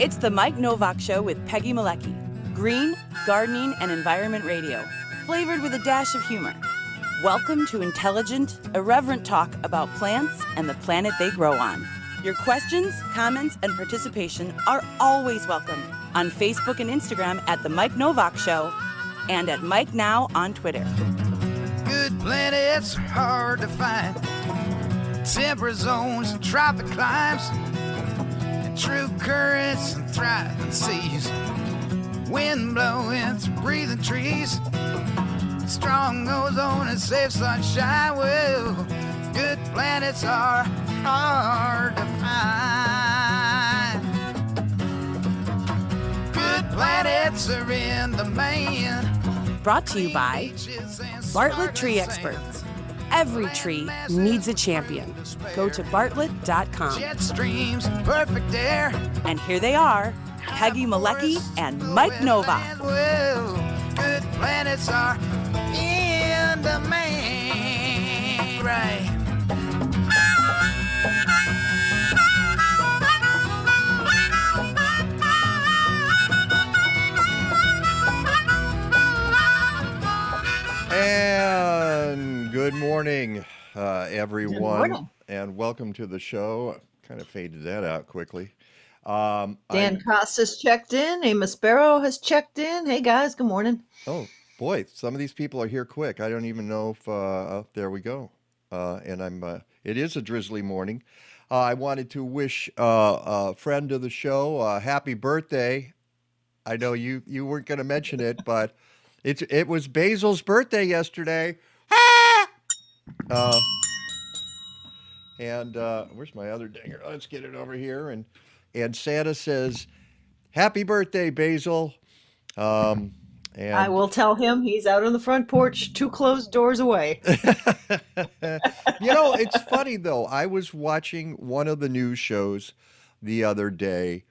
It's the Mike Nowak Show with Peggy Malecki. Green, gardening, and environment radio, flavored with a dash of humor. Welcome to intelligent, irreverent talk about plants and the planet they grow on. Your questions, comments, and participation are always welcome on Facebook and Instagram at The Mike Nowak Show and at Mike Now on Twitter. Good planets are hard to find. Temperate zones and tropic climes. And true currents and thriving seas. Wind blowing through breathing trees. Strong ozone and safe sunshine. Well, good planets are hard to find. Good planets are in demand. Brought to you by Bartlett Tree Experts. Every tree needs a champion. Go to bartlett.com. Jet streams, perfect air. And here they are, Peggy Malecki and Mike Nowak. Well, good planets are in demand. Right. And good morning, everyone. Good morning. And welcome to the show. Kind of faded that out quickly. Dan Costas checked in. Amos Barrow has checked in. Hey, guys. Good morning. Oh, boy. Some of these people are here quick. I don't even know if, there we go. It is a drizzly morning. I wanted to wish a friend of the show happy birthday. I know you weren't going to mention it, but it was Basil's birthday yesterday. Where's my other dinger? Let's get it over here. And Santa says, "Happy birthday, Basil." And I will tell him he's out on the front porch, 2 closed doors away. It's funny though. I was watching one of the news shows the other day,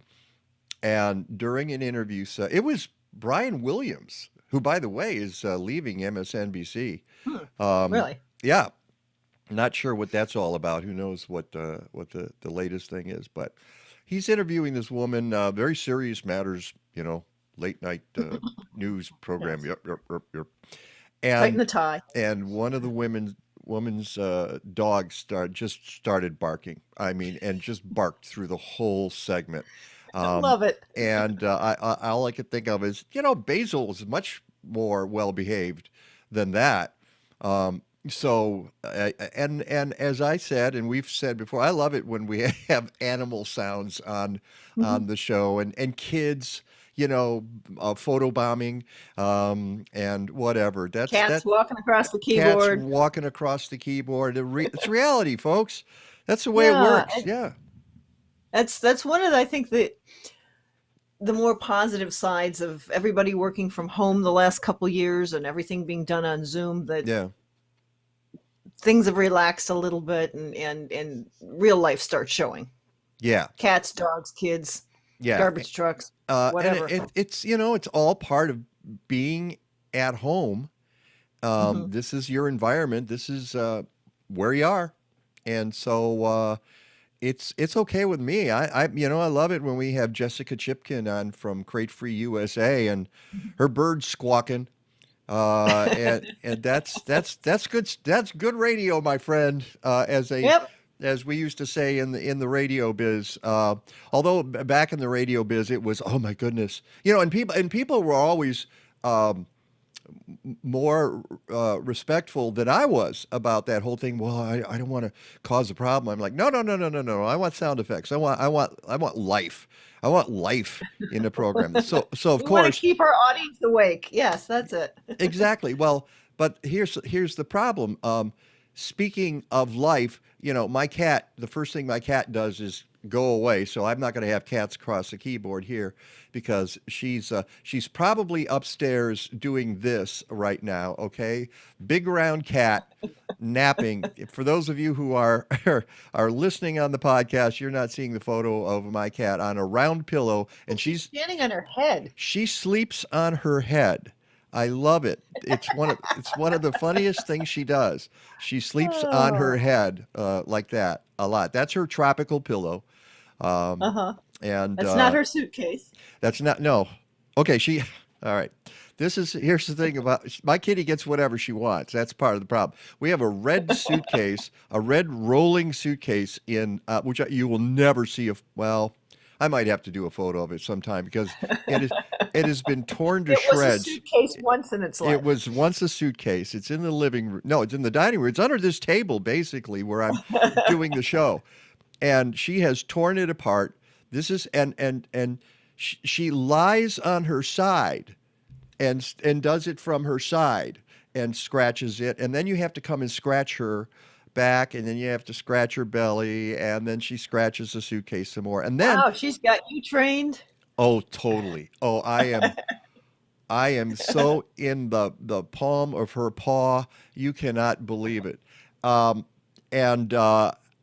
and during an interview, it was Brian Williams, who, by the way, is leaving MSNBC. Really? Yeah. Not sure what that's all about. Who knows what the latest thing is? But he's interviewing this woman, very serious matters, late night news program. Yes. Yep. Tighten the tie. And one of the woman's dogs started barking. I mean, and just barked through the whole segment. I love it. And all I could think of is, Basil is much more well behaved than that. And as I said, and we've said before, I love it when we have animal sounds on the show and kids, photo bombing, and whatever. Cats walking across the keyboard. Cats walking across the keyboard. It's reality, folks. That's the way it works. Yeah. That's one of I think the more positive sides of everybody working from home the last couple years and everything being done on Zoom. Things have relaxed a little bit and real life starts showing. Yeah. Cats, dogs, kids, garbage trucks, whatever. It's all part of being at home. This is your environment. This is where you are. And so it's okay with me. I love it when we have Jessica Chipkin on from Crate Free USA and her bird's squawking. And that's good. That's good radio, my friend. As we used to say in the radio biz. Although back in the radio biz, it was, oh my goodness, and people were always more respectful than I was about that whole thing. Well, I don't want to cause a problem. I'm like, no. I want sound effects. I want life. I want life in the program. So of course, we want to keep our audience awake. Yes, that's it. Exactly. Well, but here's the problem. Speaking of life, my cat. The first thing my cat does is go away. So I'm not going to have cats across the keyboard here because she's probably upstairs doing this right now. Okay, big round cat napping. For those of you who are listening on the podcast, you're not seeing the photo of my cat on a round pillow, and she's standing on her head. She sleeps on her head. I love it. It's one of the funniest things she does. She sleeps on her head like that a lot. That's her tropical pillow. And That's not her suitcase. that's not, no. Okay, all right. Here's the thing about my kitty gets whatever she wants. That's part of the problem. We have a red suitcase, a red rolling suitcase which you will never see. Well, I might have to do a photo of it sometime because it has been torn to It was a shreds. suitcase once in its life. It was once a suitcase. It's in the living room. No, it's in the dining room. It's under this table, basically, where I'm doing the show. And she has torn it apart. This is and she lies on her side and does it from her side and scratches it. And then you have to come and scratch her back, and then you have to scratch her belly, and then she scratches the suitcase some more. And then wow, she's got you trained. oh, totally. Oh, I am so in the palm of her paw. You cannot believe it. And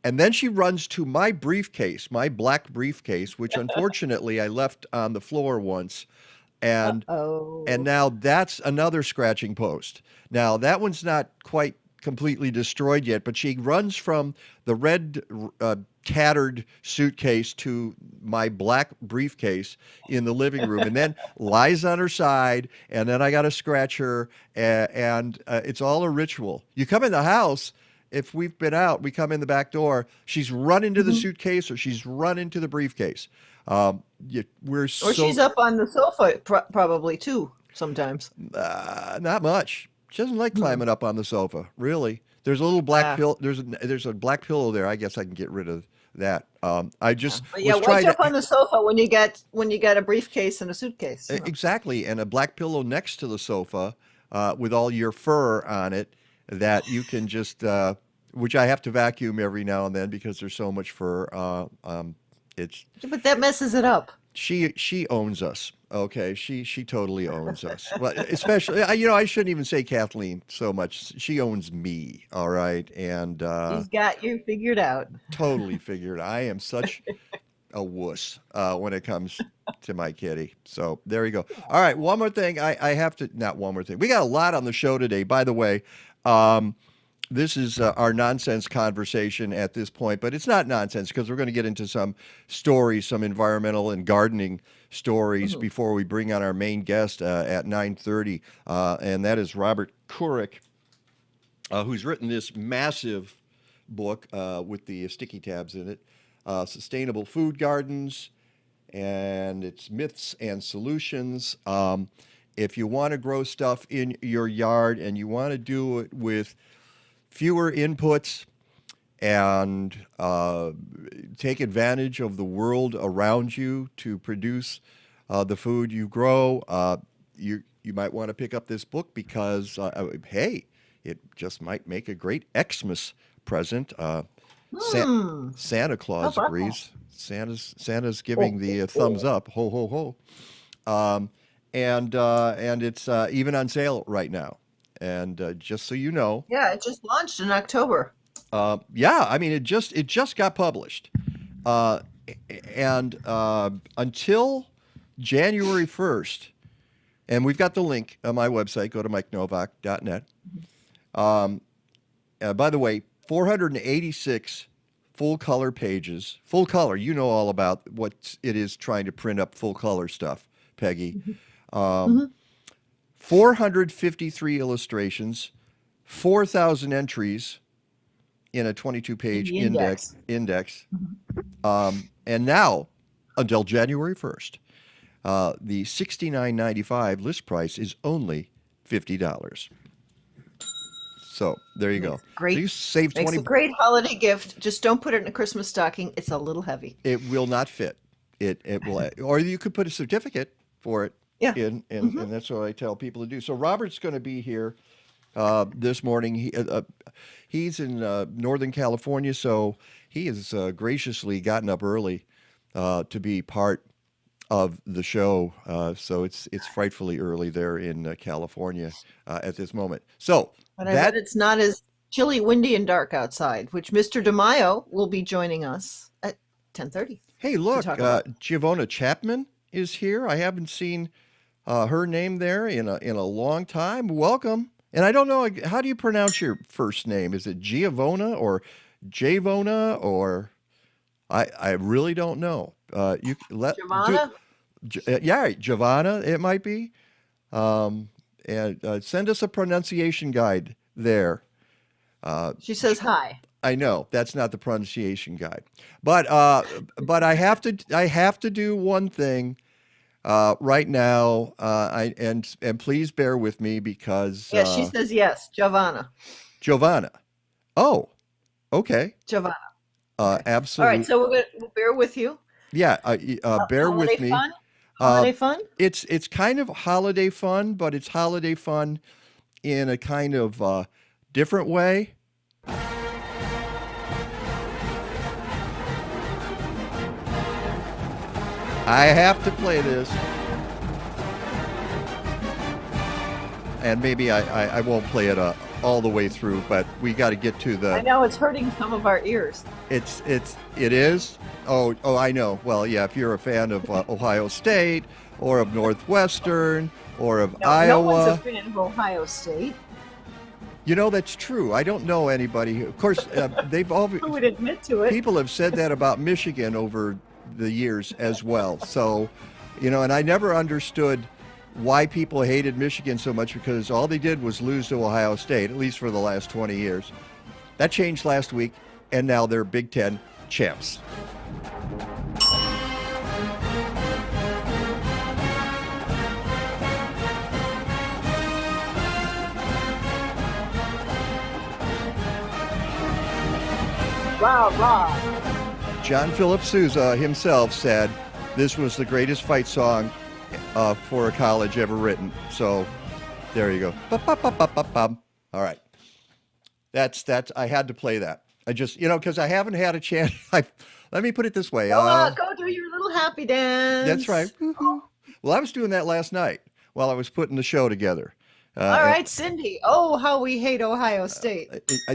then she runs to my briefcase, my black briefcase, which unfortunately I left on the floor once. And now that's another scratching post. Now that one's not quite completely destroyed yet, but she runs from the red tattered suitcase to my black briefcase in the living room, and then lies on her side, and then I got to scratch her, and it's all a ritual. You come in the house, if we've been out, we come in the back door, she's run into the suitcase or she's run into the briefcase. Or she's up on the sofa probably too sometimes. Not much. She doesn't like climbing up on the sofa, really. There's a little black pillow. There's a black pillow there. I guess I can get rid of that. I just was trying watch up on the sofa when you get a briefcase and a suitcase. Exactly, and a black pillow next to the sofa with all your fur on it that you can just, which I have to vacuum every now and then because there's so much fur. But that messes it up. She owns us. Okay, she totally owns us. Well, especially, I shouldn't even say Kathleen so much. She owns me. All right, and she's got you figured out. Totally figured. I am such a wuss when it comes to my kitty. So there you go. All right, one more thing. I have to. Not one more thing. We got a lot on the show today. By the way. This is our nonsense conversation at this point, but it's not nonsense because we're going to get into some stories, some environmental and gardening stories before we bring on our main guest at 9:30, and that is Robert Kourik, who's written this massive book with the sticky tabs in it, Sustainable Food Gardens, and it's Myths and Solutions. If you want to grow stuff in your yard and you want to do it with fewer inputs and take advantage of the world around you to produce the food you grow, you might want to pick up this book because, hey, it just might make a great Xmas present. Santa Claus agrees. Santa's giving the thumbs up. Ho, ho, ho. And it's even on sale right now. And just so you know, yeah, it just launched in October. Yeah, I mean it just got published, and until January 1st, and we've got the link on my website. Go to MikeNowak.net. By the way, 486 full color pages. Full color, you know all about what it is trying to print up full color stuff, Peggy. 453 illustrations, 4,000 entries in a 22-page index. And now, until January 1st, the $69.95 list price is only $50. So there you go. Great. So you save 20. It's a great holiday gift. Just don't put it in a Christmas stocking. It's a little heavy. It will not fit. It will, or you could put a certificate for it. Yeah. And that's what I tell people to do. So Robert's going to be here this morning. He's in Northern California, so he has graciously gotten up early to be part of the show. So it's frightfully early there in California at this moment. So but I bet it's not as chilly, windy, and dark outside, which Mr. DiMaio will be joining us at 10:30. Hey, look, Giovanna Chapman is here. I haven't seen her name there in a long time. Welcome. And I don't know, how do you pronounce your first name? Is it Giovanna or Javona or I really don't know. You let Giovanna? yeah, right, Giovanna, it might be. And send us a pronunciation guide there. She says hi. I know that's not the pronunciation guide, but I have to do one thing right now. And please bear with me because Yeah, she says yes. Giovanna. Giovanna. Oh, okay. Giovanna. Okay. All right, Absolutely. so we'll bear with you. Yeah. Bear Holiday with me. fun? Holiday fun? It's kind of holiday fun, but it's holiday fun in a kind of different way. I have to play this. And maybe I won't play it all the way through, but we got to get to I the. know it's hurting some of our ears. It is. Oh, I know. Well, yeah. If you're a fan of Ohio State or of Northwestern or of No one's a Iowa, fan of Ohio State. you know that's true. I don't know anybody who. Of course, they've all. Who would admit to it? People have said that about Michigan over the years as well. So, and I never understood why people hated Michigan so much because all they did was lose to Ohio State, at least for the last 20 years. That changed last week, and now they're Big Ten champs. Rah, rah. John Philip Sousa himself said this was the greatest fight song for a college ever written. So there you go. Ba-ba-ba-ba-ba-bum. All right. That's I had to play that. I just, because I haven't had a chance. Let me put it this way. Go do your little happy dance. That's right. Woo-hoo. Well, I was doing that last night while I was putting the show together. All right, Cindy. Oh, how we hate Ohio State.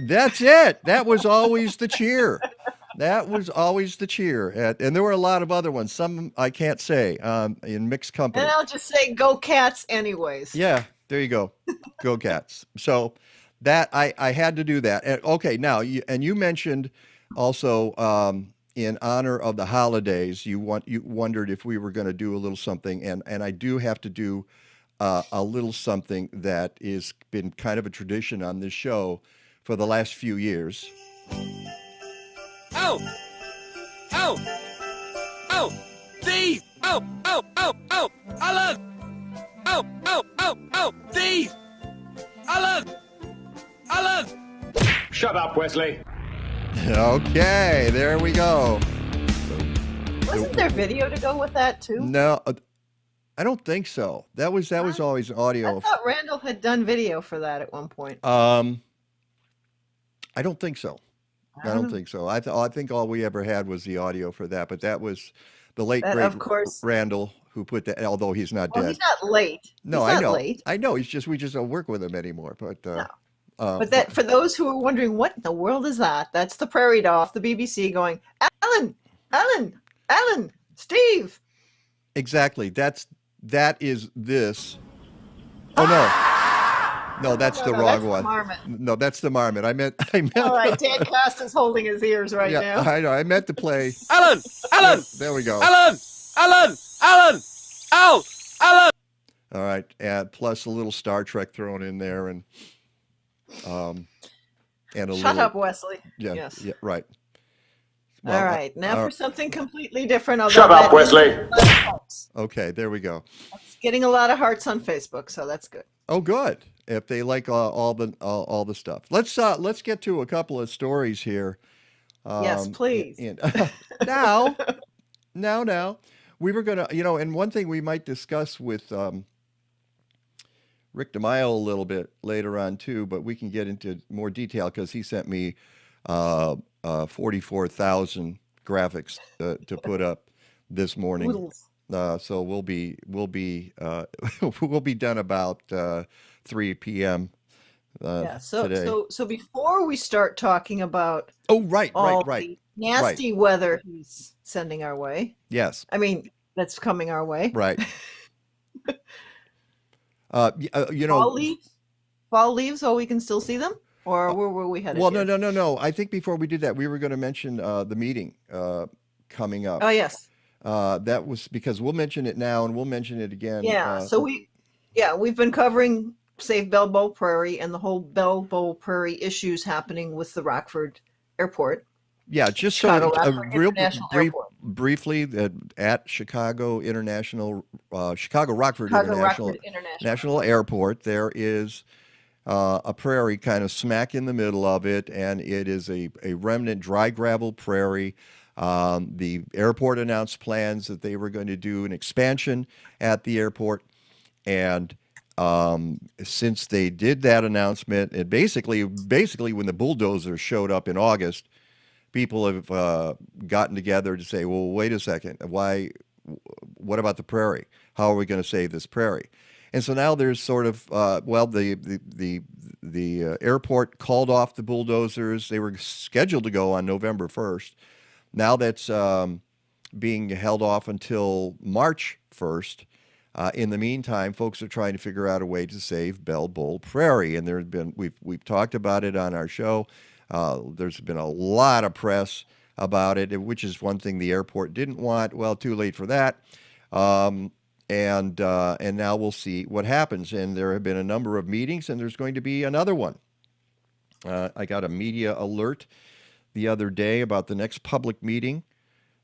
That's it. That was always the cheer. That was always the cheer. And there were a lot of other ones. Some I can't say in mixed company. And I'll just say go Cats anyways. Yeah, there you go. Go Cats. So that I had to do that. And, okay, now, you mentioned also in honor of the holidays, you wondered if we were going to do a little something. And I do have to do a little something that has been kind of a tradition on this show for the last few years. Oh! Oh! Oh! Thief! Oh! Oh! Oh! Oh! Alan! Oh! Oh! Oh! Oh! Thief! Alan! Alan! Shut up, Wesley. Okay, there we go. Wasn't there video to go with that too? No, I don't think so. That was always audio. I thought Randall had done video for that at one point. I don't think so. I don't think so. I think all we ever had was the audio for that, but that was the late great of course. Randall who put that. Although he's not Well, dead. he's not late. No, He's I not know. late. I know. We just don't work with him anymore. But No. But that for those who are wondering what in the world is that's the Prairie Dog off the BBC going, Alan, Steve. exactly. That is this. Oh no, that's the wrong that's one. The marmot. No, that's the marmot. I meant. All right, Dan Costa's holding his ears right Yeah, now. I know. I meant to play. Alan! There we go. Alan! Ow! Alan! All right, and plus a little Star Trek thrown in there, and a Shut little. up, Wesley. Yeah, Yes. yeah, right. All right, now for something completely different. Shut up, Wesley. Okay, there we go. It's getting a lot of hearts on Facebook, so that's good. Oh, good. If they like all the stuff, let's get to a couple of stories here. Yes, please. Now, we were gonna, and one thing we might discuss with Rick DiMaio a little bit later on too, but we can get into more detail because he sent me 44,000 graphics to put up this morning. Oodles. So we'll be we'll be done about 3 p.m. Yeah. today. So before we start talking about Oh, right. the nasty weather he's sending our way, Yes, I mean that's coming our way. right. Fall leaves. Oh, we can still see them, or where were we headed? Well, here? no. I think before we did that, we were going to mention the meeting coming up. Oh yes. That was because we'll mention it now and we'll mention it again. Yeah. We've been covering Save Bell Bowl Prairie and the whole Bell Bowl Prairie issues happening with the Rockford Airport, Yeah, just so Chicago a Rockford International Airport. briefly at Chicago International, Chicago Rockford Chicago Rockford International National Airport, there is a prairie kind of smack in the middle of it, and it is a remnant dry gravel prairie. The airport announced plans that they were going to do an expansion at the airport, and since they did that announcement, and basically when the bulldozer showed up in August, people have gotten together to say, well, wait a second, what about the prairie? How are we going to save this prairie? And so now there's sort of, the airport called off the bulldozers. They were scheduled to go on November 1st. Now that's being held off until March 1st. In the meantime, folks are trying to figure out a way to save Bell Bowl Prairie, and we've talked about it on our show. There's been a lot of press about it, which is one thing the airport didn't want. Well, too late for that. And now we'll see what happens. And there have been a number of meetings, and there's going to be another one. I got a media alert the other day about the next public meeting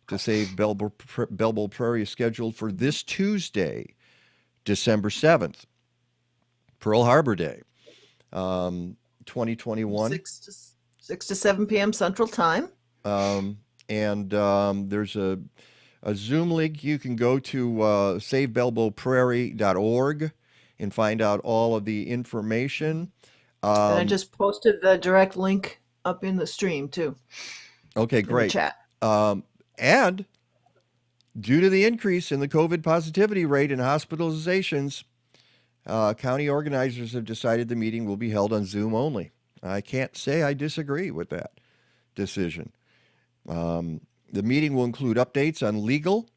to save Bell Bowl Prairie is scheduled for this Tuesday, December 7th, Pearl Harbor Day, 2021. 6 to 7 p.m. Central Time. There's a Zoom link. You can go to savebellbowprairie.org and find out all of the information. And I just posted the direct link up in the stream too. Okay, great. In the chat. And due to the increase in the COVID positivity rate and hospitalizations, county organizers have decided the meeting will be held on Zoom only. I can't say I disagree with that decision. The meeting will include updates on legal,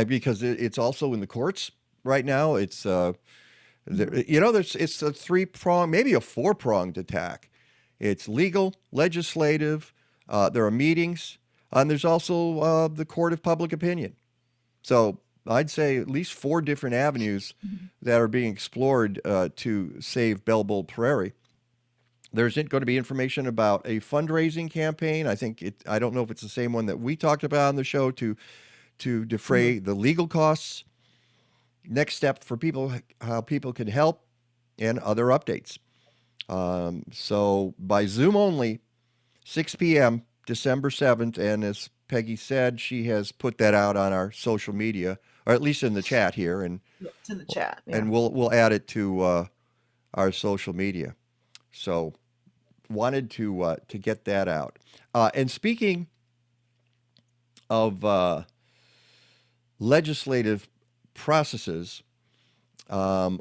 because it's also in the courts right now. It's it's a three-pronged, maybe a four-pronged attack. It's legal, legislative. There are meetings, and there's also the court of public opinion. So I'd say at least four different avenues that are being explored to save Bell Bowl Prairie. There's going to be information about a fundraising campaign. I don't know if it's the same one that we talked about on the show to defray the legal costs. Next step for people, how people can help, and other updates. So by Zoom only, 6 p.m., December 7th. And as Peggy said, she has put that out on our social media, or at least in the chat here. And it's in the chat. Yeah. And we'll add it to our social media. So wanted to get that out. And speaking of legislative processes,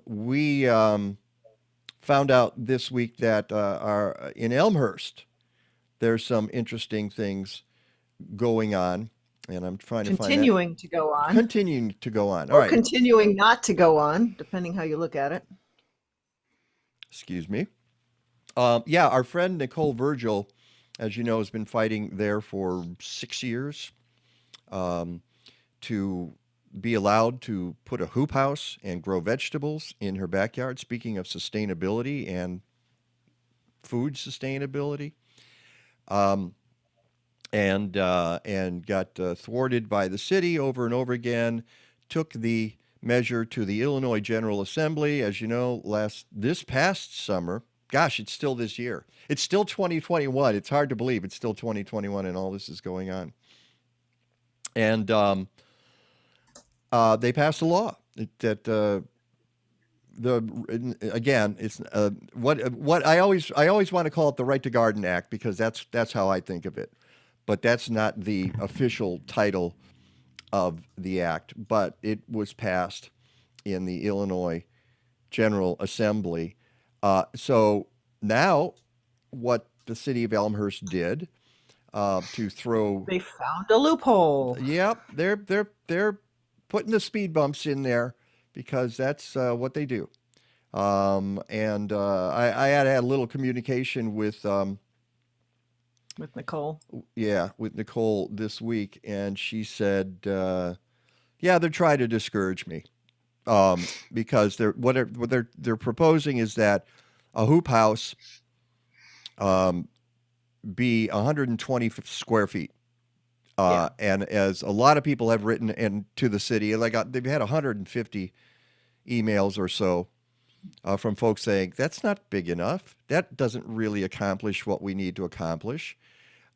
we found out this week that in Elmhurst, there's some interesting things going on, and I'm trying to continuing to go on. Continuing to go on. Or all right. Continuing not to go on, depending how you look at it. Excuse me. Our friend Nicole Virgil, as you know, has been fighting there for 6 years to be allowed to put a hoop house and grow vegetables in her backyard. Speaking of sustainability and food sustainability, and got thwarted by the city over and over again. Took the measure to the Illinois General Assembly, as you know, this past summer. Gosh, it's still this year. It's still 2021. It's hard to believe it's still 2021 and all this is going on. And they passed a law that it's what I always want to call it the Right to Garden Act, because that's how I think of it. But that's not the official title of the act, but it was passed in the Illinois General Assembly. So now what the city of Elmhurst did to throw... They found a loophole. Yep, they're putting the speed bumps in there because that's what they do. I had a little communication with Nicole. Yeah, with Nicole this week, and she said Yeah, they're trying to discourage me because what they're proposing is that a hoop house be 120 square feet. Yeah. And as a lot of people have written to the city, they've had 150 emails or so from folks saying that's not big enough. That doesn't really accomplish what we need to accomplish.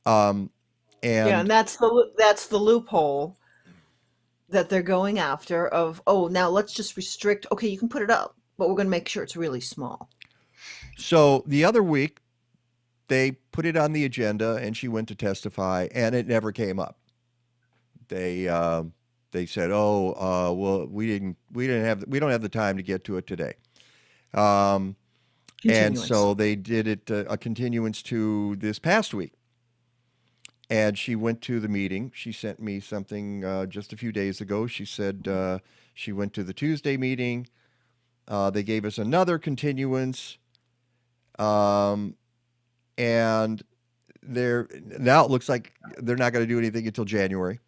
Um, Yeah, and and that's the loophole that they're going after of, oh, now let's just restrict, okay, you can put it up, but we're going to make sure it's really small. so the other week, they put it on the agenda, and she went to testify, and it never came up. They said, "Oh, well, we don't have the time to get to it today." Um, and Continuance. so they did it a continuance to this past week. And she went to the meeting. She sent me something just a few days ago. She said she went to the Tuesday meeting. They gave us another continuance, um, and now it looks like they're not going to do anything until January.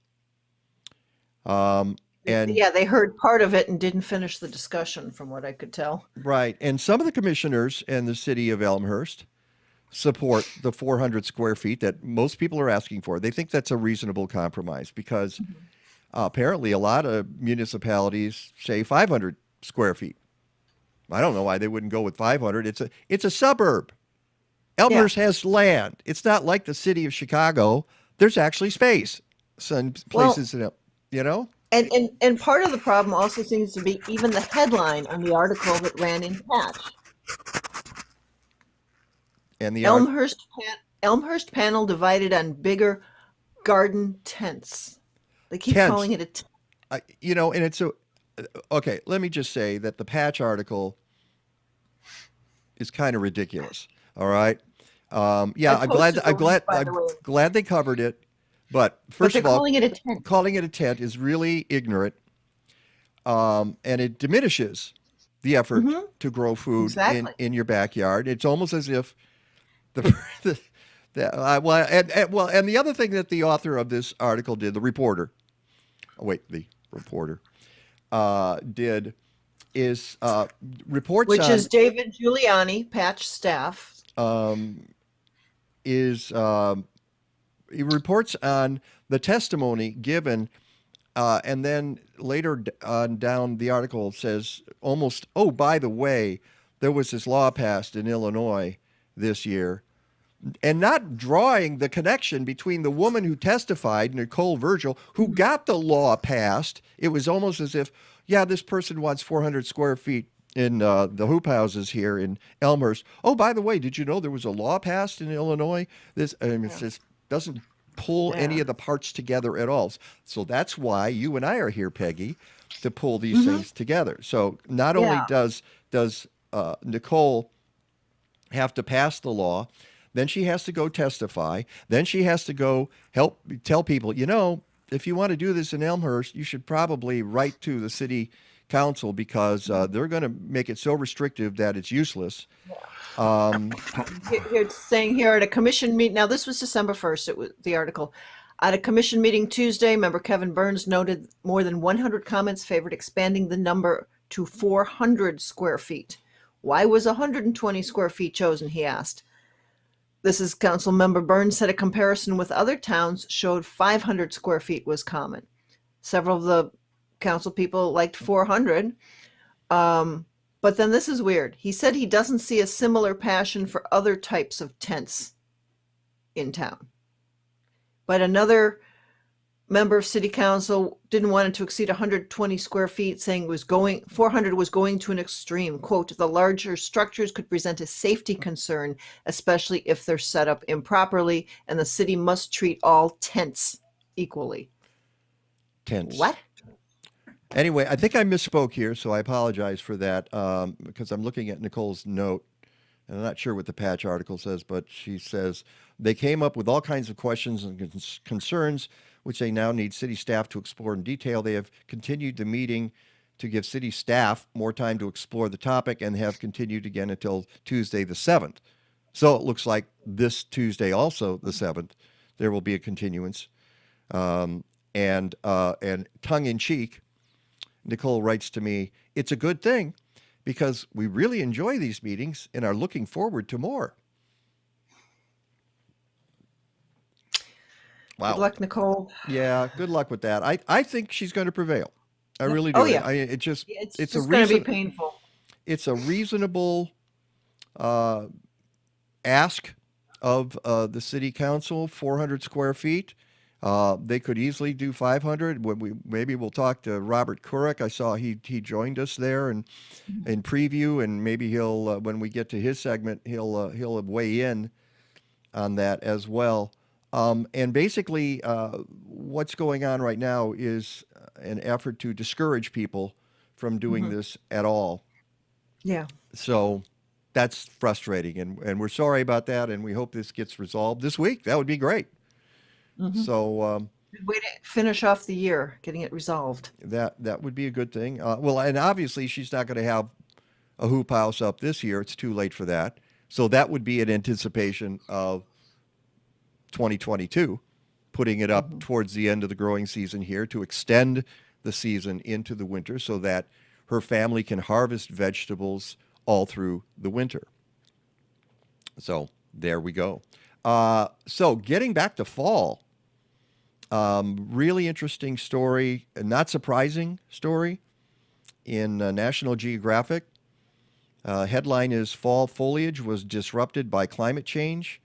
And Yeah, they heard part of it and didn't finish the discussion, from what I could tell. right, and some of the commissioners in the city of Elmhurst support the 400 square feet that most people are asking for. They think that's a reasonable compromise because apparently a lot of municipalities say 500 square feet. I don't know why they wouldn't go with 500. It's a suburb. Elmhurst has land. It's not like the city of Chicago. There's actually space. Some places in it, you know? And part of the problem also seems to be even the headline on the article that ran in Patch. And the Elmhurst panel divided on bigger garden tents. They keep Tents. calling it a tent. and it's okay. Let me just say that the Patch article is kind of ridiculous. All right. Yeah, I I'm glad. posted the I'm glad. link, by the I'm way. glad they covered it. But But first they're of all, calling it a tent. calling it a tent is really ignorant, and it diminishes the effort to grow food Exactly. in your backyard. It's almost as if and the other thing that the author of this article did, the reporter did is reports Which on is David Giuliani, Patch staff. is he reports on the testimony given, and then later on down the article says almost, oh, by the way, there was this law passed in Illinois this year, and not drawing the connection between the woman who testified, Nicole Virgil, who got the law passed. It was almost as if, yeah, this person wants 400 square feet in the hoop houses here in Elmhurst. Oh, by the way, did you know there was a law passed in Illinois? It just doesn't pull any of the parts together at all. So that's why you and I are here, Peggy, to pull these things together. So not only does Nicole have to pass the law, then she has to go testify. Then she has to go help tell people, if you want to do this in Elmhurst, you should probably write to the city council because they're going to make it so restrictive that it's useless. It's saying here at a commission meeting. Now, this was December 1st. It was the article. At a commission meeting Tuesday, member Kevin Burns noted more than 100 comments favored expanding the number to 400 square feet. Why was 120 square feet chosen, he asked. This is Council Member Burns said a comparison with other towns showed 500 square feet was common. Several of the council people liked 400. But then this is weird. He said he doesn't see a similar passion for other types of tents in town. But another member of city council didn't want it to exceed 120 square feet, saying 400 was going to an extreme. Quote, the larger structures could present a safety concern, especially if they're set up improperly, and the city must treat all tents equally. Tents. What? Anyway, I think I misspoke here, so I apologize for that because I'm looking at Nicole's note. And I'm not sure what the Patch article says, but she says they came up with all kinds of questions and concerns, which they now need city staff to explore in detail. They have continued the meeting to give city staff more time to explore the topic and have continued again until Tuesday the 7th. So it looks like this Tuesday, also the 7th, there will be a continuance. And tongue in cheek, Nicole writes to me, "It's a good thing because we really enjoy these meetings and are looking forward to more." Wow. Good luck, Nicole. Yeah, good luck with that. I think she's going to prevail. I really do. Oh yeah, it's it's a just going to be reason painful. it's a reasonable uh, ask of the city council, 400 square feet. They could easily do 500. Maybe we'll talk to Robert Kourik. I saw he joined us there and in preview, and maybe he'll when we get to his segment, he'll weigh in on that as well. And basically, what's going on right now is an effort to discourage people from doing this at all. Yeah. So that's frustrating, and we're sorry about that, and we hope this gets resolved this week. That would be great. So Good way to finish off the year, getting it resolved. that would be a good thing. Well, and obviously she's not going to have a hoop house up this year. It's too late for that. So that would be in anticipation of 2022, putting it up towards the end of the growing season here to extend the season into the winter so that her family can harvest vegetables all through the winter. So there we go. So getting back to fall, really interesting story, a not surprising story in National Geographic. Headline is Fall Foliage Was Disrupted by Climate Change.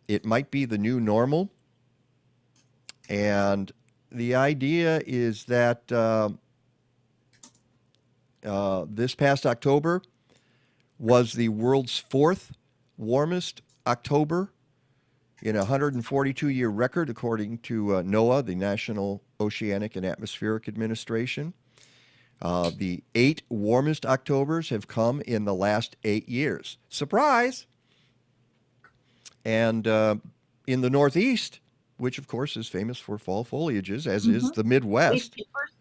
It might be the new normal. And the idea is that this past October was the world's fourth warmest October in a 142-year record, according to NOAA, the National Oceanic and Atmospheric Administration. The 8 warmest Octobers have come in the last 8 years. Surprise! And in the Northeast, which of course is famous for fall foliages, as is the Leaf Midwest. peepers.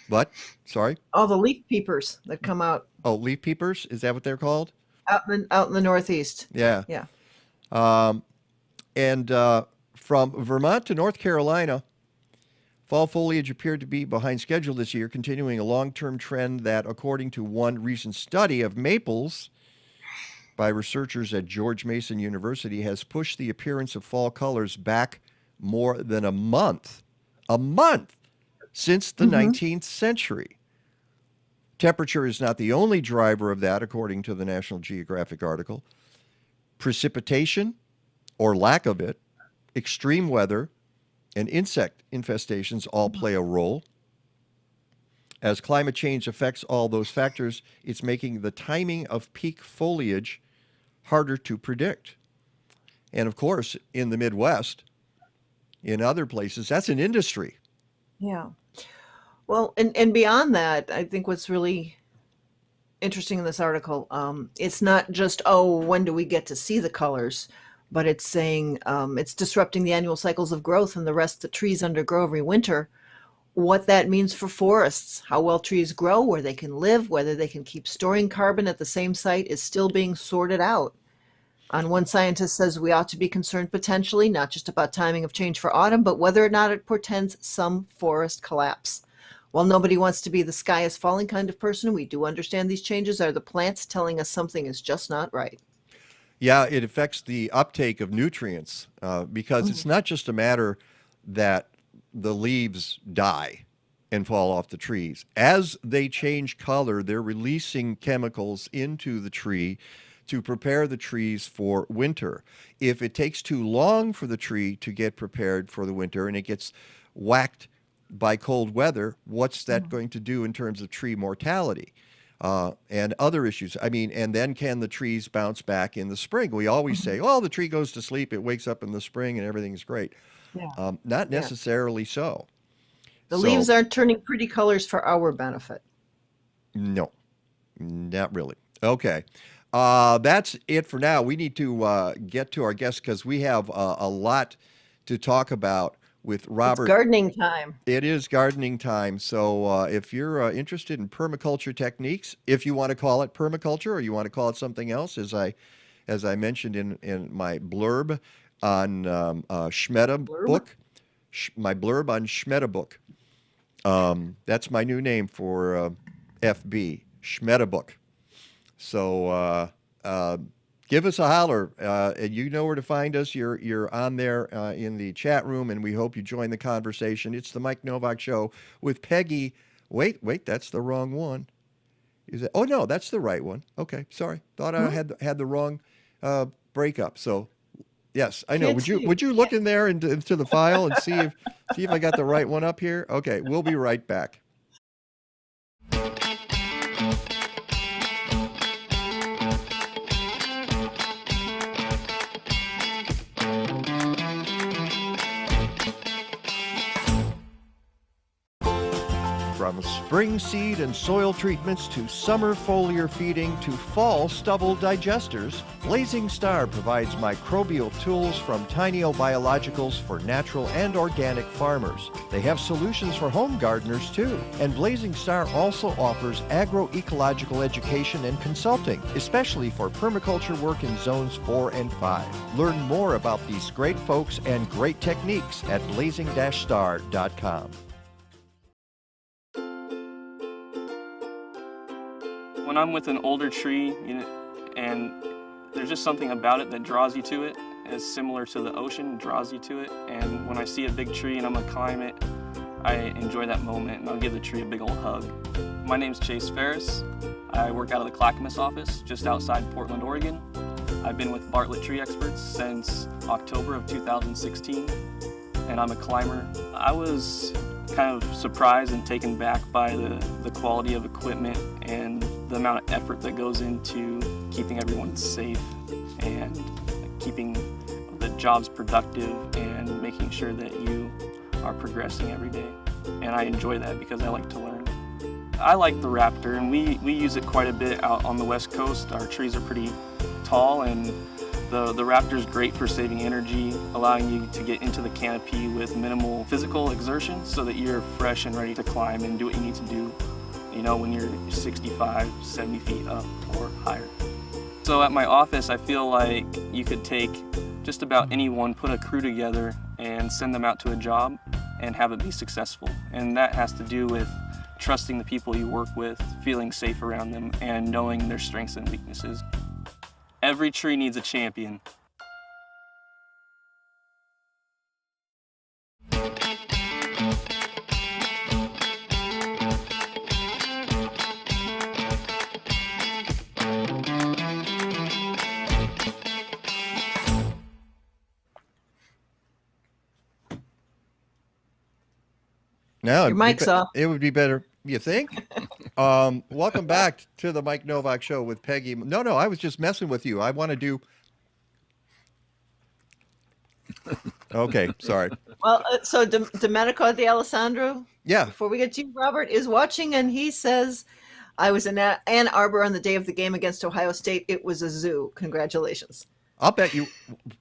What? Sorry? All the leaf peepers that come out Oh, leaf peepers? Is that what they're called? out in the Northeast. Yeah. Yeah. And from Vermont to North Carolina, fall foliage appeared to be behind schedule this year, continuing a long-term trend that, according to one recent study of maples by researchers at George Mason University, has pushed the appearance of fall colors back more than a month since the 19th century. Temperature is not the only driver of that, according to the National Geographic article. Precipitation, or lack of it, extreme weather, and insect infestations all play a role. As climate change affects all those factors, it's making the timing of peak foliage harder to predict. And of course, in the Midwest, in other places, that's an industry. Yeah. Well, and beyond that, I think what's really interesting in this article, it's not just, oh, when do we get to see the colors, but it's saying it's disrupting the annual cycles of growth and the rest the trees undergrow every winter. What that means for forests, how well trees grow, where they can live, whether they can keep storing carbon at the same site is still being sorted out. And one scientist says we ought to be concerned potentially, not just about timing of change for autumn, but whether or not it portends some forest collapse. While nobody wants to be the sky is falling kind of person, we do understand these changes are the plants telling us something is just not right. Yeah, it affects the uptake of nutrients because it's not just a matter that the leaves die and fall off the trees. As they change color, they're releasing chemicals into the tree to prepare the trees for winter. If it takes too long for the tree to get prepared for the winter and it gets whacked by cold weather, what's that going to do in terms of tree mortality and other issues? I mean, and then can the trees bounce back in the spring? We always say, oh, the tree goes to sleep, it wakes up in the spring and everything's great. Yeah. Not necessarily so. The leaves aren't turning pretty colors for our benefit. No, not really. Okay. That's it for now. We need to get to our guests because we have a lot to talk about with Robert. It's gardening time. It is gardening time. So if you're interested in permaculture techniques, if you want to call it permaculture or you want to call it something else, as I mentioned in my blurb on Schmeda book, my blurb on Schmeda book, That's my new name for FB, Schmetabook. So give us a holler. And you know where to find us. You're on there in the chat room, and we hope you join the conversation. It's the Mike Nowak Show with Peggy. Wait, that's the wrong one. Is it? Oh no, that's the right one. Okay, sorry. Thought I had the wrong breakup. So yes, I know. Can't Would you look in there into the file and see if I got the right one up here? Okay, we'll be right back. From spring seed and soil treatments to summer foliar feeding to fall stubble digesters, Blazing Star provides microbial tools from tiny biologicals for natural and organic farmers. They have solutions for home gardeners too. And Blazing Star also offers agroecological education and consulting, especially for permaculture work in zones 4 and 5. Learn more about these great folks and great techniques at blazing-star.com. When I'm with an older tree, and there's just something about it that draws you to it. It's similar to the ocean, draws you to it. And when I see a big tree and I'm gonna climb it, I enjoy that moment and I'll give the tree a big old hug. My name's Chase Ferris. I work out of the Clackamas office just outside Portland, Oregon. I've been with Bartlett Tree Experts since October of 2016, and I'm a climber. I was kind of surprised and taken back by the quality of equipment and the amount of effort that goes into keeping everyone safe and keeping the jobs productive and making sure that you are progressing every day. And I enjoy that because I like to learn. I like the Raptor, and we use it quite a bit out on the West Coast. Our trees are pretty tall, and the Raptor is great for saving energy, allowing you to get into the canopy with minimal physical exertion so that you're fresh and ready to climb and do what you need to do, when you're 65, 70 feet up or higher. So at my office, I feel like you could take just about anyone, put a crew together, and send them out to a job and have it be successful. And that has to do with trusting the people you work with, feeling safe around them, and knowing their strengths and weaknesses. Every tree needs a champion. Now Your mic's off. It would be better, you think? Welcome back to the Mike Nowak Show with Peggy. No, I was just messing with you. I want to do. Okay, sorry. Well, so Domenico D'Alessandro, Yeah. before we get to you, Robert, is watching, and he says, I was in Ann Arbor on the day of the game against Ohio State. It was a zoo. Congratulations. I'll bet you.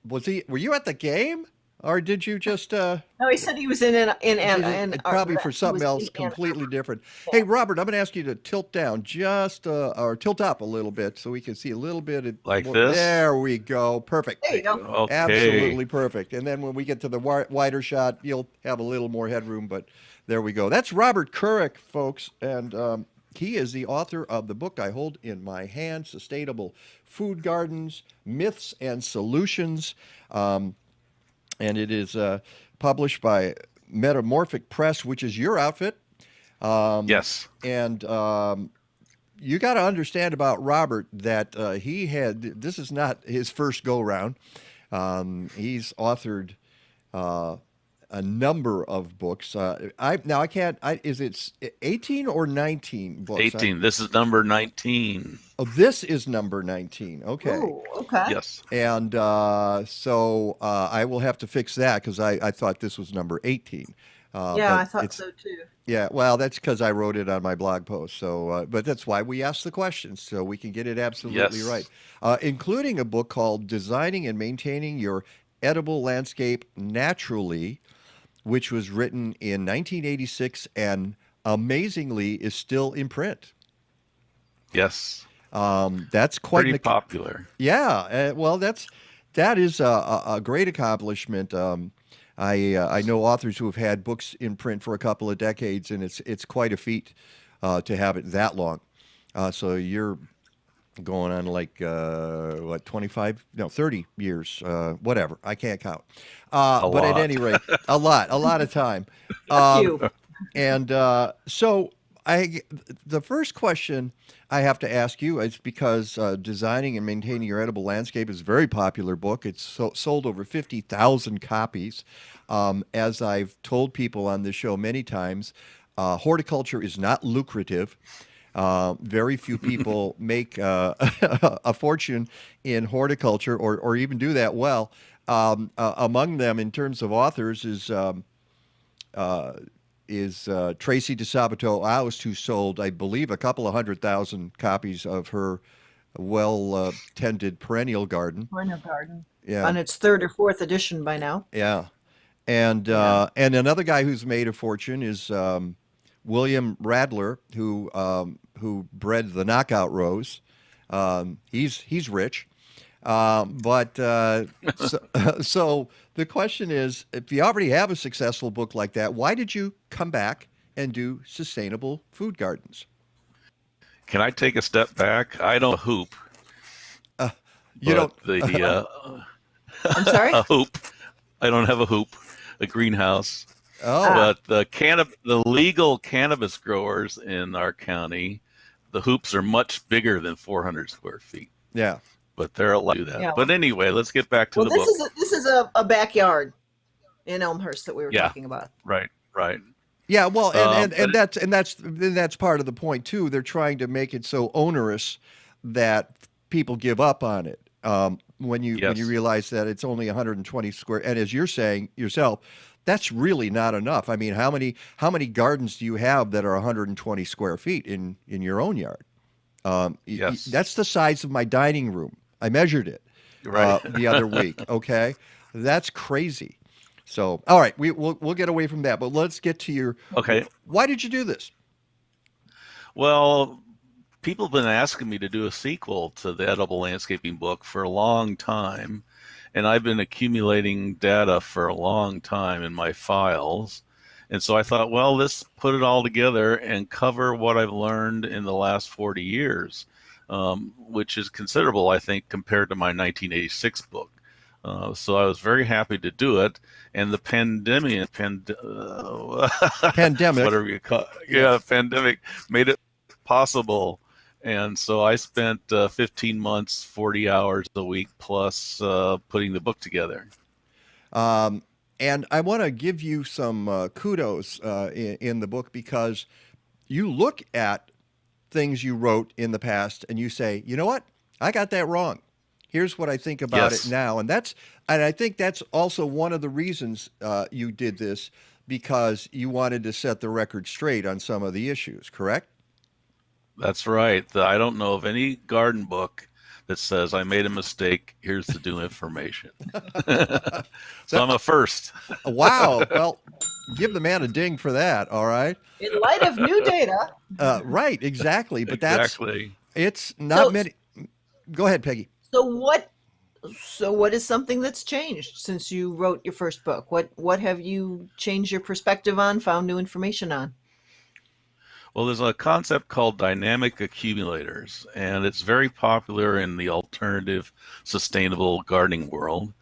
Were you at the game? Or did you just... No, he said he was in Ann Arbor. Probably for something else completely different. Yeah. Hey, Robert, I'm going to ask you to tilt down or tilt up a little bit so we can see a little bit. Like this? There we go. Perfect. There you go. Okay. Absolutely perfect. And then when we get to the wider shot, you'll have a little more headroom, but there we go. That's Robert Kourik, folks, and he is the author of the book I hold in my hand, Sustainable Food Gardens, Myths and Solutions. And it is published by Metamorphic Press, which is your outfit. Yes. And you got to understand about Robert that this is not his first go-round. He's authored a number of books. Is it 18 or 19 books? 18. This is number 19. Oh, this is number 19. Okay. Ooh, okay. Yes. And so I will have to fix that because I thought this was number 18. Yeah, I thought so too. Yeah, well, that's because I wrote it on my blog post. So, but that's why we ask the questions so we can get it absolutely right, including a book called Designing and Maintaining Your Edible Landscape Naturally, which was written in 1986 and amazingly is still in print. Yes. That's quite pretty popular. Yeah. Well, that is a great accomplishment. I know authors who have had books in print for a couple of decades, and it's quite a feat to have it that long. So you're going on like what, 25, no, 30 years, whatever. I can't count. But at lot. any rate, a lot of time. Thank you. And so the first question I have to ask you is because Designing and Maintaining Your Edible Landscape is a very popular book. It's sold over 50,000 copies. As I've told people on this show many times, horticulture is not lucrative. Very few people make a fortune in horticulture or even do that well. Among them, in terms of authors, is Tracy DeSabato Oust, who sold, I believe, a couple of 100,000 copies of her well-tended perennial garden. Perennial garden. Yeah. On its third or fourth edition by now. Yeah. And another guy who's made a fortune is William Radler, who bred the knockout rose. He's rich. So the question is, if you already have a successful book like that, why did you come back and do sustainable food gardens? Can I take a step back? I don't hoop. You don't. I'm sorry? A hoop. I don't have a hoop, a greenhouse. Oh, But the legal cannabis growers in our county, the hoops are much bigger than 400 square feet. yeah. But they're allowed to do that. Yeah. But anyway, let's get back to the book. This is a backyard in Elmhurst that we were talking about. Right. Yeah, well, and but that's part of the point too. They're trying to make it so onerous that people give up on it. When you realize that it's only 120 square, and as you're saying yourself, that's really not enough. I mean, how many gardens do you have that are 120 square feet in your own yard? Yes. That's the size of my dining room. I measured it the other week. Okay, that's crazy. So, all right, we'll get away from that, but let's get to your. Okay. Why did you do this? Well, people have been asking me to do a sequel to the edible landscaping book for a long time, and I've been accumulating data for a long time in my files. And so I thought, well, let's put it all together and cover what I've learned in the last 40 years, which is considerable, I think, compared to my 1986 book. So I was very happy to do it. And the pandemic, whatever you call it, pandemic made it possible. And so I spent 15 months, 40 hours a week plus putting the book together. And I want to give you some kudos in the book, because you look at things you wrote in the past and you say, you know what? I got that wrong. Here's what I think about it now. And I think that's also one of the reasons you did this, because you wanted to set the record straight on some of the issues, correct? That's right. I don't know of any garden book that says I made a mistake. Here's the new information. So I'm a first. Wow. Well, give the man a ding for that. All right. In light of new data. Right. Exactly. But Exactly. It's not many. Go ahead, Peggy. So what is something that's changed since you wrote your first book? What have you changed your perspective on, found new information on? Well, there's a concept called dynamic accumulators, and it's very popular in the alternative sustainable gardening world.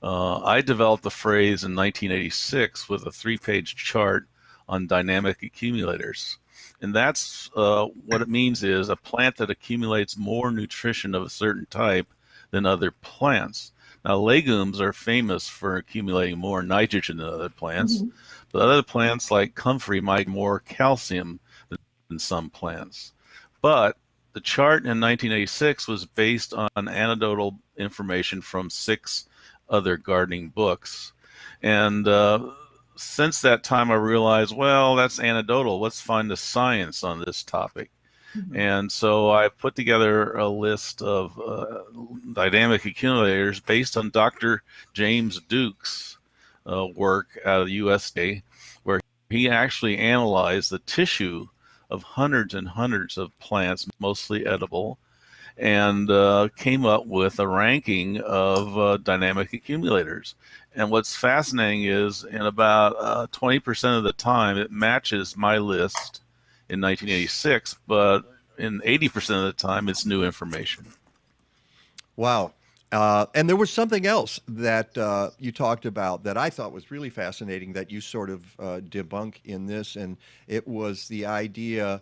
I developed the phrase in 1986 with a 3-page chart on dynamic accumulators. And that's what it means is a plant that accumulates more nutrition of a certain type than other plants. Now, legumes are famous for accumulating more nitrogen than other plants, but other plants like comfrey might more calcium than some plants. But the chart in 1986 was based on anecdotal information from 6 other gardening books. And since that time, I realized, well, that's anecdotal. Let's find the science on this topic. And so I put together a list of dynamic accumulators based on Dr. James Duke's work out of the USA, where he actually analyzed the tissue of hundreds and hundreds of plants, mostly edible, and came up with a ranking of dynamic accumulators. And what's fascinating is in about 20% of the time, it matches my list in 1986, but in 80% of the time, it's new information. Wow. And there was something else that you talked about that I thought was really fascinating that you sort of debunk in this, and it was the idea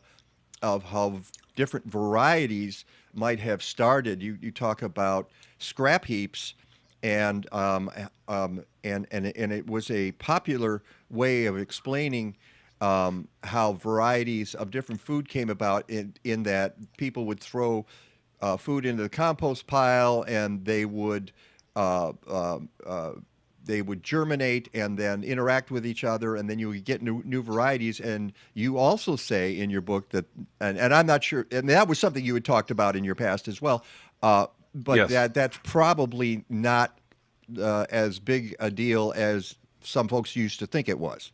of how different varieties might have started. You talk about scrap heaps, and and it was a popular way of explaining how varieties of different food came about in that people would throw food into the compost pile, and uh, um, uh, they would germinate and then interact with each other, and then you would get new varieties. And you also say in your book that, and I'm not sure, and that was something you had talked about in your past as well, but Yes. that's probably not as big a deal as some folks used to think it was.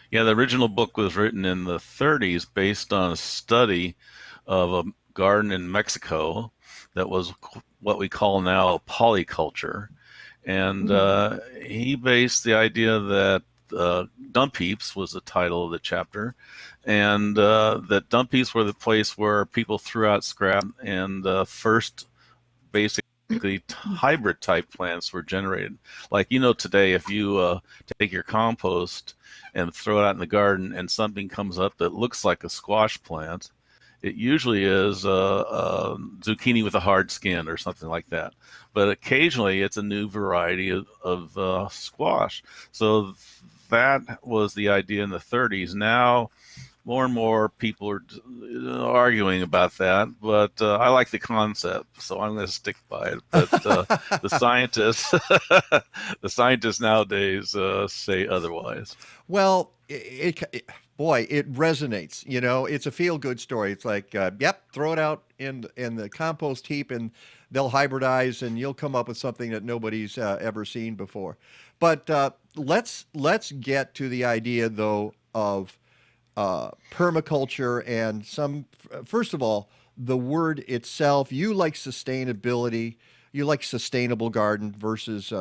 Yeah, the original book was written in the 30s based on a study of a garden in Mexico that was what we call now a polyculture. And he based the idea that dump heaps was the title of the chapter, and that dump heaps were the place where people threw out scrap, and first basically hybrid type plants were generated. Like, today, if you take your compost and throw it out in the garden and something comes up that looks like a squash plant, it usually is a zucchini with a hard skin or something like that. But occasionally it's a new variety of squash. So that was the idea in the 30s. Now, more and more people are arguing about that, but I like the concept, so I'm going to stick by it. But the scientists, the scientists nowadays say otherwise. Well, boy, it resonates. It's a feel-good story. It's like, yep, throw it out in the compost heap, and they'll hybridize, and you'll come up with something that nobody's ever seen before. But let's get to the idea, though, of permaculture and first of all, the word itself. You like sustainability. You like sustainable garden versus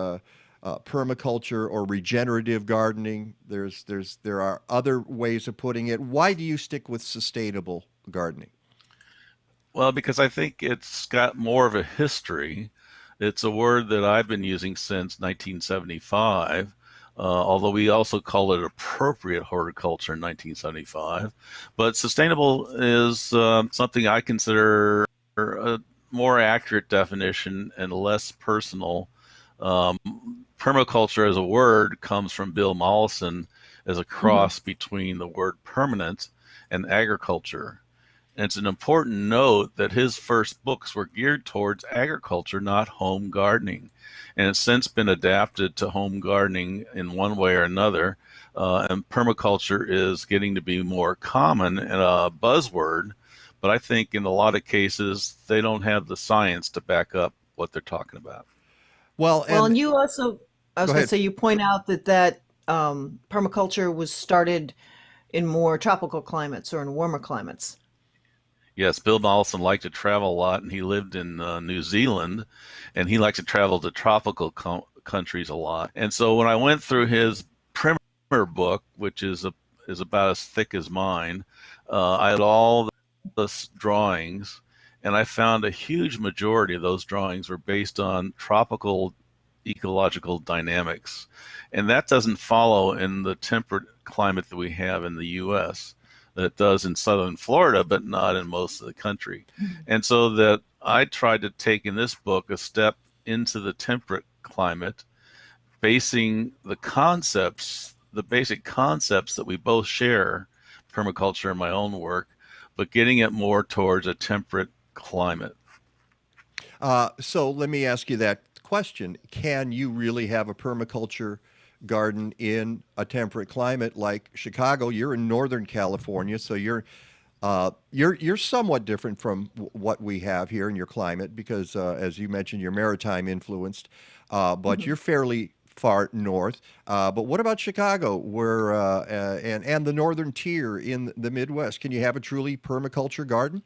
permaculture or regenerative gardening. There are other ways of putting it. Why do you stick with sustainable gardening? Well, because I think it's got more of a history. It's a word that I've been using since 1975, although we also call it appropriate horticulture in 1975. But sustainable is something I consider a more accurate definition and less personal. Um, Permaculture as a word comes from Bill Mollison as a cross between the word permanent and agriculture. And it's an important note that his first books were geared towards agriculture, not home gardening. And it's since been adapted to home gardening in one way or another. And permaculture is getting to be more common and a buzzword. But I think in a lot of cases, they don't have the science to back up what they're talking about. Well, Well, and and you also, I was go going to ahead. say, you point out that permaculture was started in more tropical climates or in warmer climates. Yes, Bill Mollison liked to travel a lot, and he lived in New Zealand, and he liked to travel to tropical countries a lot. And so when I went through his primer book, which is about as thick as mine, I had all the drawings, and I found a huge majority of those drawings were based on tropical ecological dynamics, and that doesn't follow in the temperate climate that we have in the U.S. That does in southern Florida, but not in most of the country. And so that I tried to take in this book a step into the temperate climate, basing the concepts, the basic concepts that we both share, permaculture and my own work, but getting it more towards a temperate climate. So let me ask you that question. Can you really have a permaculture garden in a temperate climate like Chicago? You're in Northern California, so you're somewhat different from what we have here in your climate because, as you mentioned, you're maritime influenced, but you're fairly far north. But what about Chicago, where and the northern tier in the Midwest? Can you have a truly permaculture garden?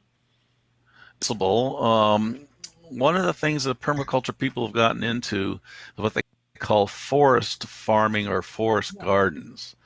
One of the things that permaculture people have gotten into is what they call forest farming or forest gardens,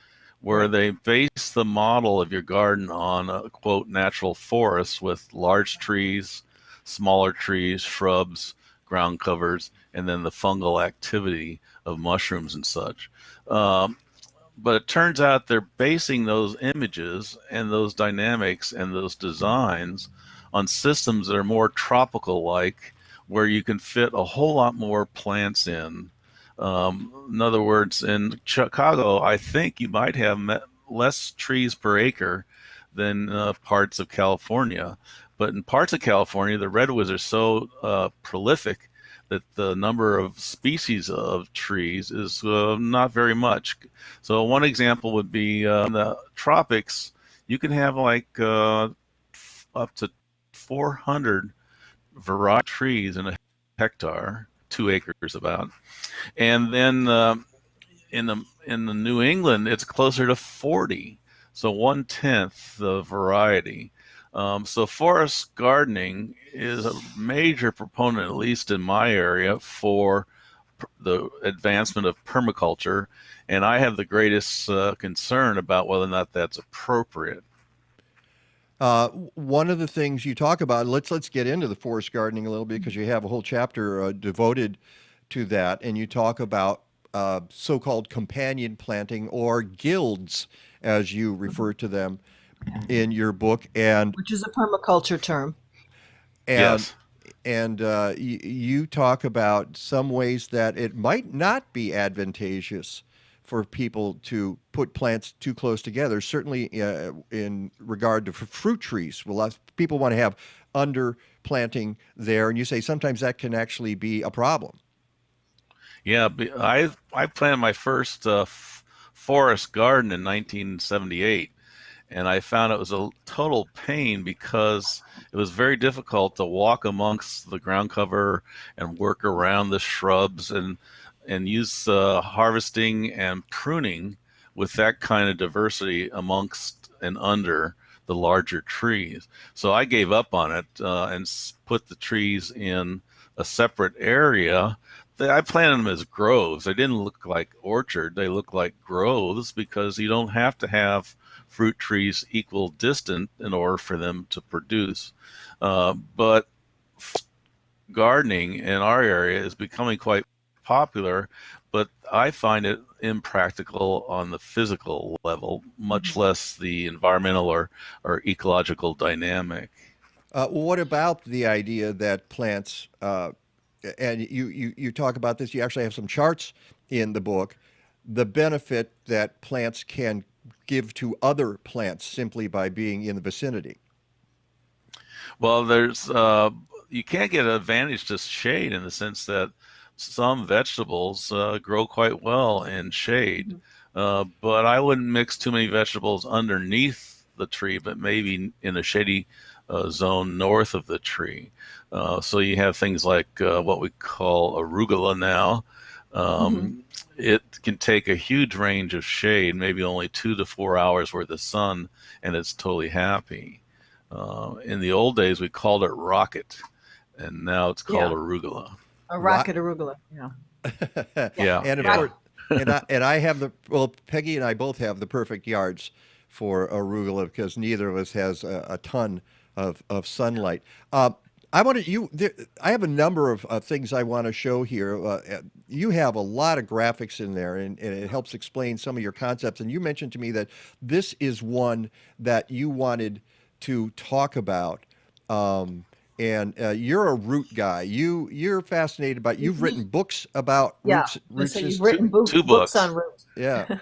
where they base the model of your garden on a quote natural forest with large trees, smaller trees, shrubs, ground covers, and then the fungal activity of mushrooms and such. But it turns out they're basing those images and those dynamics and those designs on systems that are more tropical like, where you can fit a whole lot more plants in. In other words, in Chicago, I think you might have less trees per acre than parts of California. But in parts of California, the redwoods are so prolific that the number of species of trees is not very much. So one example would be in the tropics, you can have like up to 400 variety trees in a hectare, 2 acres about. And then in the New England, it's closer to 40. So 1/10 the variety. So forest gardening is a major proponent, at least in my area, for the advancement of permaculture, and I have the greatest concern about whether or not that's appropriate. One of the things you talk about, let's get into the forest gardening a little bit, because you have a whole chapter devoted to that, and you talk about so-called companion planting, or guilds, as you refer to them in your book, and Which is a permaculture term. and Yes. and you talk about some ways that it might not be advantageous for people to put plants too close together. Certainly, in regard to fruit trees, well, people want to have underplanting there, and you say sometimes that can actually be a problem. Yeah, I planted my first forest garden in 1978, and I found it was a total pain because it was very difficult to walk amongst the ground cover and work around the shrubs and use harvesting and pruning with that kind of diversity amongst and under the larger trees. So I gave up on it and put the trees in a separate area. I planted them as groves. They didn't look like orchard. They look like groves because you don't have to have fruit trees equal distant in order for them to produce. But gardening in our area is becoming quite popular, but I find it impractical on the physical level, much less the environmental or ecological dynamic. What about the idea that plants, and you talk about this, you actually have some charts in the book, the benefit that plants can give to other plants simply by being in the vicinity? Well, you can't get an advantage to shade in the sense that some vegetables grow quite well in shade, but I wouldn't mix too many vegetables underneath the tree, but maybe in a shady zone north of the tree. So you have things like what we call arugula now. It can take a huge range of shade, maybe only 2 to 4 hours worth of sun, and it's totally happy. In the old days, we called it rocket, and now it's called Yeah. arugula. A rocket arugula. Yeah. Yeah, And of yeah. course, and I have Peggy and I both have the perfect yards for arugula because neither of us has a ton of sunlight. I want I have a number of things I want to show here. You have a lot of graphics in there, and it helps explain some of your concepts. And you mentioned to me that this is one that you wanted to talk about. And you're a root guy. You're fascinated by. You've written books about Yeah. root So you've systems. written Two books books. on roots. Yeah.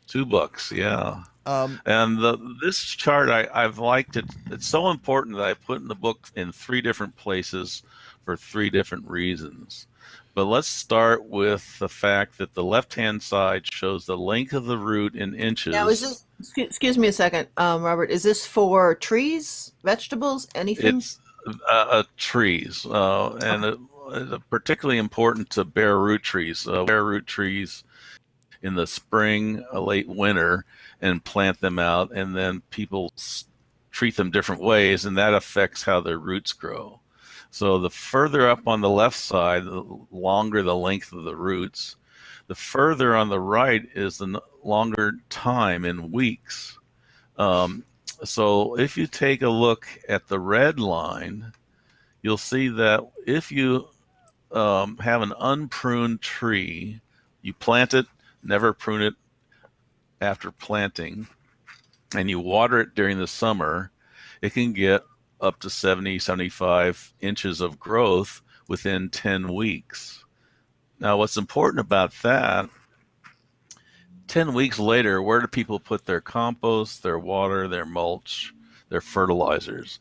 2 books, yeah. Um, And this chart, I've liked it. It's so important that I put in the book in 3 different places for 3 different reasons. But let's start with the fact that the left-hand side shows the length of the root in inches. Now, is this, excuse me a second, Robert, is this for trees, vegetables, anything? It's trees, and it's particularly important to bare root trees. Bare root trees in the spring, late winter, and plant them out, and then people treat them different ways, and that affects how their roots grow. So the further up on the left side, the longer the length of the roots. The further on the right is the longer time in weeks. So if you take a look at the red line, you'll see that if you have an unpruned tree, you plant it, never prune it after planting, and you water it during the summer, it can get up to 70, 75 inches of growth within 10 weeks. Now, what's important about that, 10 weeks later, where do people put their compost, their water, their mulch, their fertilizers?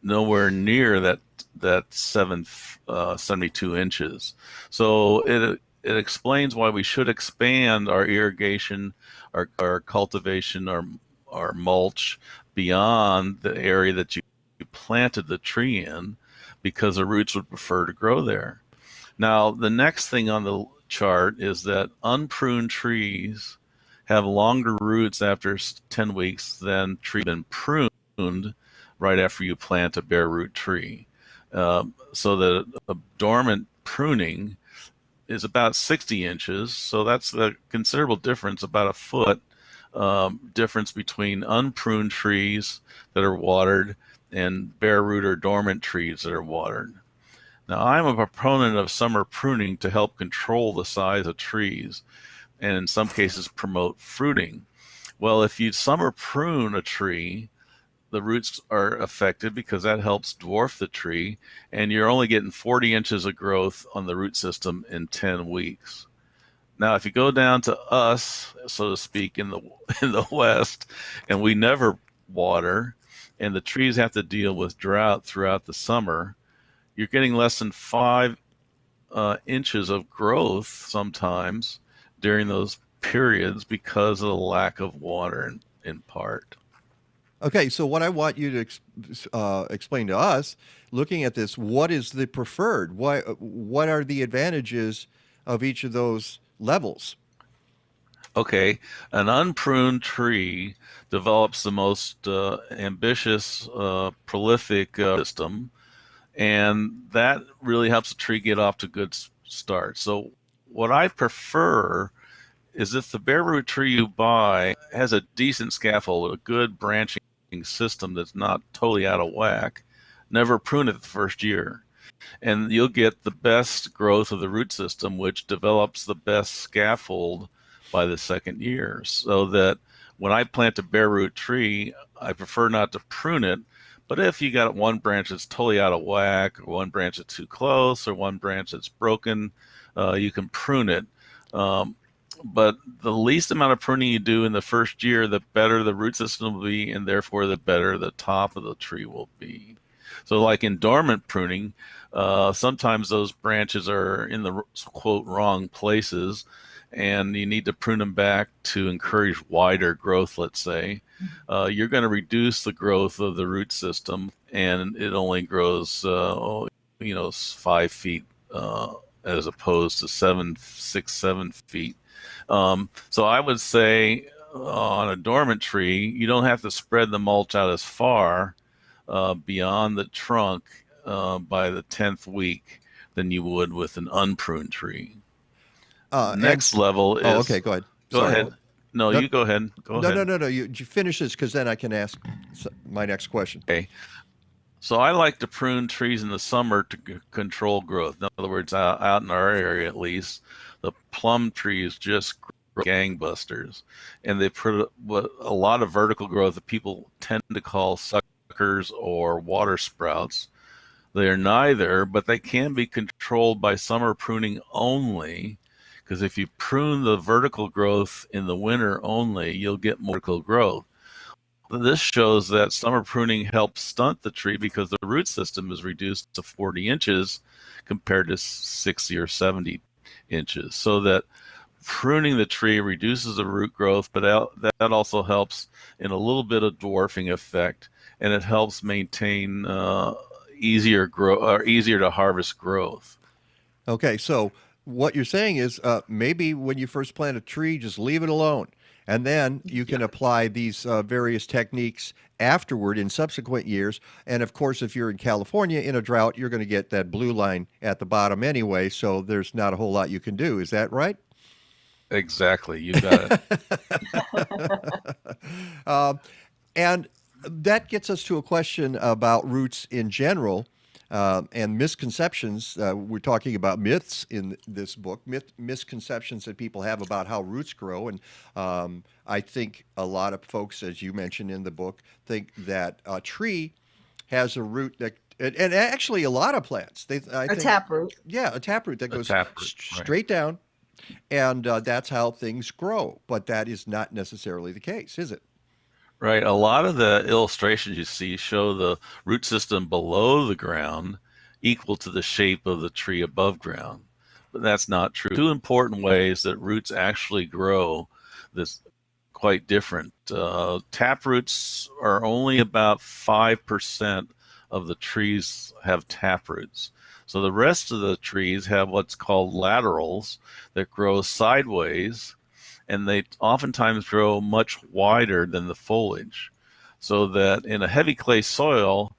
Nowhere near that 72 inches. So it explains why we should expand our irrigation, our cultivation, our mulch beyond the area that you planted the tree in, because the roots would prefer to grow there. Now, the next thing on the chart is that unpruned trees have longer roots after 10 weeks than trees been pruned right after you plant a bare root tree. So that a dormant pruning is about 60 inches. So that's the considerable difference, about a foot difference between unpruned trees that are watered and bare root or dormant trees that are watered. Now, I'm a proponent of summer pruning to help control the size of trees and in some cases promote fruiting. Well, if you summer prune a tree, the roots are affected because that helps dwarf the tree, and you're only getting 40 inches of growth on the root system in 10 weeks. Now, if you go down to us, so to speak, in the West, and we never water, and the trees have to deal with drought throughout the summer, you're getting less than 5 inches of growth sometimes during those periods because of the lack of water in part. Okay, so what I want you to explain to us, looking at this, what is the preferred? What are the advantages of each of those levels? Okay, an unpruned tree develops the most ambitious, prolific system, and that really helps the tree get off to a good start. So what I prefer is if the bare root tree you buy has a decent scaffold, a good branching system that's not totally out of whack, never prune it the first year. And you'll get the best growth of the root system, which develops the best scaffold by the second year. So that when I plant a bare root tree, I prefer not to prune it. But if you got one branch that's totally out of whack, or one branch that's too close, or one branch that's broken, you can prune it. But the least amount of pruning you do in the first year, the better the root system will be, and therefore the better the top of the tree will be. So like in dormant pruning, sometimes those branches are in the, quote, wrong places, and you need to prune them back to encourage wider growth, let's say. You're going to reduce the growth of the root system, and it only grows 5 feet as opposed to 6, 7 feet. So I would say on a dormant tree, you don't have to spread the mulch out as far beyond the trunk by the 10th week than you would with an unpruned tree. Next level is... Oh, okay, go ahead. Go ahead. No, you go ahead. No. You finish this, because then I can ask my next question. Okay. So I like to prune trees in the summer to control growth. In other words, out in our area at least, the plum trees just grow gangbusters, and they put a lot of vertical growth that people tend to call suckers or water sprouts. They are neither, but they can be controlled by summer pruning only, because if you prune the vertical growth in the winter only, you'll get more vertical growth. This shows that summer pruning helps stunt the tree because the root system is reduced to 40 inches compared to 60 or 70 inches. So that pruning the tree reduces the root growth, but that also helps in a little bit of dwarfing effect, and it helps maintain easier to harvest growth. Okay, so what you're saying is maybe when you first plant a tree, just leave it alone. And then you can apply these various techniques afterward in subsequent years. And of course, if you're in California in a drought, you're going to get that blue line at the bottom anyway. So there's not a whole lot you can do. Is that right? Exactly. You got it. And that gets us to a question about roots in general. And misconceptions. We're talking about myths in this book, misconceptions that people have about how roots grow. And I think a lot of folks, as you mentioned in the book, think that a tree has a root that, and actually a lot of plants. I think, taproot. Yeah, a taproot that goes Right. straight down, and that's how things grow. But that is not necessarily the case, is it? Right. A lot of the illustrations you see show the root system below the ground equal to the shape of the tree above ground. But that's not true. Two important ways that roots actually grow that's quite different. Tap roots are only about 5% of the trees have tap roots. So the rest of the trees have what's called laterals that grow sideways, and they oftentimes grow much wider than the foliage, so that in a heavy clay soil,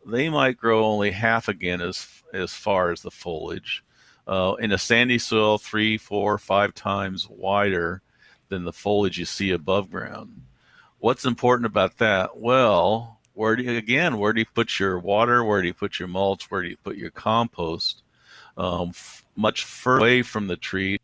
they might grow only half again as far as the foliage. In a sandy soil, 3, 4, 5 times wider than the foliage you see above ground. What's important about that? Well, where do you put your water? Where do you put your mulch? Where do you put your compost? Much further away from the tree,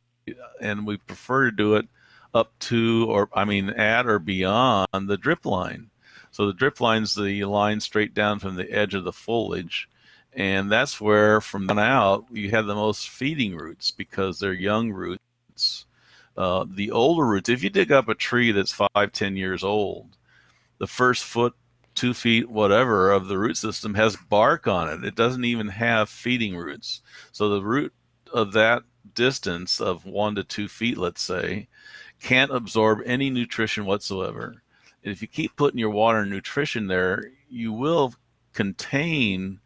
and we prefer to do it up to, at or beyond the drip line. So the drip line's the line straight down from the edge of the foliage. And that's where, from then out, you have the most feeding roots because they're young roots. The older roots, if you dig up a tree that's 5, 10 years old, the first foot, 2 feet, whatever, of the root system has bark on it. It doesn't even have feeding roots. So the root of that distance of 1 to 2 feet, let's say, can't absorb any nutrition whatsoever. And if you keep putting your water and nutrition there, you will contain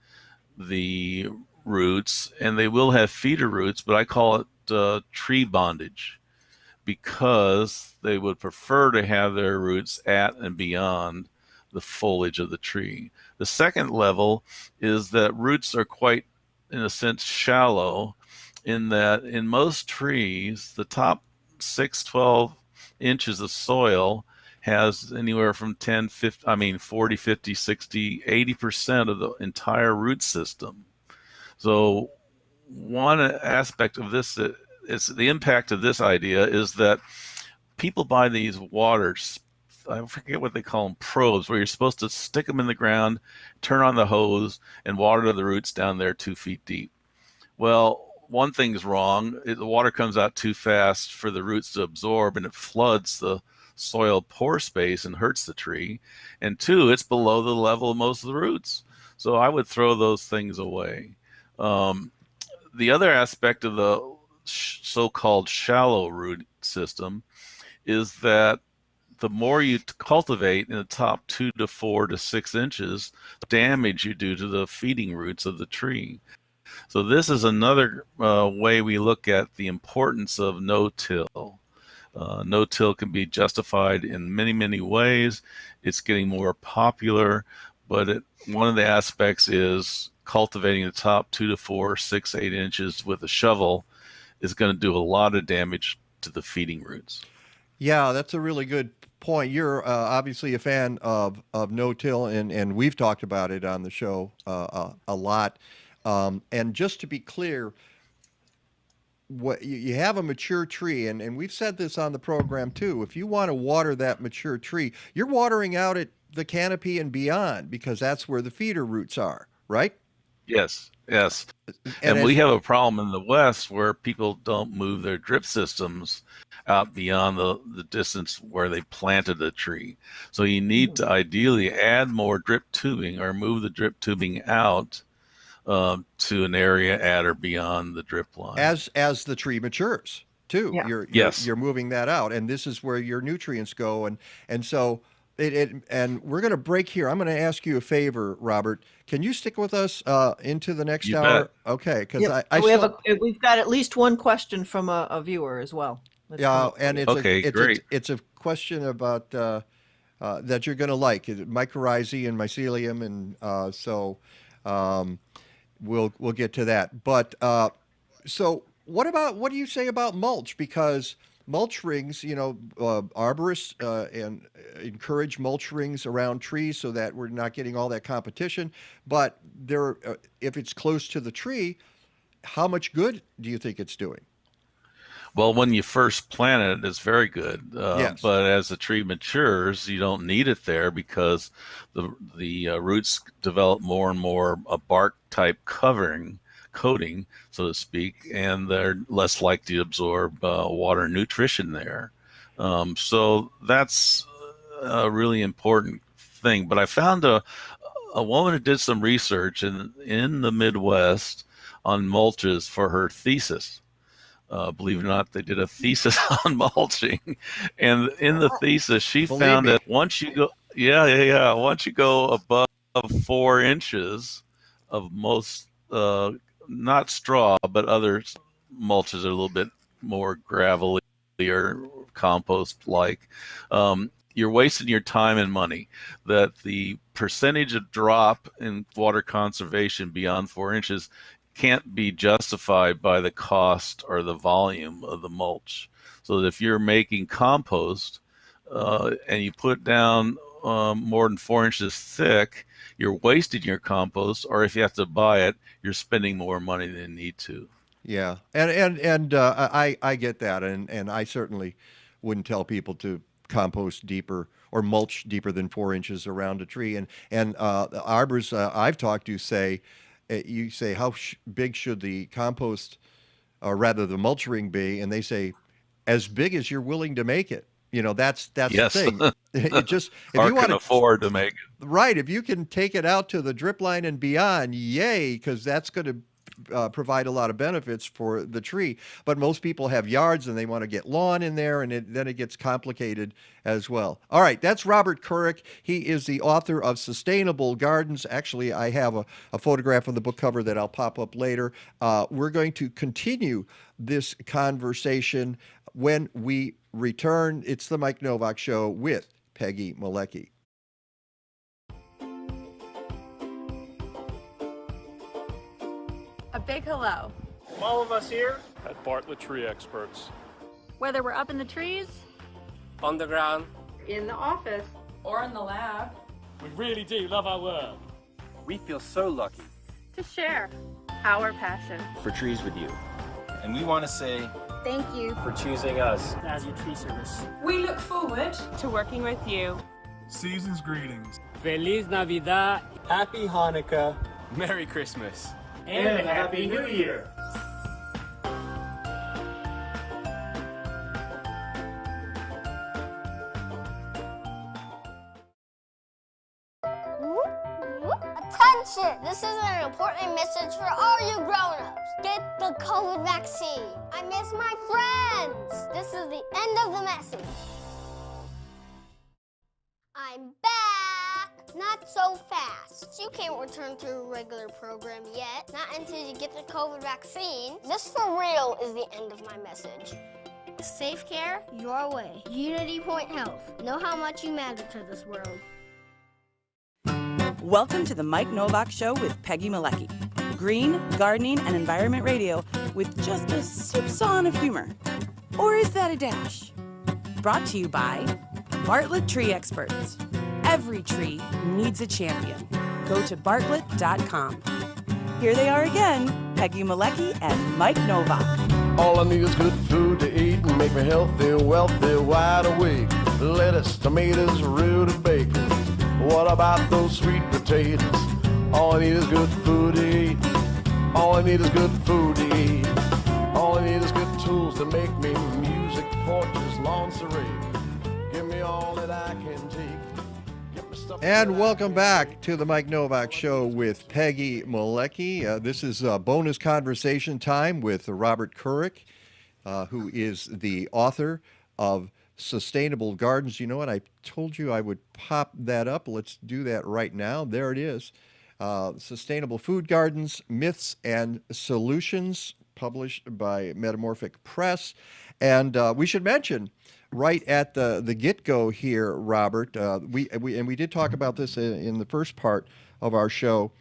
the roots, and they will have feeder roots, but I call it tree bondage, because they would prefer to have their roots at and beyond the foliage of the tree. The second level is that roots are quite, in a sense, shallow, in that in most trees, the top 6, 12 inches of soil has anywhere from 40, 50, 60, 80% of the entire root system. So one aspect of this is the impact of this idea is that people buy these waters, I forget what they call them, probes, where you're supposed to stick them in the ground, turn on the hose, and water the roots down there 2 feet deep. Well, one thing's wrong. The water comes out too fast for the roots to absorb, and it floods the soil pore space and hurts the tree. And 2, it's below the level of most of the roots. So I would throw those things away. The other aspect of the so-called shallow root system is that the more you cultivate in the top 2 to 4 to 6 inches, the damage you do to the feeding roots of the tree. So this is another way we look at the importance of no-till. No-till can be justified in many, many ways. It's getting more popular, but one of the aspects is cultivating the top 2 to 4, 6, 8 inches with a shovel is going to do a lot of damage to the feeding roots. Yeah, that's a really good point. You're obviously a fan of no-till, and we've talked about it on the show a lot. And just to be clear, what you have a mature tree, and we've said this on the program too. If you want to water that mature tree, you're watering out at the canopy and beyond, because that's where the feeder roots are, right? Yes. And we have a problem in the West where people don't move their drip systems out beyond the distance where they planted the tree. So you need to ideally add more drip tubing or move the drip tubing out to an area at or beyond the drip line. As the tree matures too. Yeah. You're moving that out, and this is where your nutrients go, and so and we're going to break here. I'm going to ask you a favor, Robert. Can you stick with us into the next hour? Bet. Okay, because we've got at least one question from a viewer as well. Let's Yeah, call it and for you. it's a question about that you're going to like mycorrhizae and mycelium, and so um, we'll get to that. But so what do you say about mulch? Because mulch rings, arborists and encourage mulch rings around trees so that we're not getting all that competition. But if it's close to the tree, how much good do you think it's doing? Well, when you first plant it, it's very good. Yes. But as the tree matures, you don't need it there because the roots develop more and more a bark type coating, so to speak, and they're less likely to absorb water and nutrition there. So that's a really important thing. But I found a woman who did some research in the Midwest on mulches for her thesis. Believe it or not, they did a thesis on mulching, and in the thesis, she Believe found me. that once you go, once you go above 4 inches of most, not straw, but other mulches are a little bit more gravelly or compost-like. You're wasting your time and money. That the percentage of drop in water conservation beyond 4 inches can't be justified by the cost or the volume of the mulch. So that if you're making compost and you put down more than 4 inches thick, you're wasting your compost, or if you have to buy it, you're spending more money than you need to. Yeah, and I get that, and I certainly wouldn't tell people to compost deeper or mulch deeper than 4 inches around a tree. And the arbors I've talked to say, you say how big should the compost, or rather the mulch ring be, and they say as big as you're willing to make it. That's the Yes. thing. It just if Or you want can to afford to make it. right, if you can take it out to the drip line and beyond, yay, because that's going to provide a lot of benefits for the tree. But most people have yards and they want to get lawn in there, and then it gets complicated as well. All right, that's Robert Kourik. He is the author of Sustainable Gardens. Actually, I have a photograph on the book cover that I'll pop up later. We're going to continue this conversation when we return. It's the Mike Nowak Show with Peggy Malecki. A big hello. From all of us here at Bartlett Tree Experts. Whether we're up in the trees, On the ground. in the office, or in the lab, We really do love our work. We feel so lucky to share our passion. for trees with you. And we want to say Thank you. For choosing us as your tree service. We look forward to working with you. Season's greetings. Feliz Navidad. Happy Hanukkah. Merry Christmas. And Happy New Year. Attention! This is an important message for all you grown-ups. Get the COVID vaccine. I miss my friends. This is the end of the message. I'm back. Not so fast. You can't return to a regular program yet. Not until you get the COVID vaccine. This for real is the end of my message. Safe care, your way. Unity Point Health. Know how much you matter to this world. Welcome to the Mike Nowak Show with Peggy Malecki. Green, gardening, and environment radio with just a soupçon of humor. Or is that a dash? Brought to you by Bartlett Tree Experts. Every tree needs a champion. Go to bartlett.com. Here they are again, Peggy Malecki and Mike Nowak. All I need is good food to eat and make me healthy, wealthy, wide awake. Lettuce, tomatoes, root, bacon. What about those sweet potatoes? All I need is good food to eat. All I need is good food to eat. All I need is good tools to make me music, porches, lawn serene. Give me all that I can take. Give me stuff. And welcome back to the Mike Nowak Show with Peggy Malecki. This is bonus conversation time with Robert Kourik, who is the author of Sustainable Gardens. You know what? I told you I would pop that up. Let's do that right now. There it is. Sustainable Food Gardens, Myths and Solutions, published by Metamorphic Press. And we should mention, right at the get-go here, Robert, we did talk about this in the first part of our show,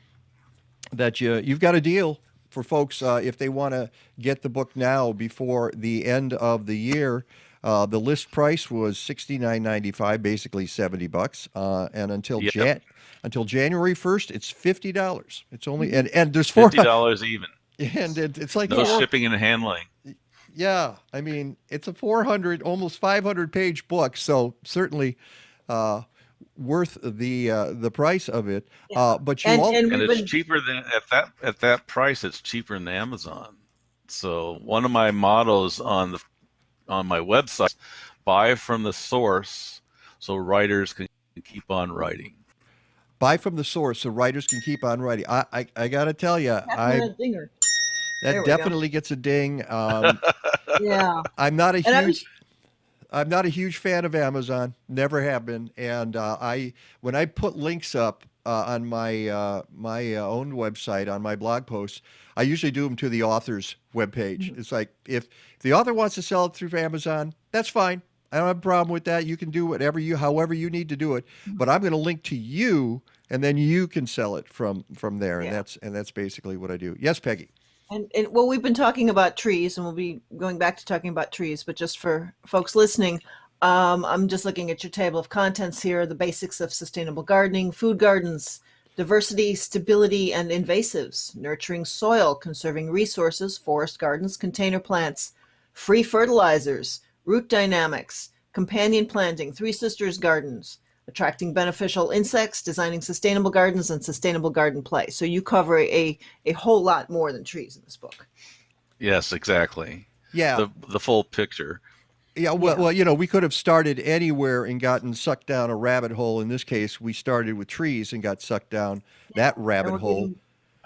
that you've got a deal for folks if they want to get the book now before the end of the year. The list price was $69.95, basically $70, and until January 1st, it's $50. It's only and there's $50 even, and it's like no shipping and handling. Yeah, I mean it's a 400, almost 500 page book, so certainly worth the price of it. But you and it's cheaper than at that price. It's cheaper than Amazon. So one of my mottos on my website, buy from the source so writers can keep on writing. Buy from the source so writers can keep on writing. I got to tell you, that definitely gets a ding. Yeah. I'm not a huge fan of Amazon, never have been. And when I put links up on my my own website, on my blog posts, I usually do them to the author's webpage. It's like, if the author wants to sell it through Amazon, that's fine. I don't have a problem with that. You can do however you need to do it. But I'm going to link to you, and then you can sell it from there. And that's basically what I do. Yes, Peggy. And well, we've been talking about trees, and we'll be going back to talking about trees. But just for folks listening, I'm just looking at your table of contents here: the basics of sustainable gardening, food gardens, diversity, stability, and invasives, nurturing soil, conserving resources, forest gardens, container plants, free fertilizers, root dynamics, companion planting, Three Sisters gardens, attracting beneficial insects, designing sustainable gardens, and sustainable garden play. So you cover a whole lot more than trees in this book. Yes, exactly. Yeah. The full picture. Yeah, well, we could have started anywhere and gotten sucked down a rabbit hole. In this case, we started with trees and got sucked down that rabbit hole.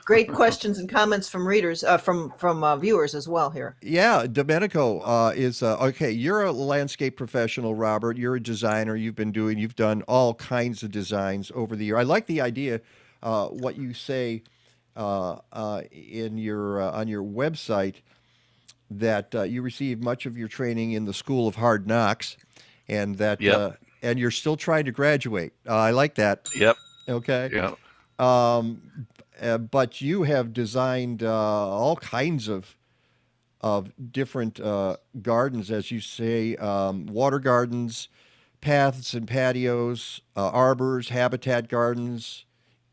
Great questions and comments from readers, from viewers as well here. Yeah, Domenico is okay. You're a landscape professional, Robert. You're a designer. You've done all kinds of designs over the year. I like the idea, what you say in your on your website, that you received much of your training in the School of Hard Knocks, and that and you're still trying to graduate. I like that. Yep. Okay. Yep. But you have designed all kinds of different gardens, as you say, water gardens, paths and patios, arbors, habitat gardens,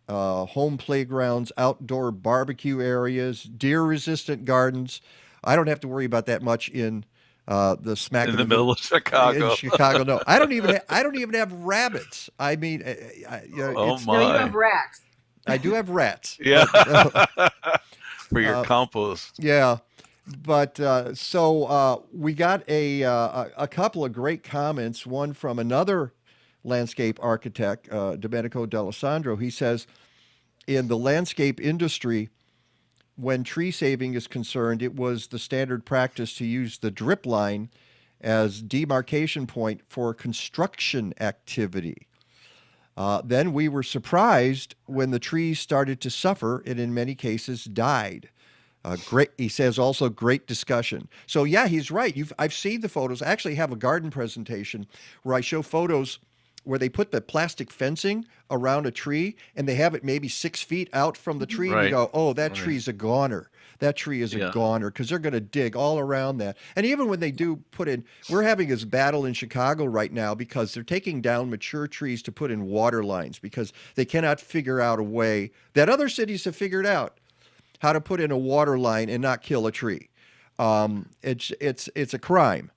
home playgrounds, outdoor barbecue areas, deer-resistant gardens. I don't have to worry about that much in the smack in the middle of Chicago. In Chicago, no, I don't even have rabbits. I mean, oh my! No, you have rats. I do have rats. Yeah, for your compost. Yeah, but so we got a couple of great comments. One from another landscape architect, Domenico D'Alessandro. He says, in the landscape industry, when tree saving is concerned, it was the standard practice to use the drip line as demarcation point for construction activity. Then we were surprised when the trees started to suffer and in many cases died. Great, he says, also great discussion. So yeah, he's right. I've seen the photos. I actually have a garden presentation where I show photos where they put the plastic fencing around a tree and they have it maybe 6 feet out from the tree. Right. And you go, oh, that tree's a goner. That tree is a goner, because they're going to dig all around that. And even when they do put in, we're having this battle in Chicago right now because they're taking down mature trees to put in water lines because they cannot figure out a way that other cities have figured out how to put in a water line and not kill a tree. It's a crime.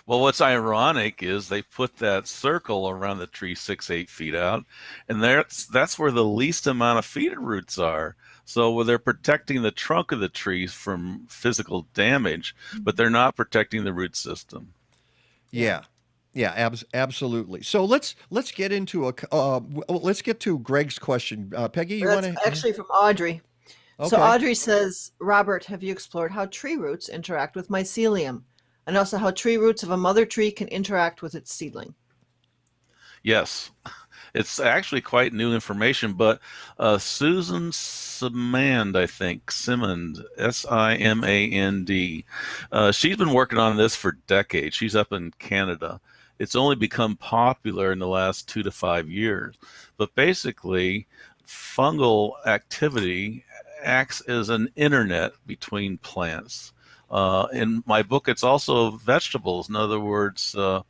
Well, what's ironic is they put that circle around the tree 6-8 feet out, and that's where the least amount of feeder roots are. So they're protecting the trunk of the trees from physical damage, but they're not protecting the root system. Yeah, absolutely. So let's get into let's get to Greg's question. Peggy, you want to? Actually from Audrey. Okay. So Audrey says, Robert, have you explored how tree roots interact with mycelium? And also how tree roots of a mother tree can interact with its seedling. Yes. It's actually quite new information, but Susan Simand, I think, Simand, Simand, she's been working on this for decades. She's up in Canada. It's only become popular in the last 2 to 5 years. But basically, fungal activity acts as an internet between plants. In my book, it's also vegetables. In other words, it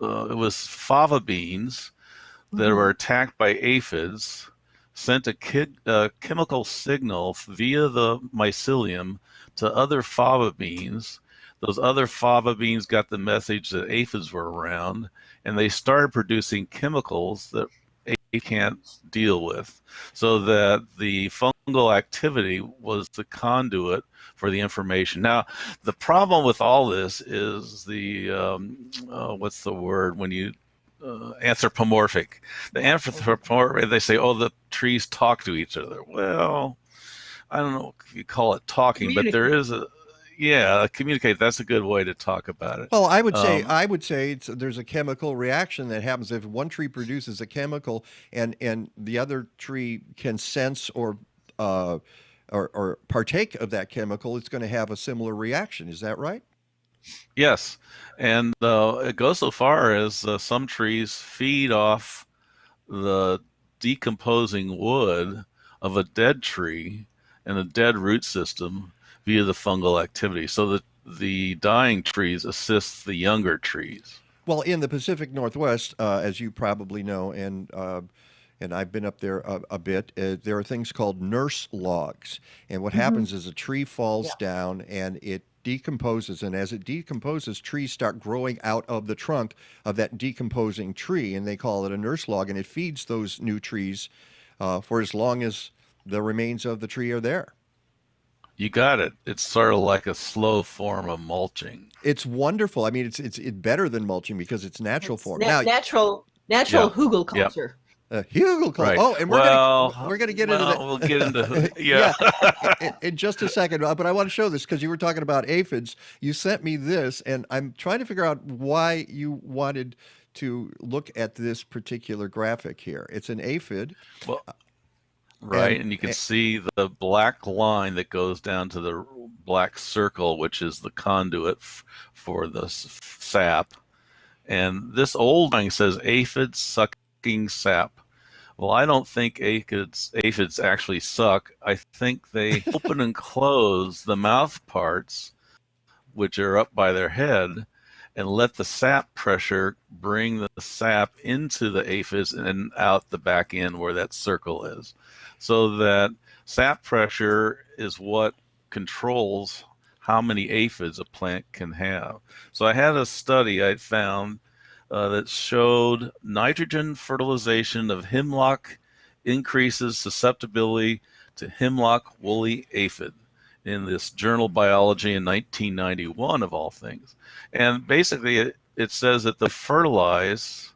was fava beans that were attacked by aphids, sent a chemical signal via the mycelium to other fava beans. Those other fava beans got the message that aphids were around, and they started producing chemicals that aphids can't deal with, so that the fungal activity was the conduit for the information. Now, the problem with all this is the what's the word when you anthropomorphic. The anthropomorphic, they say, oh, the trees talk to each other. Well, I don't know if you call it talking, but there is communicate. That's a good way to talk about it. Well, I would say there's a chemical reaction that happens if one tree produces a chemical and the other tree can sense or partake of that chemical. It's going to have a similar reaction. Is that right? Yes, and it goes so far as some trees feed off the decomposing wood of a dead tree and a dead root system via the fungal activity, so that the dying trees assist the younger trees. Well, in the Pacific Northwest, as you probably know, and I've been up there a bit, there are things called nurse logs. And what happens is a tree falls down and it decomposes. And as it decomposes, trees start growing out of the trunk of that decomposing tree. And they call it a nurse log. And it feeds those new trees for as long as the remains of the tree are there. You got it. It's sort of like a slow form of mulching. It's wonderful. I mean, it's better than mulching because it's natural form. Natural hugel culture. Hugel culture. Right. Oh, and we're gonna get into that. We'll get into in just a second. But I want to show this because you were talking about aphids. You sent me this, and I'm trying to figure out why you wanted to look at this particular graphic here. It's an aphid. Well, right, and you can see the black line that goes down to the black circle, which is the conduit for the sap. And this old thing says aphids sucking sap. Well, I don't think aphids actually suck. I think they open and close the mouth parts, which are up by their head, and let the sap pressure bring the sap into the aphids and out the back end where that circle is. So that sap pressure is what controls how many aphids a plant can have. So I had a study I found that showed nitrogen fertilization of hemlock increases susceptibility to hemlock woolly aphid in this journal Biology in 1991 of all things. And basically it says that the fertilize,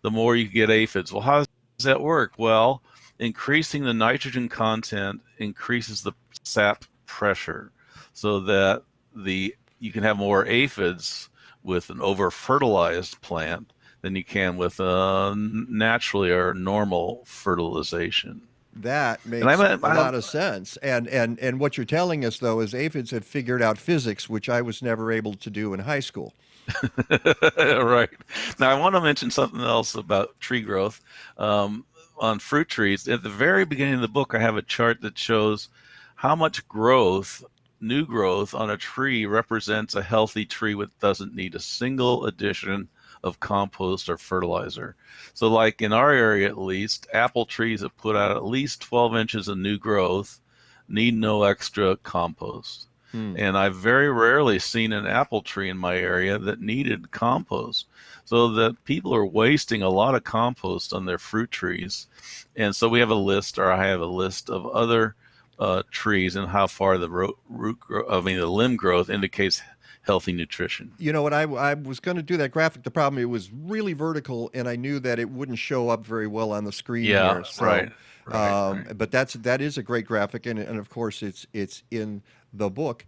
the more you get aphids. Well, how does that work? Well, increasing the nitrogen content increases the sap pressure so that you can have more aphids with an over-fertilized plant than you can with naturally or normal fertilization. That makes a lot of sense. And what you're telling us, though, is aphids have figured out physics, which I was never able to do in high school. Right. Now, I want to mention something else about tree growth. On fruit trees, at the very beginning of the book, I have a chart that shows how much growth, new growth on a tree represents a healthy tree that doesn't need a single addition of compost or fertilizer. So like in our area, at least, apple trees that put out at least 12 inches of new growth need no extra compost. And I've very rarely seen an apple tree in my area that needed compost. So that people are wasting a lot of compost on their fruit trees. And so we have a list, or I have a list of other trees and how far the the limb growth indicates healthy nutrition. You know what, I was going to do that graphic. The problem, it was really vertical, and I knew that it wouldn't show up very well on the screen here. So, right. But that is a great graphic, and of course it's in the book.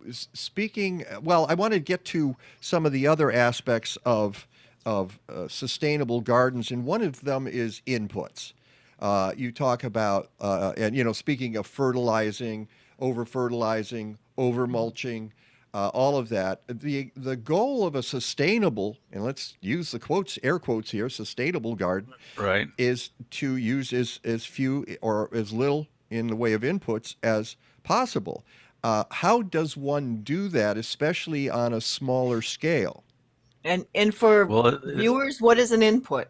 Speaking, well, I want to get to some of the other aspects of of sustainable gardens, and one of them is inputs. You talk about, and speaking of fertilizing, over fertilizing, over mulching, all of that. The goal of a sustainable, and let's use the quotes, air quotes here, sustainable garden, Right. is to use as few or as little in the way of inputs as possible. How does one do that, especially on a smaller scale? And for Well, viewers, what is an input?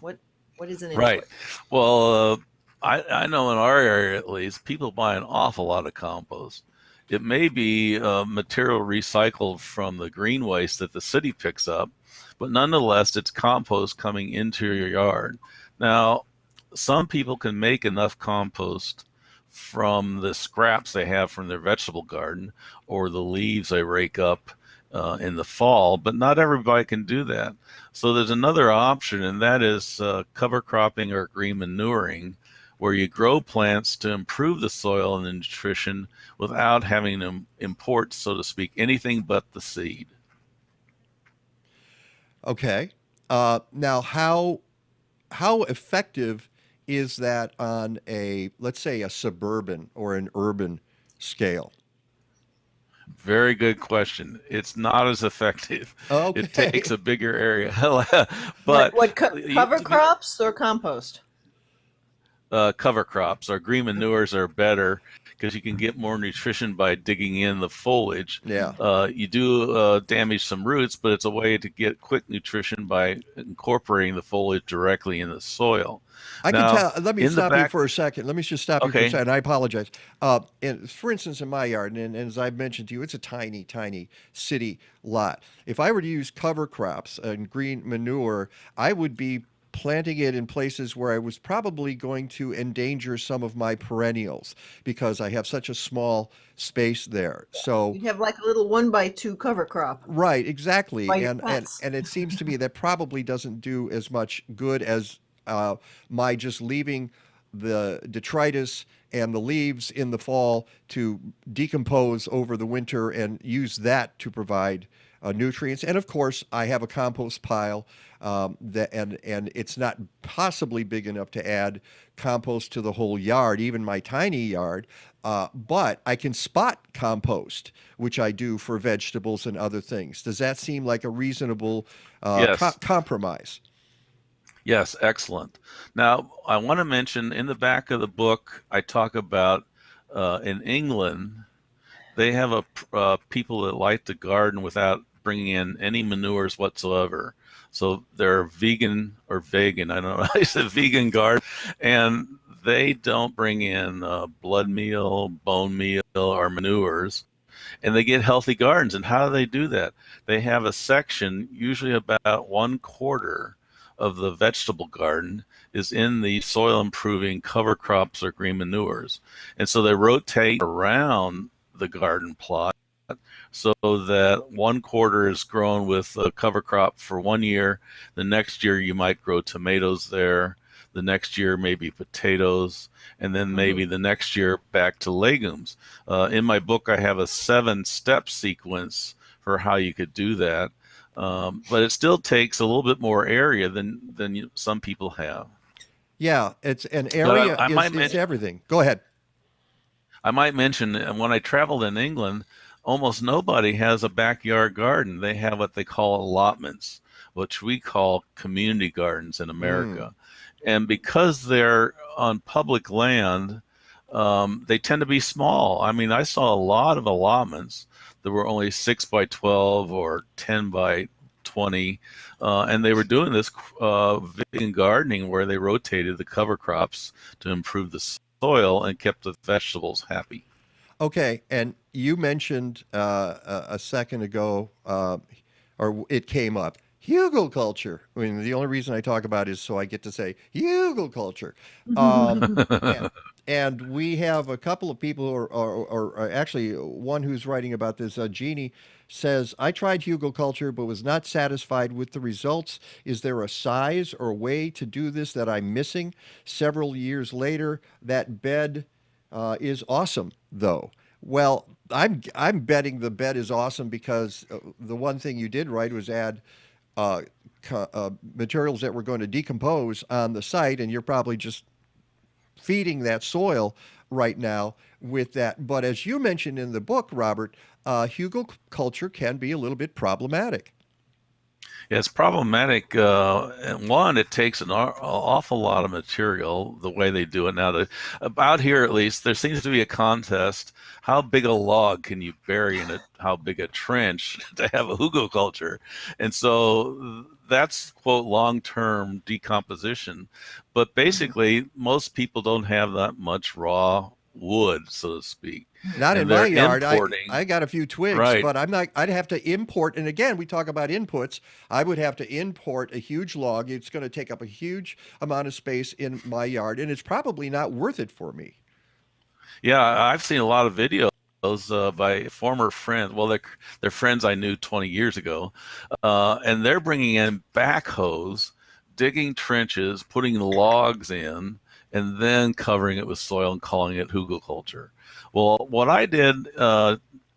What is an input? right. Well, I know in our area at least, people buy an awful lot of compost. It may be material recycled from the green waste that the city picks up, but nonetheless, it's compost coming into your yard. Now, some people can make enough compost from the scraps they have from their vegetable garden or the leaves they rake up in the fall, but not everybody can do that. So there's another option, and that is cover cropping or green manuring, where you grow plants to improve the soil and the nutrition without having to import, so to speak, anything but the seed. Okay. Now, how effective is that on let's say, a suburban or an urban scale? Very good question. It's not as effective. Okay. It takes a bigger area. But cover crops or compost? Cover crops or green manures are better because you can get more nutrition by digging in the foliage. Yeah. You do damage some roots, but it's a way to get quick nutrition by incorporating the foliage directly in the soil. I can tell. Let me stop you for a second. Let me just stop you for a Okay. second. I apologize. And for instance, in my yard, and as I've mentioned to you, it's a tiny, tiny city lot. If I were to use cover crops and green manure, I would be planting it in places where I was probably going to endanger some of my perennials because I have such a small space there. So You have like a little 1x2 cover crop. right, exactly. By your And plants. it seems to me that probably doesn't do as much good as my just leaving the detritus and the leaves in the fall to decompose over the winter and use that to provide nutrients. And of course, I have a compost pile and it's not possibly big enough to add compost to the whole yard, even my tiny yard. But I can spot compost, which I do for vegetables and other things. Does that seem like a reasonable Yes. compromise? Yes, excellent. Now, I want to mention in the back of the book, I talk about in England, they have people that like to garden without bringing in any manures whatsoever. So they're vegan or vegan. I don't know. I said vegan garden, and they don't bring in blood meal, bone meal, or manures, and they get healthy gardens. And how do they do that? They have a section, usually about 1/4 of the vegetable garden is in the soil improving cover crops or green manures. And so they rotate around the garden plot so that 1/4 is grown with a cover crop for 1 year. The next year you might grow tomatoes there. The next year maybe potatoes, and then maybe the next year back to legumes. In my book, I have a 7-step sequence for how you could do that. But it still takes a little bit more area than some people have. Yeah, it's an area is everything. Go ahead. I might mention when I traveled in England, almost nobody has a backyard garden. They have what they call allotments, which we call community gardens in America. And because they're on public land, they tend to be small. I mean, I saw a lot of allotments that were only 6x12 or 10x20, and they were doing this vegan gardening where they rotated the cover crops to improve the soil and kept the vegetables happy. Okay, and you mentioned a second ago, or it came up, hugelculture. I mean, the only reason I talk about it is so I get to say hugelculture. And we have a couple of people, or actually one who's writing about this, Jeannie, says, I tried hugelculture but was not satisfied with the results. Is there a size or way to do this that I'm missing? Several years later, that bed is awesome, though. Well, I'm betting the bed is awesome because the one thing you did right was add materials that were going to decompose on the site, and you're probably just feeding that soil right now with that. But as you mentioned in the book, Robert, hugelkultur can be a little bit problematic. Yeah, it's problematic. And one, it takes an awful lot of material the way they do it now. About here, at least, there seems to be a contest. How big a log can you bury in it? How big a trench to have a hugelkultur? And so that's, quote, long-term decomposition. But basically, most people don't have that much raw wood, so to speak. Not in my yard. I got a few twigs, right. But I'd have to import. And again, we talk about inputs. I would have to import a huge log. It's going to take up a huge amount of space in my yard, and it's probably not worth it for me. Yeah, I've seen a lot of videos by former friends. Well, they're friends I knew 20 years ago, and they're bringing in backhoes, digging trenches, putting logs in, and then covering it with soil and calling it hugelkultur. Well, what I did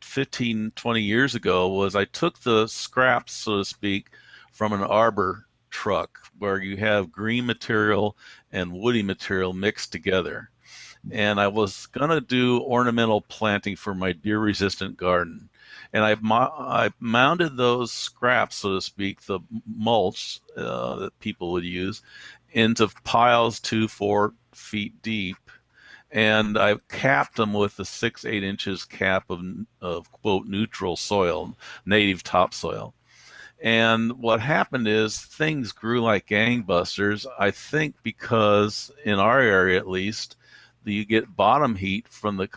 15, 20 years ago was I took the scraps, so to speak, from an arbor truck where you have green material and woody material mixed together. And I was going to do ornamental planting for my deer-resistant garden. And I mounted those scraps, so to speak, the mulch that people would use, into piles 2-4 feet deep. And I capped them with a 6-8 inches cap of quote neutral soil, native topsoil. And what happened is things grew like gangbusters. I think because in our area, at least, you get bottom heat from the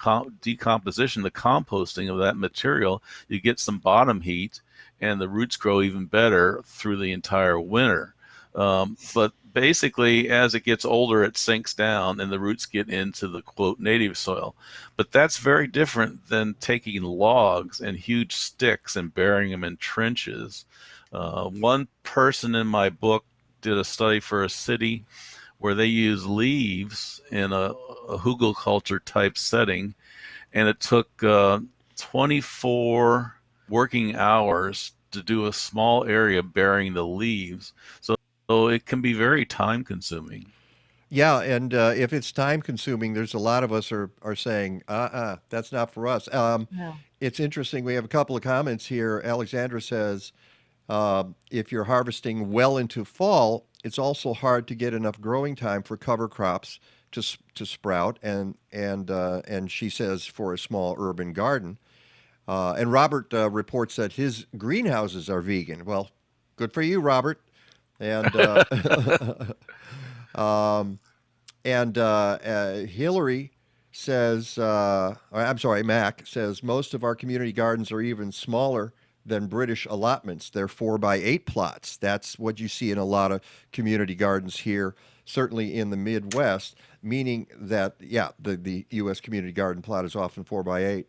decomposition, the composting of that material. You get some bottom heat, and the roots grow even better through the entire winter. But basically, as it gets older, it sinks down and the roots get into the quote native soil. But that's very different than taking logs and huge sticks and burying them in trenches. One person in my book did a study for a city where they use leaves in a hugelkultur type setting, and it took 24 working hours to do a small area burying the leaves. So it can be very time consuming. Yeah, and if it's time consuming, there's a lot of us are saying, that's not for us. Yeah. It's interesting. We have a couple of comments here. Alexandra says, if you're harvesting well into fall, it's also hard to get enough growing time for cover crops to sprout. And she says for a small urban garden. And Robert reports that his greenhouses are vegan. Well, good for you, Robert. And Hillary says, I'm sorry, Mac says most of our community gardens are even smaller than British allotments. They're 4x8 plots. That's what you see in a lot of community gardens here, certainly in the Midwest, meaning that, the U.S. community garden plot is often 4x8.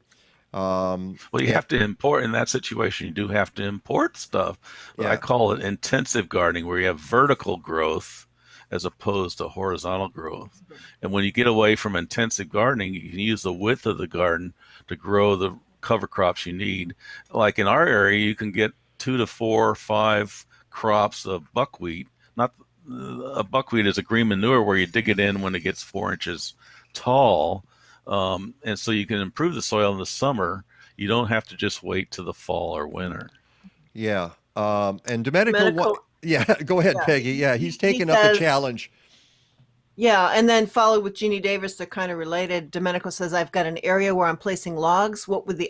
Well, you have to import in that situation. You do have to import stuff. But I call it intensive gardening, where you have vertical growth as opposed to horizontal growth. And when you get away from intensive gardening, you can use the width of the garden to grow the cover crops you need. Like in our area, you can get 2 to 4 or 5 crops of buckwheat. Not a buckwheat is a green manure where you dig it in when it gets 4 inches tall. And so you can improve the soil in the summer. You don't have to just wait to the fall or winter. Yeah. And Domenico, go ahead, Peggy. Yeah, he's taking up the challenge. Yeah, and then followed with Jeannie Davis, they're kind of related. Domenico says, I've got an area where I'm placing logs. What would be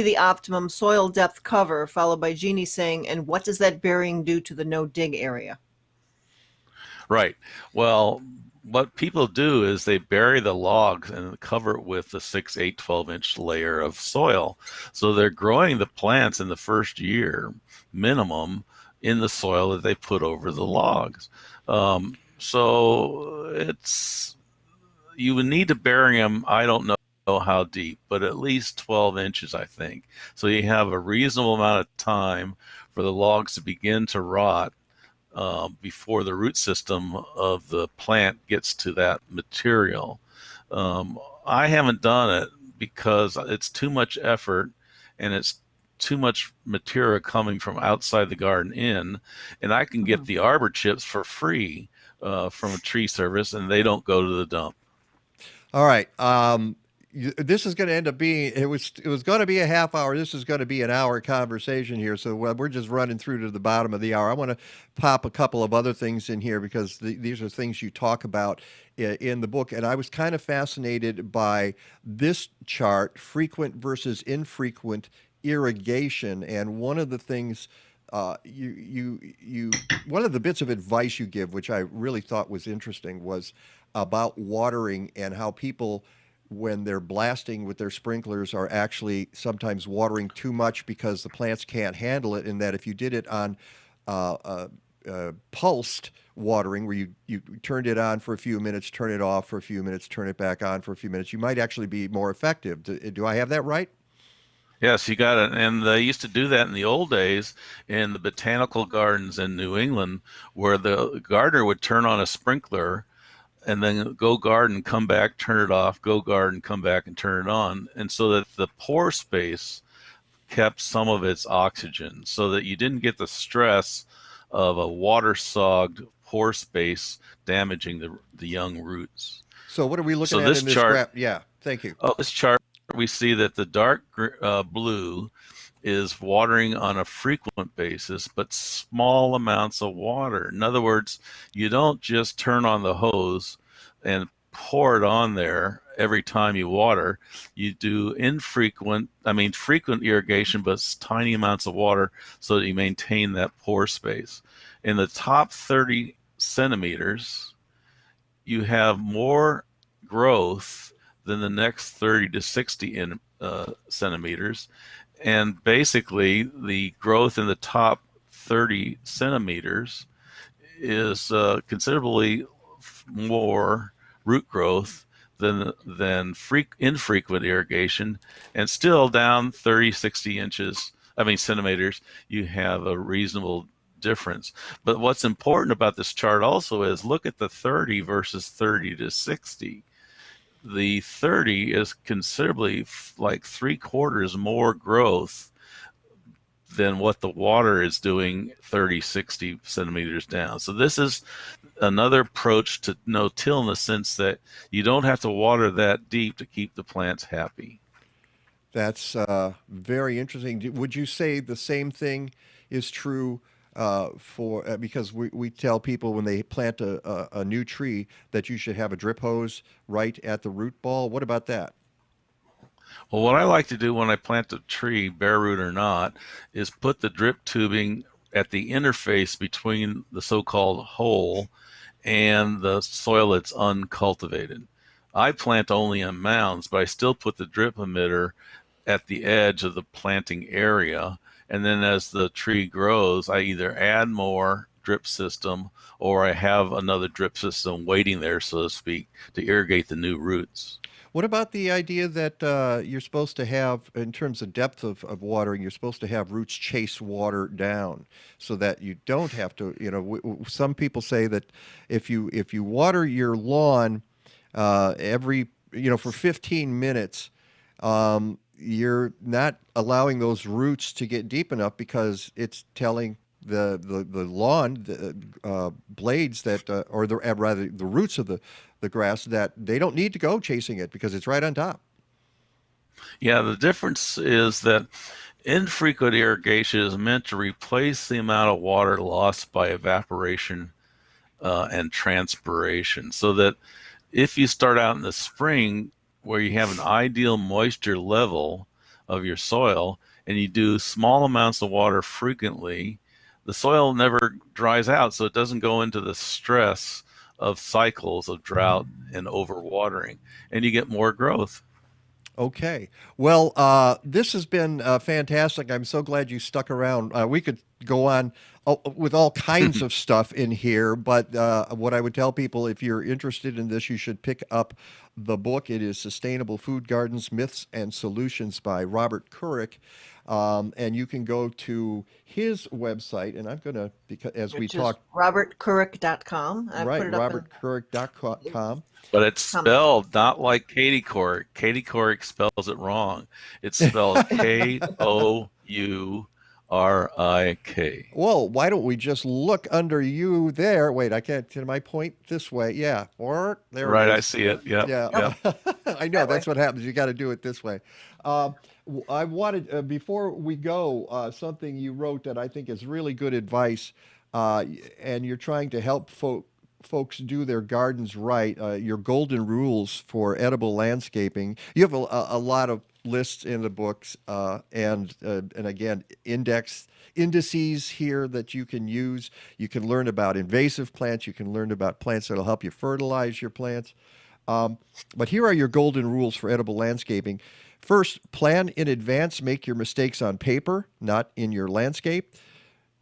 the optimum soil depth cover? Followed by Jeannie saying, and what does that burying do to the no dig area? Right. Well, what people do is they bury the logs and cover it with a 6, 8, 12-inch layer of soil. So they're growing the plants in the first year, minimum, in the soil that they put over the logs. So you would need to bury them, I don't know how deep, but at least 12 inches, I think. So you have a reasonable amount of time for the logs to begin to rot before the root system of the plant gets to that material. I haven't done it because it's too much effort and it's too much material coming from outside the garden in, and I can get the arbor chips for free from a tree service, and they don't go to the dump. All right. This is going to end up being, it was going to be a half hour. This is going to be an hour conversation here. So we're just running through to the bottom of the hour. I want to pop a couple of other things in here because these are things you talk about in the book. And I was kind of fascinated by this chart, frequent versus infrequent irrigation. And one of the things one of the bits of advice you give, which I really thought was interesting, was about watering and how people, when they're blasting with their sprinklers, are actually sometimes watering too much because the plants can't handle it, and that if you did it on pulsed watering, where you turned it on for a few minutes, turn it off for a few minutes, turn it back on for a few minutes, you might actually be more effective. Do I have that right? Yes, you got it. And they used to do that in the old days in the botanical gardens in New England, where the gardener would turn on a sprinkler and then go garden, come back, turn it off, go garden, come back and turn it on. And so that the pore space kept some of its oxygen so that you didn't get the stress of a water-sogged pore space damaging the young roots. So what are we looking at in this chart? graph? Yeah, thank you. Oh, this chart, we see that the dark blue is watering on a frequent basis, but small amounts of water. In other words, you don't just turn on the hose and pour it on there every time you water. You do frequent irrigation, but tiny amounts of water so that you maintain that pore space. In the top 30 centimeters, you have more growth than the next 30 to 60 centimeters. And basically, the growth in the top 30 centimeters is considerably more root growth than infrequent irrigation, and still down 30, 60 centimeters, you have a reasonable difference. But what's important about this chart also is look at the 30 versus 30 to 60. The 30 is considerably, like 3/4 more growth than what the water is doing 30, 60 centimeters down. So this is another approach to no-till in the sense that you don't have to water that deep to keep the plants happy. That's very interesting. Would you say the same thing is true because we tell people when they plant a new tree that you should have a drip hose right at the root ball? What about that? Well, what I like to do when I plant a tree, bare root or not, is put the drip tubing at the interface between the so-called hole and the soil that's uncultivated. I plant only in mounds, but I still put the drip emitter at the edge of the planting area. And then as the tree grows, I either add more drip system or I have another drip system waiting there, so to speak, to irrigate the new roots. What about the idea that you're supposed to have, in terms of depth of watering, you're supposed to have roots chase water down so that you don't have to, some people say that if you water your lawn for 15 minutes, you're not allowing those roots to get deep enough because it's telling the lawn blades that rather the roots of the grass that they don't need to go chasing it because it's right on top. Yeah, the difference is that infrequent irrigation is meant to replace the amount of water lost by evaporation and transpiration, so that if you start out in the spring where you have an ideal moisture level of your soil and you do small amounts of water frequently, the soil never dries out, so it doesn't go into the stress of cycles of drought and overwatering, and you get more growth. Okay. Well, this has been fantastic. I'm so glad you stuck around. We could go on with all kinds of stuff in here, but what I would tell people, if you're interested in this, you should pick up the book. It is Sustainable Food Gardens, Myths and Solutions by Robert Kourik. And you can go to his website, and I'm going to, as we talk, robertkourik.com. Right, robertkourik.com. But it's spelled not like Katie Kourik. Katie Kourik spells it wrong. It's spelled Kourik. Well, why don't we just look under you there? Wait, I can't. Can I point this way? Yeah. Or there Right, it is. I see it. Yep. Yeah. Yep. I know that's what happens. You got to do it this way. I wanted, before we go, something you wrote that I think is really good advice, and you're trying to help folks do their gardens right. Your golden rules for edible landscaping. You have a lot of lists in the books, and again, indices here that you can use. You can learn about invasive plants. You can learn about plants that'll help you fertilize your plants. But here are your golden rules for edible landscaping. First, plan in advance. Make your mistakes on paper, not in your landscape.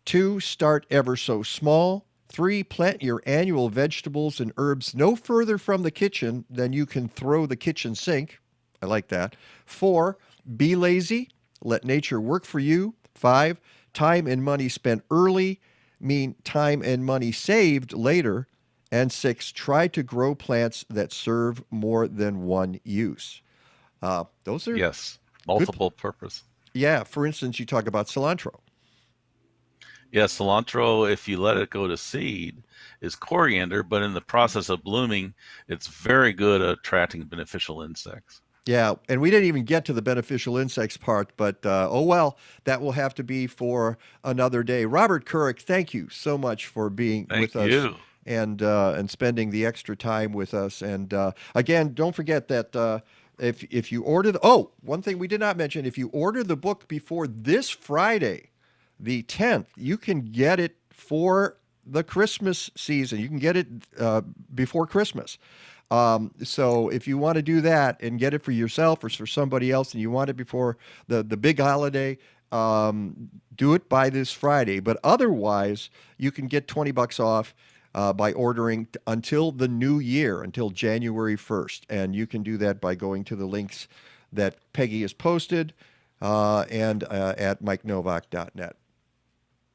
2, start ever so small. 3, plant your annual vegetables and herbs no further from the kitchen than you can throw the kitchen sink. I like that. 4, be lazy. Let nature work for you. 5, time and money spent early mean time and money saved later. And 6, try to grow plants that serve more than one use. Those are multiple purpose. Yeah. For instance, you talk about cilantro. Yeah, cilantro, if you let it go to seed, is coriander, but in the process of blooming, it's very good at attracting beneficial insects. Yeah, and we didn't even get to the beneficial insects part, but oh well, that will have to be for another day. Robert Kourik, thank you so much for being with us and spending the extra time with us. And again, don't forget that if you order one thing we did not mention, if you order the book before this Friday, the 10th, you can get it for the Christmas season. You can get it before Christmas. So if you want to do that and get it for yourself or for somebody else and you want it before the big holiday, do it by this Friday. But otherwise, you can get $20 off by ordering until the new year, until January 1st. And you can do that by going to the links that Peggy has posted and at MikeNowak.net.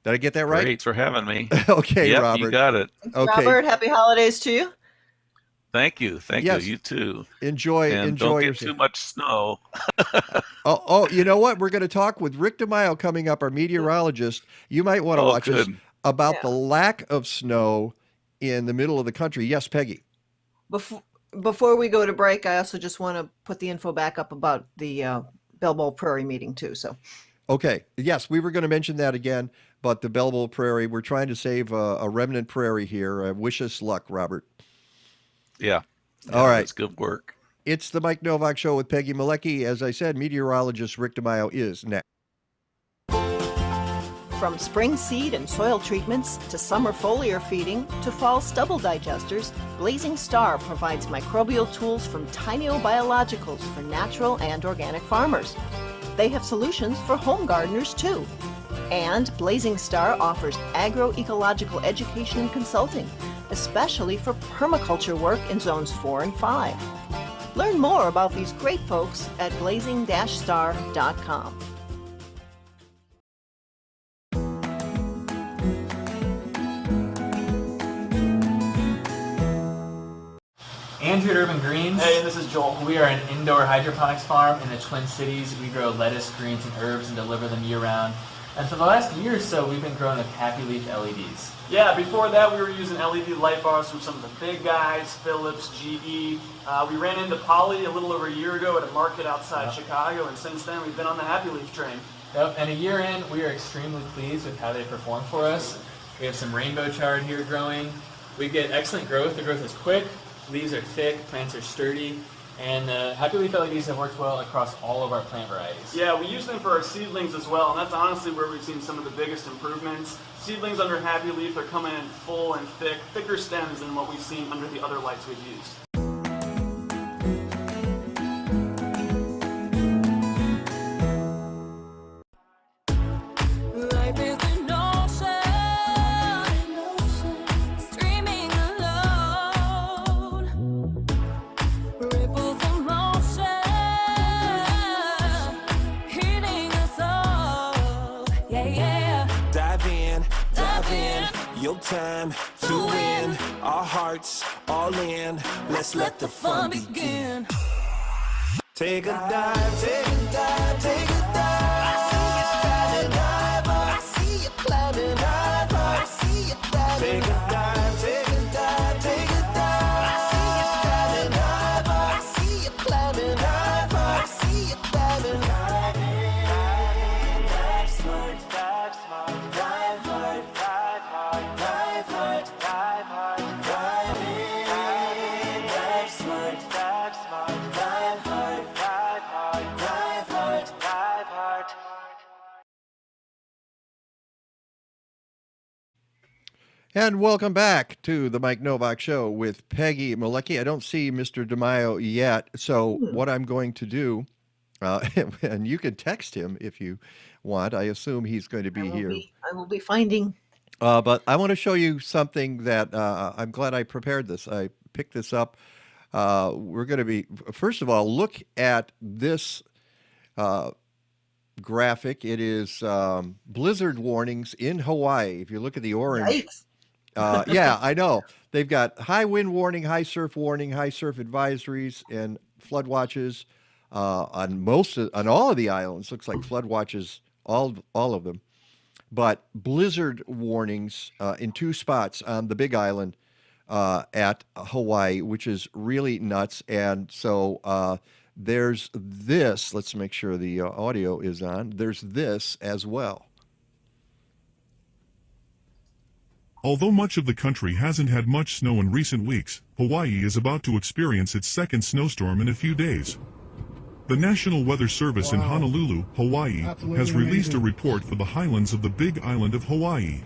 Did I get that right? Great for having me. Okay, yep, Robert. You got it. Okay. Robert, happy holidays to you. Thank you. Thank you. You too. Enjoy don't get too much snow. Oh, you know what? We're going to talk with Rick DiMaio coming up, our meteorologist. You might want to watch us about the lack of snow in the middle of the country. Yes, Peggy. Before we go to break, I also just want to put the info back up about the Bellbowl Prairie meeting too. So. Okay. Yes, we were going to mention that again, but the Bellbowl Prairie, we're trying to save a remnant prairie here. Wish us luck, Robert. Yeah. All right. That's good work. It's the Mike Nowak Show with Peggy Malecki. As I said, meteorologist Rick DiMaio is next. From spring seed and soil treatments to summer foliar feeding to fall stubble digesters, Blazing Star provides microbial tools from tiny biologicals for natural and organic farmers. They have solutions for home gardeners too. And Blazing Star offers agroecological education and consulting, especially for permaculture work in zones 4 and 5. Learn more about these great folks at blazing-star.com. Andrew at Urban Greens. Hey, this is Joel. We are an indoor hydroponics farm in the Twin Cities. We grow lettuce, greens, and herbs and deliver them year-round. And for the last year or so, we've been growing with Happy Leaf LEDs. Yeah, before that we were using LED light bars from some of the big guys, Philips, GE. We ran into Poly a little over a year ago at a market outside Chicago, and since then we've been on the Happy Leaf train. Yep, and a year in, we are extremely pleased with how they perform for us. We have some rainbow chard here growing. We get excellent growth. The growth is quick, leaves are thick, plants are sturdy, and Happy Leaf LEDs have worked well across all of our plant varieties. Yeah, we use them for our seedlings as well, and that's honestly where we've seen some of the biggest improvements. Seedlings under Happy Leaf are coming in full and thicker stems than what we've seen under the other lights we've used. Your time to win, our hearts all in. Let's let the fun begin. Take a dive, take a dive, take a dive. I see you Drive hard, drive hard, drive hard, drive hard, drive in, drive smart, drive smart, drive hard, drive hard, drive hard, drive hard. And welcome back to the Mike Nowak Show with Peggy Malecki. I don't see Mr. DiMaio yet, so what I'm going to do, and you can text him if you want. I assume he's going to be here. I will be finding. But I want to show you something that I'm glad I prepared this. I picked this up. We're going to be, first of all, look at this graphic. It is blizzard warnings in Hawaii. If you look at the orange. Yikes. Yeah, I know. They've got high wind warning, high surf advisories, and flood watches on all of the islands. Looks like flood watches, all of them. But blizzard warnings in 2 spots on the Big Island at Hawaii, which is really nuts. And so there's this. Let's make sure the audio is on. There's this as well. Although much of the country hasn't had much snow in recent weeks, Hawaii is about to experience its second snowstorm in a few days. The National Weather Service in Honolulu, Hawaii, has released a report for the highlands of the Big Island of Hawaii.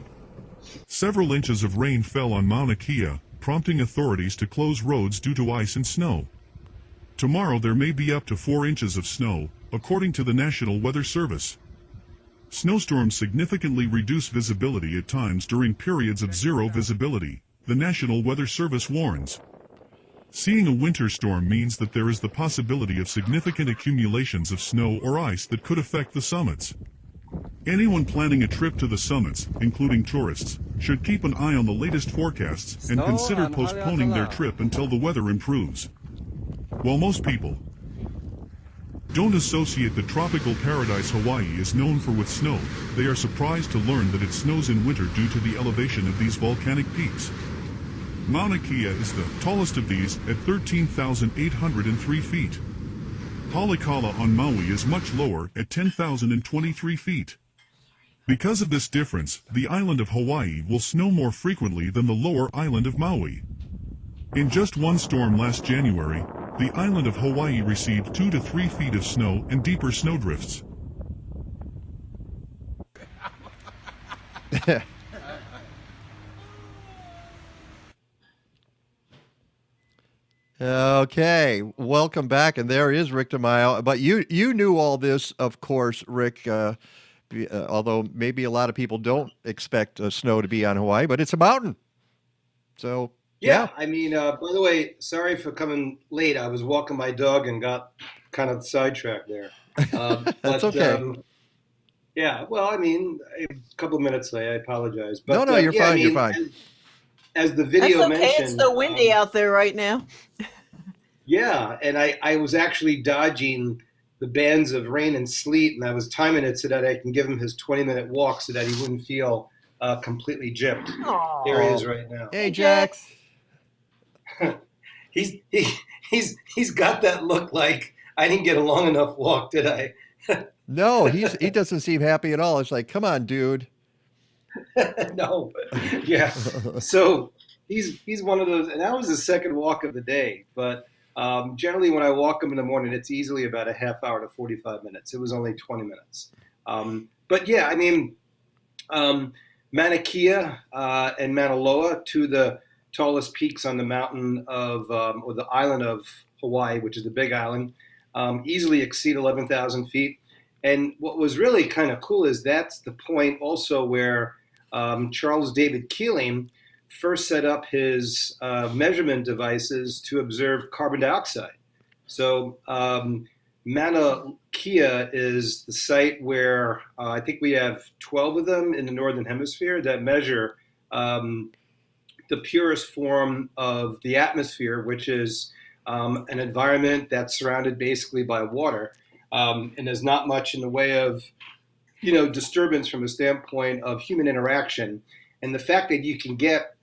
Several inches of rain fell on Mauna Kea, prompting authorities to close roads due to ice and snow. Tomorrow there may be up to 4 inches of snow, according to the National Weather Service. Snowstorms significantly reduce visibility at times during periods of zero visibility, the National Weather Service warns. Seeing a winter storm means that there is the possibility of significant accumulations of snow or ice that could affect the summits. Anyone planning a trip to the summits, including tourists, should keep an eye on the latest forecasts and consider postponing their trip until the weather improves. While most people don't associate the tropical paradise Hawaii is known for with snow, they are surprised to learn that it snows in winter due to the elevation of these volcanic peaks. Mauna Kea is the tallest of these at 13,803 feet. Halikala on Maui is much lower at 10,023 feet. Because of this difference, the island of Hawaii will snow more frequently than the lower island of Maui. In just one storm last January, the island of Hawaii received 2 to 3 feet of snow and deeper snowdrifts. Okay, welcome back, and there is Rick DiMaio. But you knew all this, of course, Rick. Although maybe a lot of people don't expect snow to be on Hawaii, but it's a mountain. So yeah. I mean, by the way, sorry for coming late. I was walking my dog and got kind of sidetracked there. That's okay. Yeah, well, I mean, a couple of minutes late. I apologize. But, no, you're fine. I mean, you're fine. As the video That's okay. mentioned, It's so windy out there right now. Yeah, and I was actually dodging the bands of rain and sleet, and I was timing it so that I can give him his 20-minute walk so that he wouldn't feel completely gypped. Aww. There he is right now. Hey, Jax. He's got that look like I didn't get a long enough walk, did I? No, he doesn't seem happy at all. It's like, come on, dude. No, yeah. So he's one of those, and that was the second walk of the day. But generally, when I walk him in the morning, it's easily about a half hour to 45 minutes. It was only 20 minutes. But yeah, I mean, Mauna Kea and Mauna Loa, two of the tallest peaks on the mountain of or the island of Hawaii, which is the Big Island, easily exceed 11,000 feet. And what was really kind of cool is that's the point also where Charles David Keeling first set up his measurement devices to observe carbon dioxide. So Mauna Kea is the site where I think we have 12 of them in the Northern Hemisphere that measure the purest form of the atmosphere, which is an environment that's surrounded basically by water. And there's not much in the way of, disturbance from a standpoint of human interaction. And the fact that you can get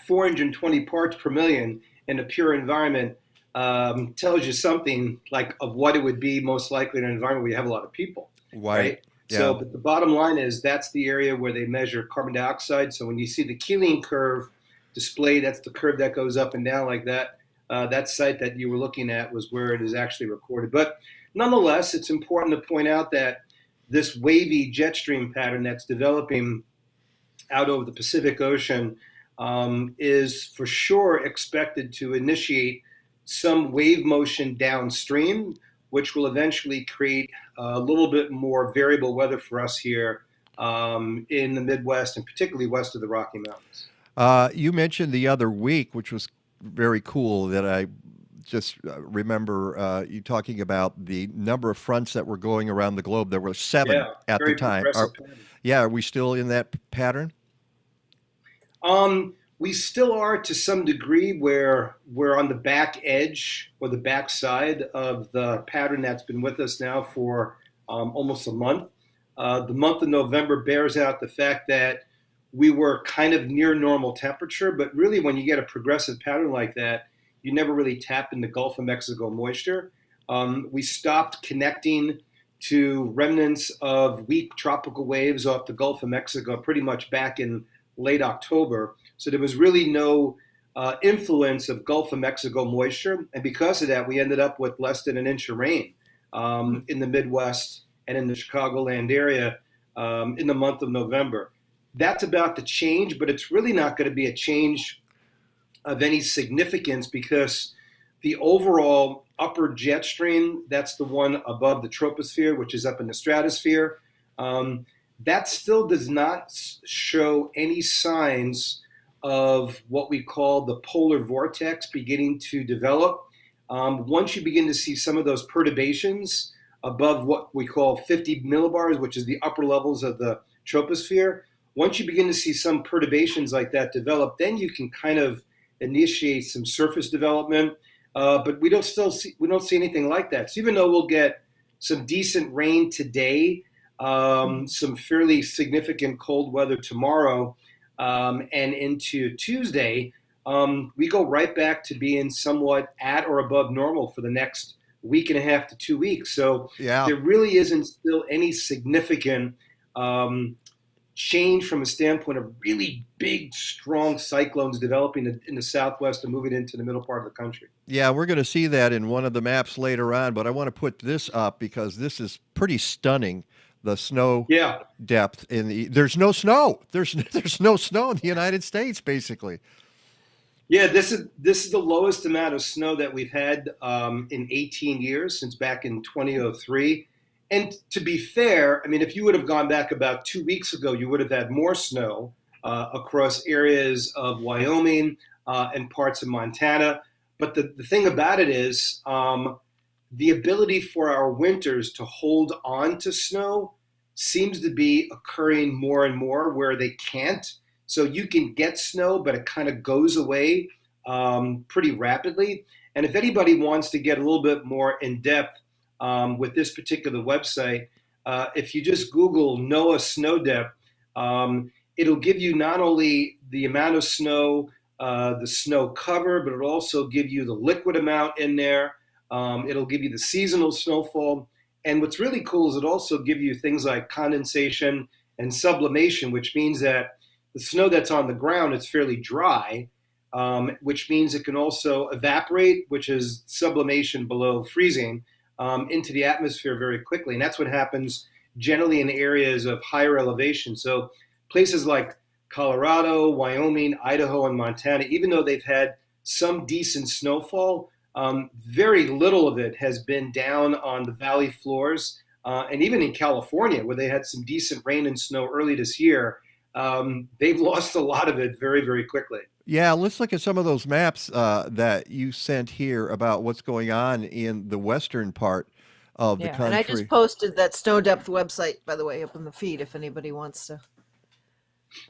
420 parts per million in a pure environment tells you something like of what it would be most likely in an environment where you have a lot of people. Right. So, Yeah. but the bottom line is that's the area where they measure carbon dioxide. So when you see the Keeling curve displayed, that's the curve that goes up and down like that. That site that you were looking at was where it is actually recorded. But nonetheless, it's important to point out that this wavy jet stream pattern that's developing out over the Pacific Ocean is for sure expected to initiate some wave motion downstream, which will eventually create a little bit more variable weather for us here in the Midwest and particularly west of the Rocky Mountains. You mentioned the other week, which was very cool, that I just remember you talking about the number of fronts that were going around the globe. There were 7 at the time. Are we still in that pattern? We still are to some degree where we're on the back edge or the back side of the pattern that's been with us now for almost a month. The month of November bears out the fact that we were kind of near normal temperature, but really when you get a progressive pattern like that, you never really tap into Gulf of Mexico moisture. We stopped connecting to remnants of weak tropical waves off the Gulf of Mexico pretty much back in late October. So there was really no influence of Gulf of Mexico moisture. And because of that, we ended up with less than an inch of rain in the Midwest and in the Chicagoland area in the month of November. That's about to change, but it's really not going to be a change of any significance because the overall upper jet stream, that's the one above the troposphere, which is up in the stratosphere, that still does not show any signs of what we call the polar vortex beginning to develop. Once you begin to see some of those perturbations above what we call 50 millibars, which is the upper levels of the troposphere, once you begin to see some perturbations like that develop, then you can kind of initiate some surface development. But we don't see anything like that. So even though we'll get some decent rain today, some fairly significant cold weather tomorrow, and into Tuesday, we go right back to being somewhat at or above normal for the next week and a half to 2 weeks. So there really isn't still any significant change from a standpoint of really big, strong cyclones developing in the southwest and moving into the middle part of the country. Yeah, we're going to see that in one of the maps later on, but I want to put this up because this is pretty stunning. The snow depth there's no snow. There's no snow in the United States, basically. Yeah, this is the lowest amount of snow that we've had in 18 years, since back in 2003. And to be fair, I mean, if you would have gone back about 2 weeks ago, you would have had more snow across areas of Wyoming and parts of Montana. But the thing about it is the ability for our winters to hold on to snow seems to be occurring more and more where they can't. So you can get snow, but it kind of goes away pretty rapidly. And if anybody wants to get a little bit more in depth with this particular website, if you just Google NOAA snow depth, it'll give you not only the amount of snow, the snow cover, but it'll also give you the liquid amount in there. It'll give you the seasonal snowfall. And what's really cool is it also give you things like condensation and sublimation, which means that the snow that's on the ground is fairly dry, which means it can also evaporate, which is sublimation below freezing, into the atmosphere very quickly. And that's what happens generally in areas of higher elevation. So places like Colorado, Wyoming, Idaho, and Montana, even though they've had some decent snowfall, very little of it has been down on the valley floors. And even in California, where they had some decent rain and snow early this year, they've lost a lot of it very, very quickly. Yeah, let's look at some of those maps that you sent here about what's going on in the western part of the country. And I just posted that snow depth website, by the way, up in the feed if anybody wants to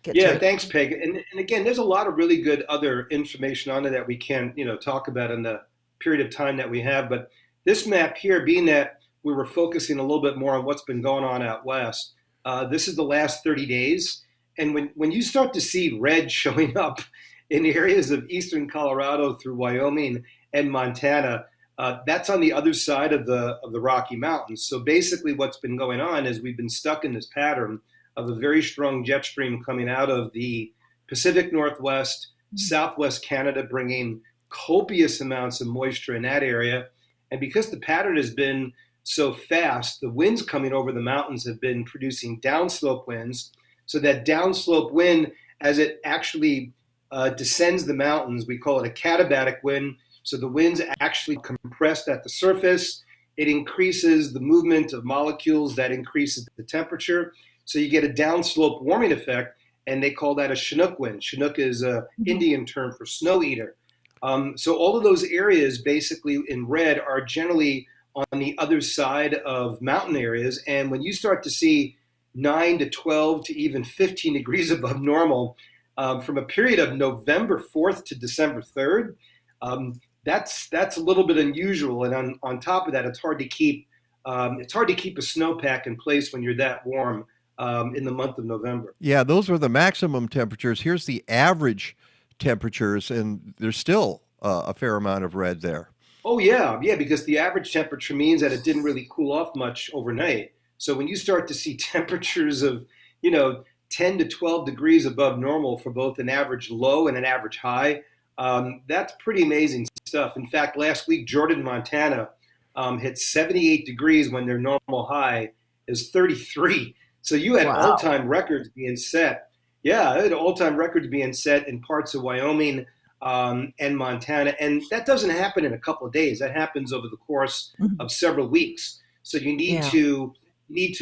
get to it. Thanks, Peg. And again, there's a lot of really good other information on it that we can, talk about in the period of time that we have. But this map here, being that we were focusing a little bit more on what's been going on out west, this is the last 30 days. And when you start to see red showing up in areas of eastern Colorado through Wyoming and Montana, That's on the other side of the Rocky Mountains. So basically what's been going on is we've been stuck in this pattern of a very strong jet stream coming out of the Pacific Northwest, Southwest Canada, bringing copious amounts of moisture in that area. And because the pattern has been so fast, the winds coming over the mountains have been producing downslope winds. So that downslope wind, as it actually descends the mountains, we call it a katabatic wind. So the wind's actually compressed at the surface. It increases the movement of molecules, that increases the temperature. So you get a downslope warming effect, and they call that a Chinook wind. Chinook is an Indian term for snow eater. So all of those areas basically in red are generally on the other side of mountain areas. And when you start to see 9 to 12 to even 15 degrees above normal from a period of November 4th to December 3rd, that's a little bit unusual. And on top of that, it's hard to keep a snowpack in place when you're that warm in the month of November. Yeah, those are the maximum temperatures. Here's the average temperatures, and there's still a fair amount of red there. Oh, yeah, because the average temperature means that it didn't really cool off much overnight. So when you start to see temperatures of, 10 to 12 degrees above normal for both an average low and an average high, that's pretty amazing stuff. In fact, last week, Jordan, Montana hit 78 degrees when their normal high is 33. So you had all-time records being set. Yeah, I had all-time records being set in parts of Wyoming and Montana. And that doesn't happen in a couple of days. That happens over the course of several weeks. So you need to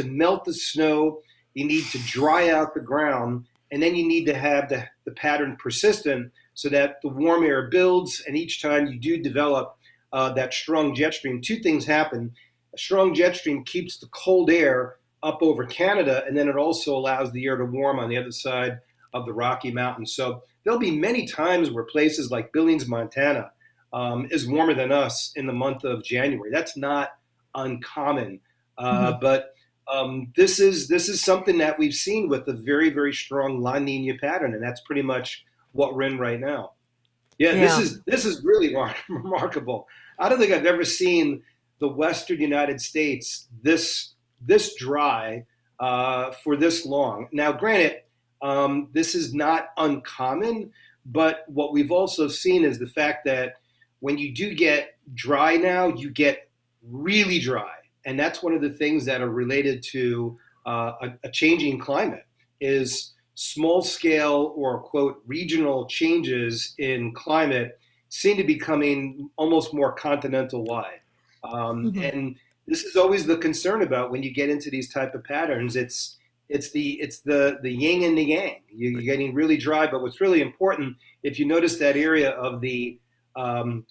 melt the snow. You need to dry out the ground. And then you need to have the pattern persistent so that the warm air builds. And each time you do develop that strong jet stream, two things happen. A strong jet stream keeps the cold air up over Canada, and then it also allows the air to warm on the other side of the Rocky Mountains. So there'll be many times where places like Billings, Montana, is warmer than us in the month of January. That's not uncommon, but this is something that we've seen with a very, very strong La Nina pattern, and that's pretty much what we're in right now. Yeah. This is really remarkable. I don't think I've ever seen the Western United States this dry for this long. Now, granted, this is not uncommon, but what we've also seen is the fact that when you do get dry now, you get really dry. And that's one of the things that are related to a changing climate is small scale or, quote, regional changes in climate seem to be becoming almost more continental wide. And this is always the concern about when you get into these type of patterns. It's the yin and the yang. You're getting really dry, but what's really important, if you notice that area of the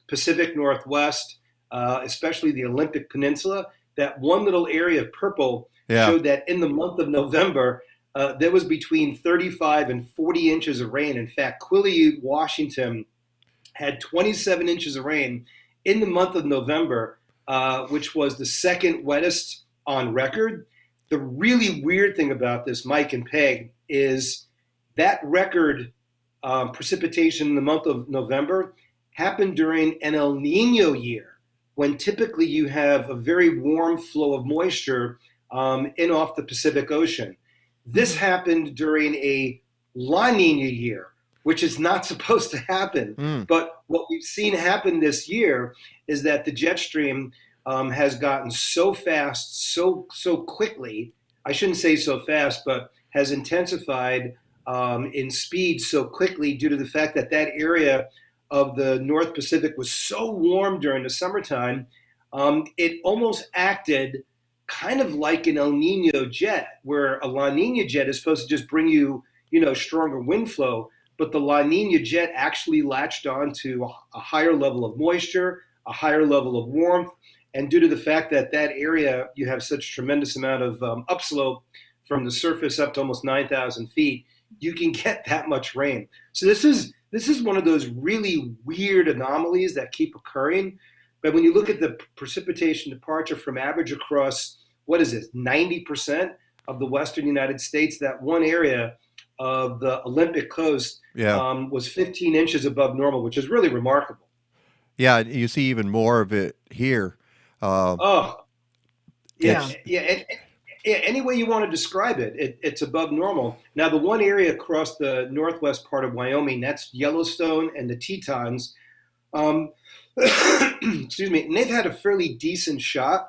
Pacific Northwest, especially the Olympic Peninsula, that one little area of purple showed that in the month of November, there was between 35 and 40 inches of rain. In fact, Quileute, Washington had 27 inches of rain in the month of November, which was the second wettest on record. The really weird thing about this, Mike and Peg, is that record precipitation in the month of November happened during an El Nino year, when typically you have a very warm flow of moisture in off the Pacific Ocean. This happened during a La Nina year, which is not supposed to happen. But what we've seen happen this year is that the jet stream has gotten so fast, so quickly. I shouldn't say so fast, but has intensified in speed so quickly due to the fact that that area of the North Pacific was so warm during the summertime. It almost acted kind of like an El Nino jet, where a La Nina jet is supposed to just bring you, stronger wind flow. But the La Nina jet actually latched on to a higher level of moisture, a higher level of warmth. And due to the fact that that area, you have such tremendous amount of upslope from the surface up to almost 9,000 feet, you can get that much rain. So this is one of those really weird anomalies that keep occurring. But when you look at the precipitation departure from average across, 90% of the Western United States, that one area of the Olympic coast was 15 inches above normal, which is really remarkable. Yeah, you see even more of it here. Oh, yeah, It's yeah. Any way you want to describe it, it's above normal. Now, the one area across the northwest part of Wyoming, that's Yellowstone and the Tetons. Um, excuse me, and they've had a fairly decent shot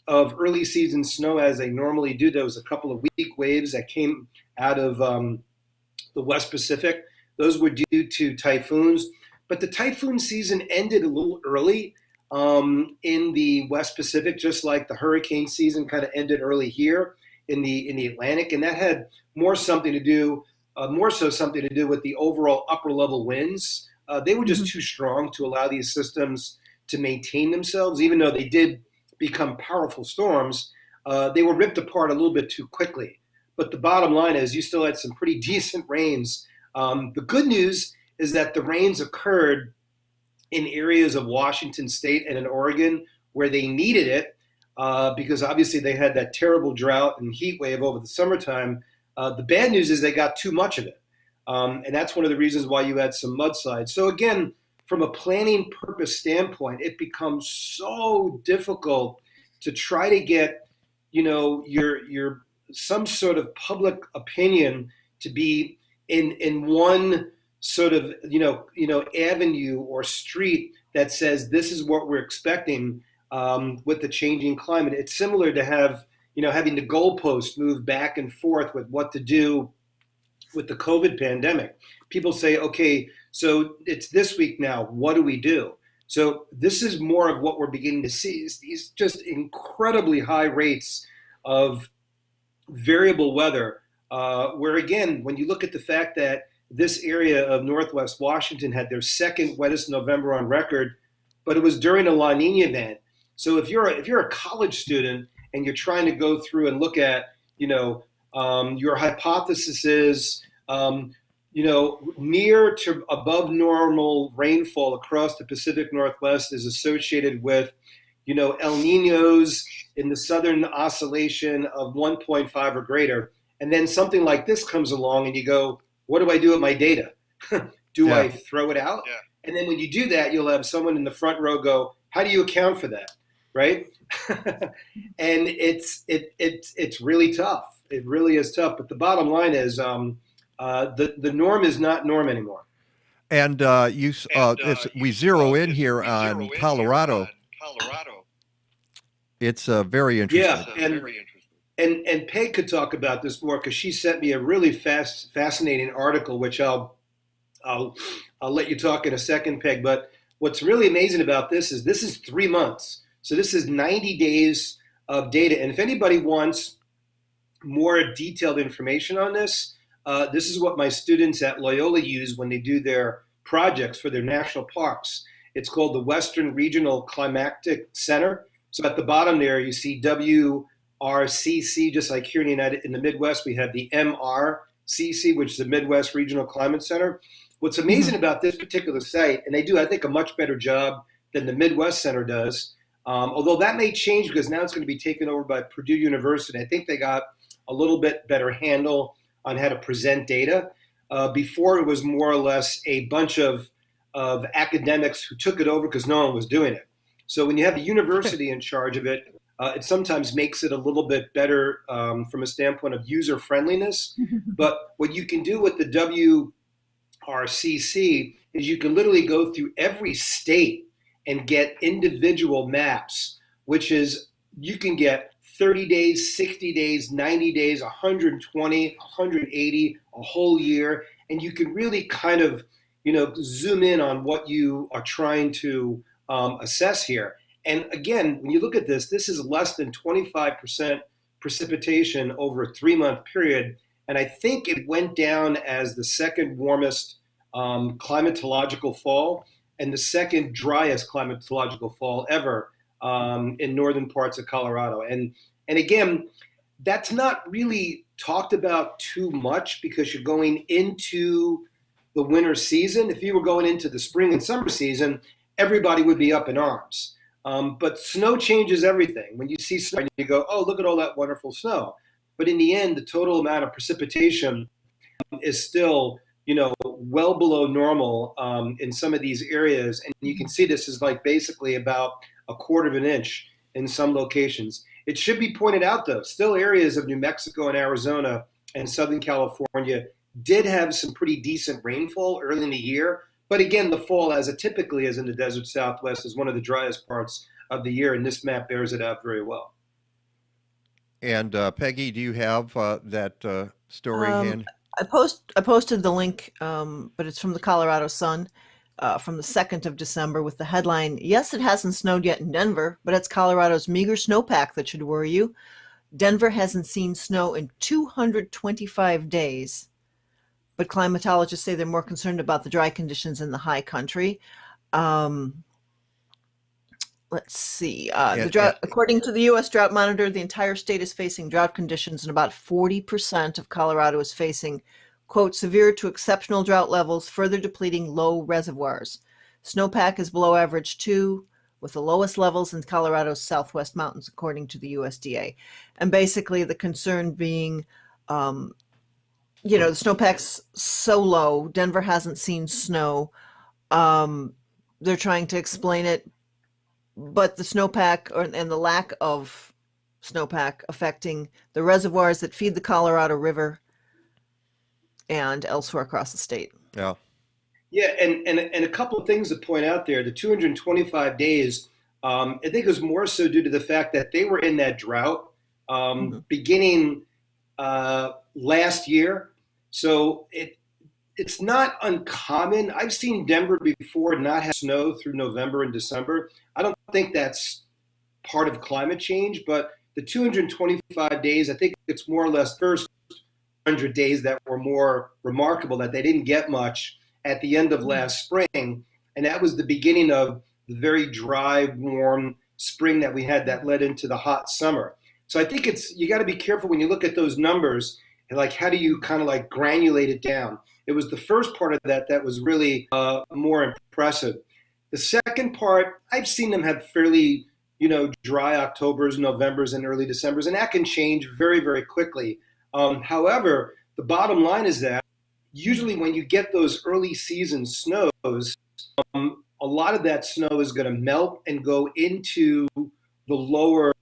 of early season snow as they normally do. There was a couple of weak waves that came out of the West Pacific. Those were due to typhoons, but the typhoon season ended a little early in the West Pacific, just like the hurricane season kind of ended early here in the Atlantic, and that had more so something to do with the overall upper level winds. They were just too strong to allow these systems to maintain themselves, even though they did become powerful storms. They were ripped apart a little bit too quickly. But the bottom line is you still had some pretty decent rains. The good news is that the rains occurred in areas of Washington State and in Oregon where they needed it because obviously they had that terrible drought and heat wave over the summertime. The bad news is they got too much of it. And that's one of the reasons why you had some mudslides. So again, from a planning purpose standpoint, it becomes so difficult to try to get, your some sort of public opinion to be in one sort of avenue or street that says this is what we're expecting with the changing climate. It's similar to having the goalpost move back and forth with what to do with the COVID pandemic. People say, okay, so it's this week now, what do we do? So this is more of what we're beginning to see is these just incredibly high rates of variable weather, where again, when you look at the fact that this area of Northwest Washington had their second wettest November on record, but it was during a La Nina event. So if you're a college student and you're trying to go through and look at, your hypothesis is, near to above normal rainfall across the Pacific Northwest is associated with, El Ninos in the southern oscillation of 1.5 or greater. And then something like this comes along and you go, what do I do with my data? Do I throw it out? Yeah. And then when you do that, you'll have someone in the front row go, how do you account for that? Right? And it's really tough. It really is tough. But the bottom line is the norm is not norm anymore. And we zero in here on Colorado. It's very interesting. Yeah, and Peg could talk about this more because she sent me a really fascinating article, which I'll let you talk in a second, Peg. But what's really amazing about this is 3 months. So this is 90 days of data. And if anybody wants more detailed information on this, this is what my students at Loyola use when they do their projects for their national parks. It's called the Western Regional Climatic Center. So at the bottom there, you see WRCC, just like here in the Midwest, we have the MRCC, which is the Midwest Regional Climate Center. What's amazing about this particular site, and they do, I think, a much better job than the Midwest Center does, although that may change because now it's going to be taken over by Purdue University. I think they got a little bit better handle on how to present data. Before it was more or less a bunch of academics who took it over because no one was doing it. So when you have a university in charge of it, it sometimes makes it a little bit better from a standpoint of user friendliness. But what you can do with the WRCC is you can literally go through every state and get individual maps, which is you can get 30 days, 60 days, 90 days, 120, 180, a whole year. And you can really kind of, zoom in on what you are trying to assess here. And again, when you look at this is less than 25% precipitation over a 3-month period. And I think it went down as the second warmest climatological fall and the second driest climatological fall ever in northern parts of Colorado. And again, that's not really talked about too much because you're going into the winter season. If you were going into the spring and summer season, everybody would be up in arms. But snow changes everything. When you see snow, you go, oh, look at all that wonderful snow. But in the end, the total amount of precipitation is still, well below normal in some of these areas. And you can see this is like basically about a quarter of an inch in some locations. It should be pointed out, though, still areas of New Mexico and Arizona and Southern California did have some pretty decent rainfall early in the year. But again, the fall, as it typically is in the desert Southwest, is one of the driest parts of the year, and this map bears it out very well. And Peggy, do you have that story hand? I posted the link, but it's from the Colorado Sun from the 2nd of December with the headline, "Yes, it hasn't snowed yet in Denver, but it's Colorado's meager snowpack that should worry you. Denver hasn't seen snow in 225 days. But climatologists say they're more concerned about the dry conditions in the high country." Let's see. According to the U.S. Drought Monitor, the entire state is facing drought conditions, and about 40% of Colorado is facing, quote, severe to exceptional drought levels, further depleting low reservoirs. Snowpack is below average too, with the lowest levels in Colorado's southwest mountains, according to the USDA. And basically the concern being, the snowpack's so low. Denver hasn't seen snow. They're trying to explain it, but the snowpack and the lack of snowpack affecting the reservoirs that feed the Colorado River and elsewhere across the state. Yeah. Yeah, and a couple of things to point out there. The 225 days, I think it was more so due to the fact that they were in that drought beginning last year. So it's not uncommon. I've seen Denver before not have snow through November and December. I don't think that's part of climate change, but the 225 days, I think it's more or less first 100 days that were more remarkable, that they didn't get much at the end of last spring. And that was the beginning of the very dry, warm spring that we had that led into the hot summer. So I think you got to be careful when you look at those numbers, and like, how do you kind of like granulate it down? It was the first part of that was really more impressive. The second part, I've seen them have fairly, dry Octobers, Novembers, and early Decembers, and that can change very, very quickly. However, the bottom line is that usually when you get those early season snows, a lot of that snow is going to melt and go into the lower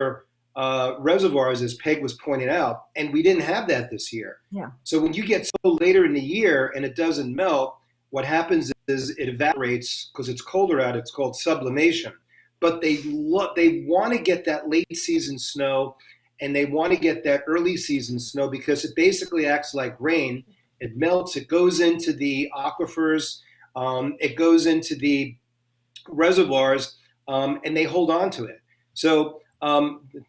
reservoirs, as Peg was pointing out, and we didn't have that this year. Yeah. So when you get so later in the year and it doesn't melt, what happens is it evaporates because it's colder out. It's called sublimation. But they want to get that late season snow, and they want to get that early season snow because it basically acts like rain. It melts. It goes into the aquifers. It goes into the reservoirs, and they hold on to it. So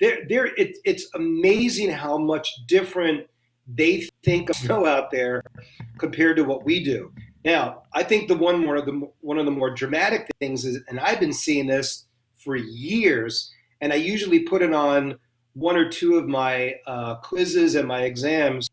it's amazing how much different they think of snow out there compared to what we do. Now, I think one of the more dramatic things is, and I've been seeing this for years, and I usually put it on one or two of my quizzes and my exams,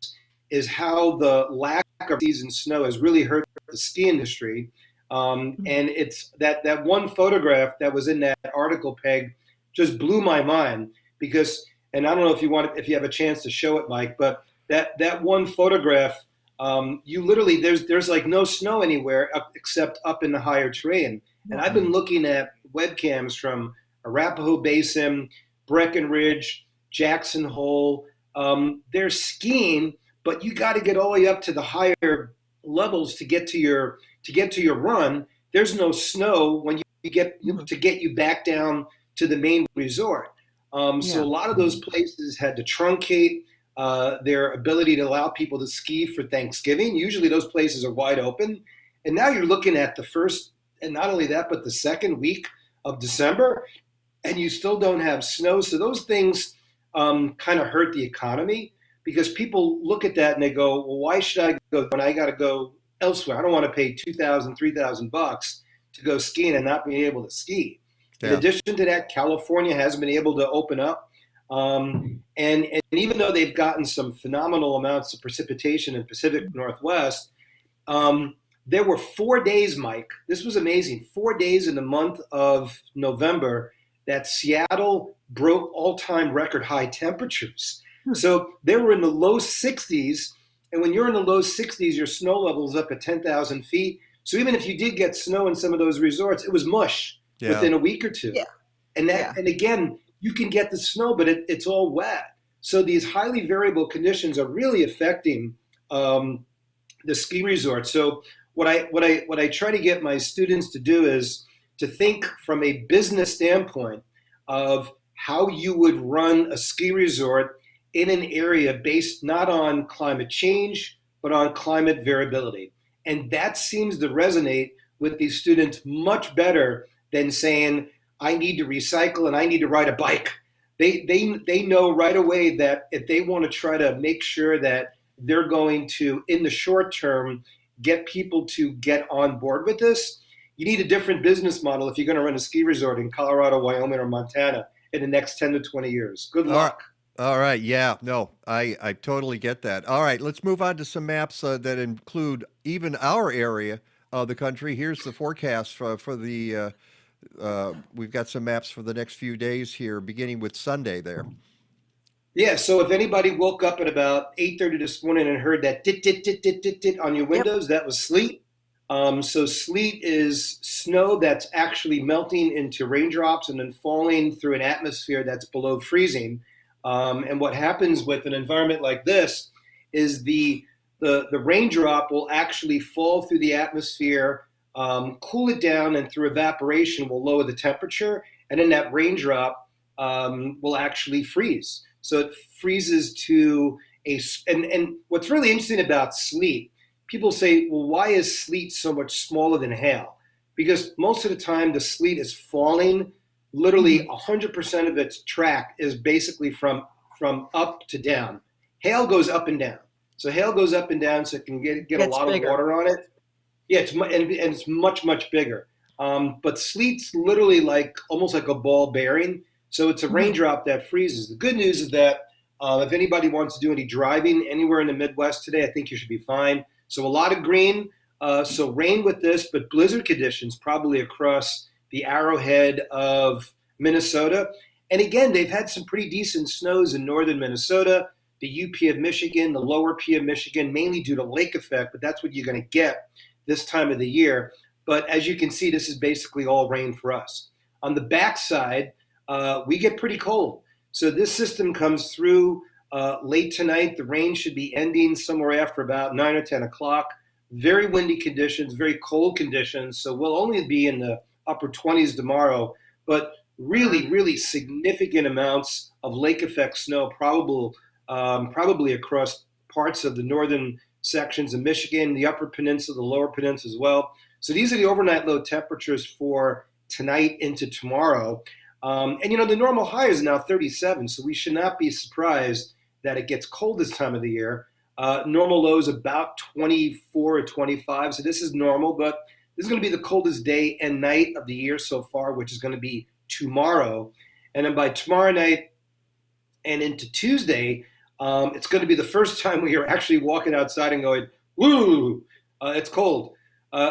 is how the lack of season snow has really hurt the ski industry. And it's that one photograph that was in that article, Peg, just blew my mind because, and I don't know if you have a chance to show it, Mike, but that one photograph, you literally, there's like no snow anywhere except up in the higher terrain. And I've been looking at webcams from Arapahoe Basin, Breckenridge, Jackson Hole. They're skiing, but you got to get all the way up to the higher levels to get to your run. There's no snow when you get to get you back down to the main resort. So a lot of those places had to truncate their ability to allow people to ski for Thanksgiving. Usually those places are wide open. And now you're looking at the first, and not only that, but the second week of December, and you still don't have snow. So those things kind of hurt the economy because people look at that and they go, well, why should I go when I got to go elsewhere? I don't want to pay $2,000, $3,000 to go skiing and not be able to ski. Yeah. In addition to that, California hasn't been able to open up. And even though they've gotten some phenomenal amounts of precipitation in the Pacific Northwest, there were 4 days, Mike, this was amazing, 4 days in the month of November that Seattle broke all-time record high temperatures. So they were in the low 60s And when you're in the low 60s, your snow level is up at 10,000 feet. So even if you did get snow in some of those resorts, it was mush within a week or two. Yeah. And and again, you can get the snow, but it's all wet. So these highly variable conditions are really affecting the ski resort. So what I try to get my students to do is to think from a business standpoint of how you would run a ski resort in an area based not on climate change, but on climate variability. And that seems to resonate with these students much better than saying, I need to recycle and I need to ride a bike. They know right away that if they want to try to make sure that they're going to, in the short term, get people to get on board with this, you need a different business model if you're going to run a ski resort in Colorado, Wyoming, or Montana in the next 10 to 20 years. Good luck. All right. Yeah, no, I totally get that. All right, let's move on to some maps that include even our area of the country. Here's the forecast for the, we've got some maps for the next few days here, beginning with Sunday there. Yeah, so if anybody woke up at about 8:30 this morning and heard that dit, dit, dit, dit, dit, dit on your windows, that was sleet. So sleet is snow that's actually melting into raindrops and then falling through an atmosphere that's below freezing. And what happens with an environment like this is the raindrop will actually fall through the atmosphere, cool it down, and through evaporation will lower the temperature, and then that raindrop will actually freeze. So it freezes to and what's really interesting about sleet, people say, well, why is sleet so much smaller than hail? Because most of the time the sleet is falling. Literally 100% of its track is basically from up to down. Hail goes up and down. So hail goes up and down, so it can get a lot bigger. Of water on it. Yeah, it's much, much bigger. But sleet's literally almost like a ball bearing. So it's a raindrop that freezes. The good news is that if anybody wants to do any driving anywhere in the Midwest today, I think you should be fine. So a lot of green. So rain with this, but blizzard conditions probably across the arrowhead of Minnesota. And again, they've had some pretty decent snows in northern Minnesota, the UP of Michigan, the lower P of Michigan, mainly due to lake effect, but that's what you're going to get this time of the year. But as you can see, this is basically all rain for us. On the backside, we get pretty cold. So this system comes through late tonight. The rain should be ending somewhere after about 9 or 10 o'clock. Very windy conditions, very cold conditions. So we'll only be in the upper 20s tomorrow, but really, really significant amounts of lake effect snow, probably across parts of the northern sections of Michigan, the upper peninsula, the lower peninsula as well. So these are the overnight low temperatures for tonight into tomorrow. And the normal high is now 37, so we should not be surprised that it gets cold this time of the year. Normal low is about 24 or 25, so this is normal, but this is going to be the coldest day and night of the year so far, which is going to be tomorrow. And then by tomorrow night and into Tuesday, it's going to be the first time we are actually walking outside and going, woo, it's cold.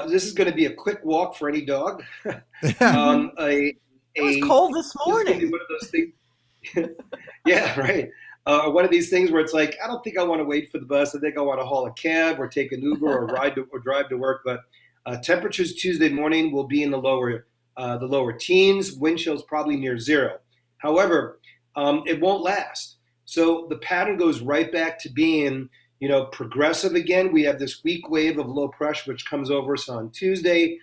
This is going to be a quick walk for any dog. It was cold this morning. This is one of those things. Yeah, right. One of these things where it's like, I don't think I want to wait for the bus. I think I want to haul a cab or take an Uber or drive to work. But temperatures Tuesday morning will be in the lower teens. Wind chills probably near zero. However, it won't last. So the pattern goes right back to being, progressive again. We have this weak wave of low pressure which comes over us on Tuesday.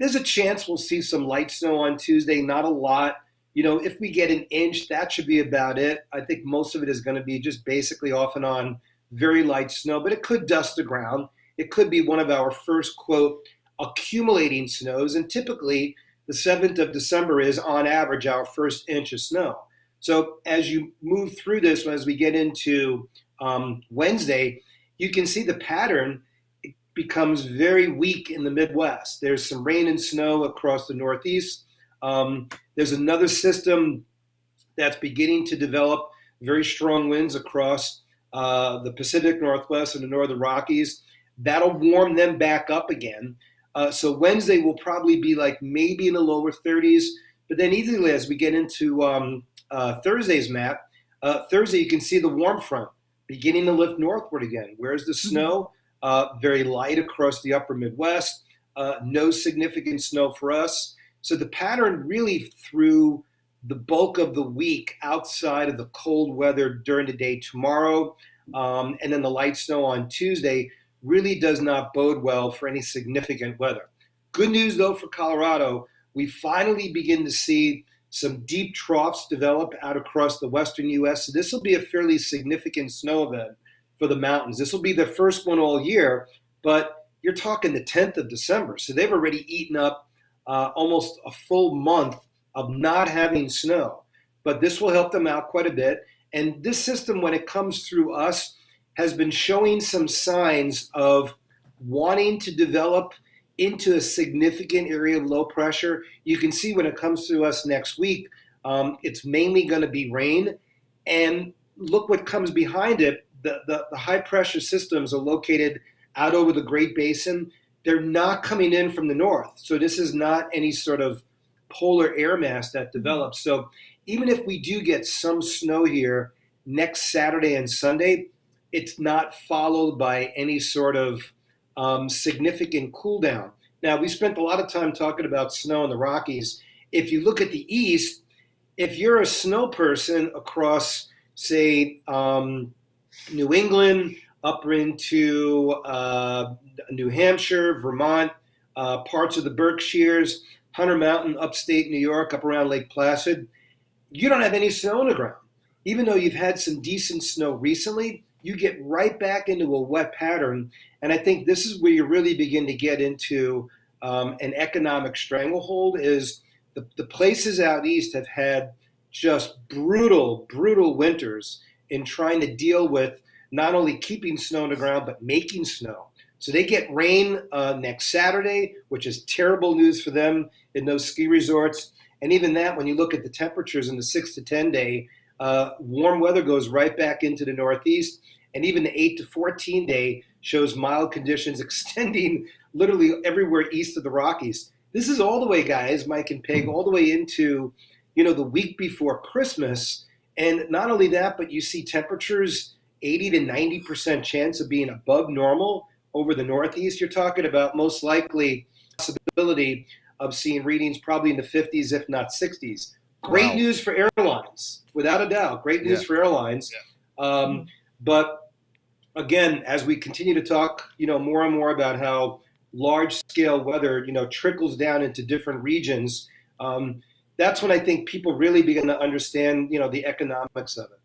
There's a chance we'll see some light snow on Tuesday, not a lot. If we get an inch, that should be about it. I think most of it is going to be just basically off and on very light snow, but it could dust the ground. It could be one of our first, quote, accumulating snows. And typically the 7th of December is on average our first inch of snow. So as you move through this, as we get into Wednesday, you can see the pattern becomes very weak in the Midwest. There's some rain and snow across the Northeast. There's another system that's beginning to develop very strong winds across the Pacific Northwest and the Northern Rockies. That'll warm them back up again. So Wednesday will probably be maybe in the lower 30s, but then easily as we get into Thursday's map, Thursday you can see the warm front beginning to lift northward again. Where's the snow? Very light across the upper Midwest. No significant snow for us. So the pattern really through the bulk of the week outside of the cold weather during the day tomorrow, and then the light snow on Tuesday really does not bode well for any significant weather. Good news, though, for Colorado. We finally begin to see some deep troughs develop out across the western U.S. So this will be a fairly significant snow event for the mountains. This will be the first one all year, but you're talking the 10th of December. So they've already eaten up almost a full month of not having snow. But this will help them out quite a bit. And this system, when it comes through us, has been showing some signs of wanting to develop into a significant area of low pressure. You can see when it comes to us next week, it's mainly going to be rain. And look what comes behind it. The high pressure systems are located out over the Great Basin. They're not coming in from the north. So this is not any sort of polar air mass that develops. So even if we do get some snow here next Saturday and Sunday, it's not followed by any sort of significant cool down. Now, we spent a lot of time talking about snow in the Rockies. If you look at the east, if you're a snow person across, say, New England, up into New Hampshire, Vermont, parts of the Berkshires, Hunter Mountain, upstate New York, up around Lake Placid, you don't have any snow on the ground. Even though you've had some decent snow recently, you get right back into a wet pattern. And I think this is where you really begin to get into an economic stranglehold is the places out east have had just brutal, brutal winters in trying to deal with not only keeping snow on the ground, but making snow. So they get rain next Saturday, which is terrible news for them in those ski resorts. And even that, when you look at the temperatures in the 6 to 10 day, warm weather goes right back into the Northeast. And even the 8 to 14 day shows mild conditions extending literally everywhere east of the Rockies. This is all the way, guys, Mike and Peg, all the way into, the week before Christmas. And not only that, but you see temperatures 80 to 90% chance of being above normal over the Northeast. You're talking about most likely possibility of seeing readings probably in the 50s, if not 60s. Great news for airlines, without a doubt. Great news for airlines. But again, as we continue to talk, more and more about how large-scale weather, trickles down into different regions, that's when I think people really begin to understand, the economics of it.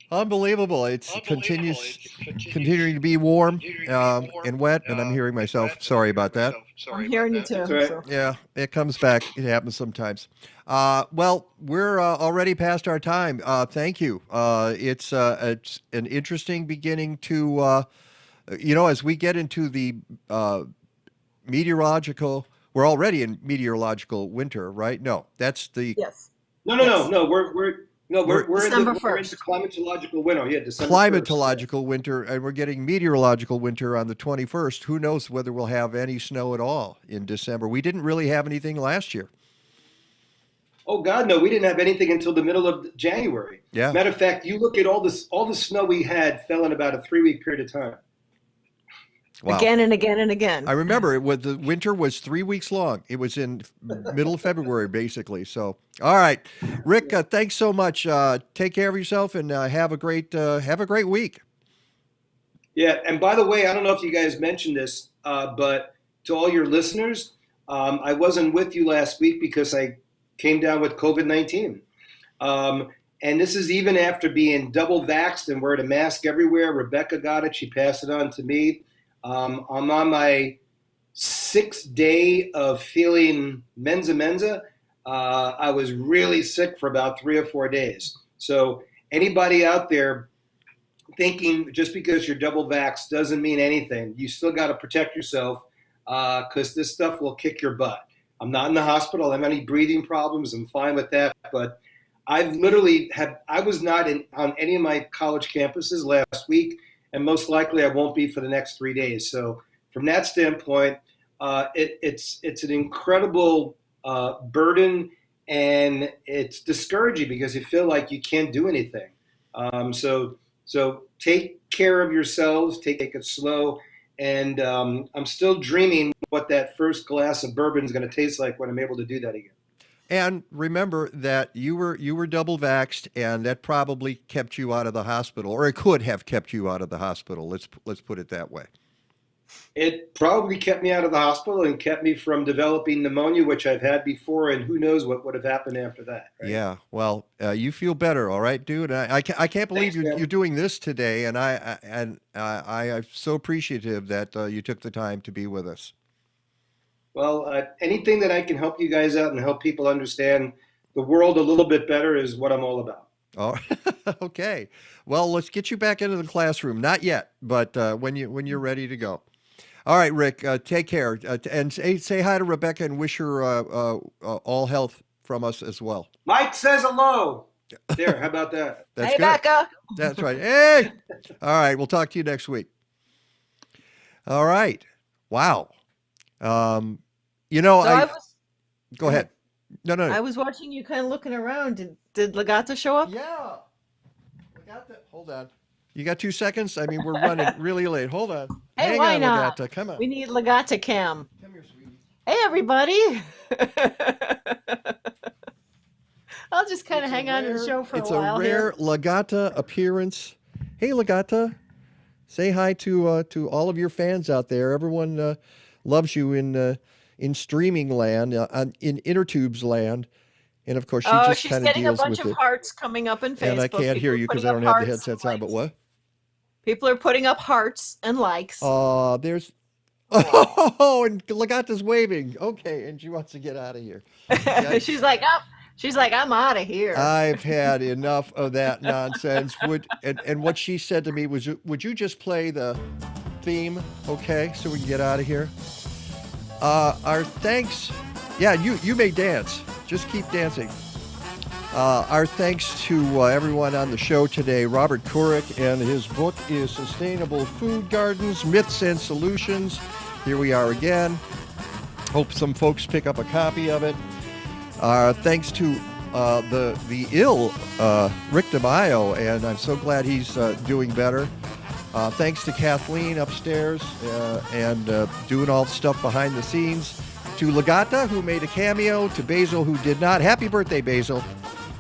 Unbelievable. It's continuing to be warm and wet, and I'm hearing myself. Sorry about that. I'm hearing you too. Right. So. Yeah, it comes back. It happens sometimes. Well, we're already past our time. Thank you. It's an interesting beginning to, as we get into the meteorological, we're already in meteorological winter, right? No, that's the... Yes. No. We're in the climatological winter. Yeah, December 1st. Climatological winter, and we're getting meteorological winter on the 21st. Who knows whether we'll have any snow at all in December? We didn't really have anything last year. Oh God, no! We didn't have anything until the middle of January. Yeah. Matter of fact, you look at all the snow we had fell in about a 3-week period of time. Wow. Again and again and again. I remember the winter was 3 weeks long. It was in middle of February, basically. So, all right, Rick, thanks so much. Take care of yourself and have a great week. Yeah, and by the way, I don't know if you guys mentioned this, but to all your listeners, I wasn't with you last week because I came down with COVID-19. And this is even after being double vaxxed and wearing a mask everywhere. Rebecca got it. She passed it on to me. I'm on my 6th day of feeling menza. I was really sick for about 3 or 4 days. So anybody out there thinking just because you're double vaxxed doesn't mean anything, you still got to protect yourself because this stuff will kick your butt. I'm not in the hospital. I don't have any breathing problems. I'm fine with that. But I've literally I was not on any of my college campuses last week. And most likely I won't be for the next 3 days. So from that standpoint, it's an incredible burden, and it's discouraging because you feel like you can't do anything. So take care of yourselves. Take it slow. And I'm still dreaming what that first glass of bourbon is going to taste like when I'm able to do that again. And remember that you were double vaxxed, and that probably kept you out of the hospital, or it could have kept you out of the hospital. Let's put it that way. It probably kept me out of the hospital and kept me from developing pneumonia, which I've had before, and who knows what would have happened after that. Right? Yeah. Well, you feel better, all right, dude. I can't believe you're doing this today, and I am so appreciative that you took the time to be with us. Well, anything that I can help you guys out and help people understand the world a little bit better is what I'm all about. Oh, okay. Well, let's get you back into the classroom. Not yet, but when you're ready to go. All right, Rick. Take care, and say hi to Rebecca and wish her all health from us as well. Mike says hello. There. How about that? That's hey, good. Becca. That's right. Hey. All right. We'll talk to you next week. All right. Wow. Go ahead. No. I was watching you kind of looking around. Did Legata show up? Yeah. Legata. Hold on. You got 2 seconds? I mean, we're running really late. Hold on. Hey, Hang why on, not? Legata. Come on. We need Legata Cam. Come here, sweetie. Hey, everybody. I'll just kind of hang on to the show for a while. It's a rare Legata appearance. Hey, Legata. Say hi to all of your fans out there. Everyone loves you in streaming land, in Intertubes land. And of course, she just kind of deals with it. She's getting a bunch of hearts coming up in Facebook. And I can't hear you because I don't have the headsets on, but what? People are putting up hearts and likes. There's... Oh, and Legata's waving. Okay, and she wants to get out of here. She's like, I'm out of here. I've had enough of that nonsense. And what she said to me was, would you just play the theme, okay, so we can get out of here? Our thanks... Yeah, you may dance. Just keep dancing. Our thanks to everyone on the show today. Robert Kourik, and his book is Sustainable Food Gardens, Myths and Solutions. Here we are again. Hope some folks pick up a copy of it. Thanks to the ill Rick DiMaio, and I'm so glad he's doing better. Thanks to Kathleen upstairs and doing all the stuff behind the scenes. To Legata, who made a cameo. To Basil, who did not. Happy birthday, Basil.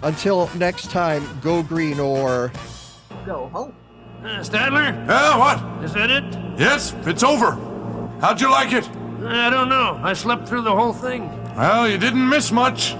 Until next time, go green or... go home. Stadler? What? Is that it? Yes, it's over. How'd you like it? I don't know. I slept through the whole thing. Well, you didn't miss much.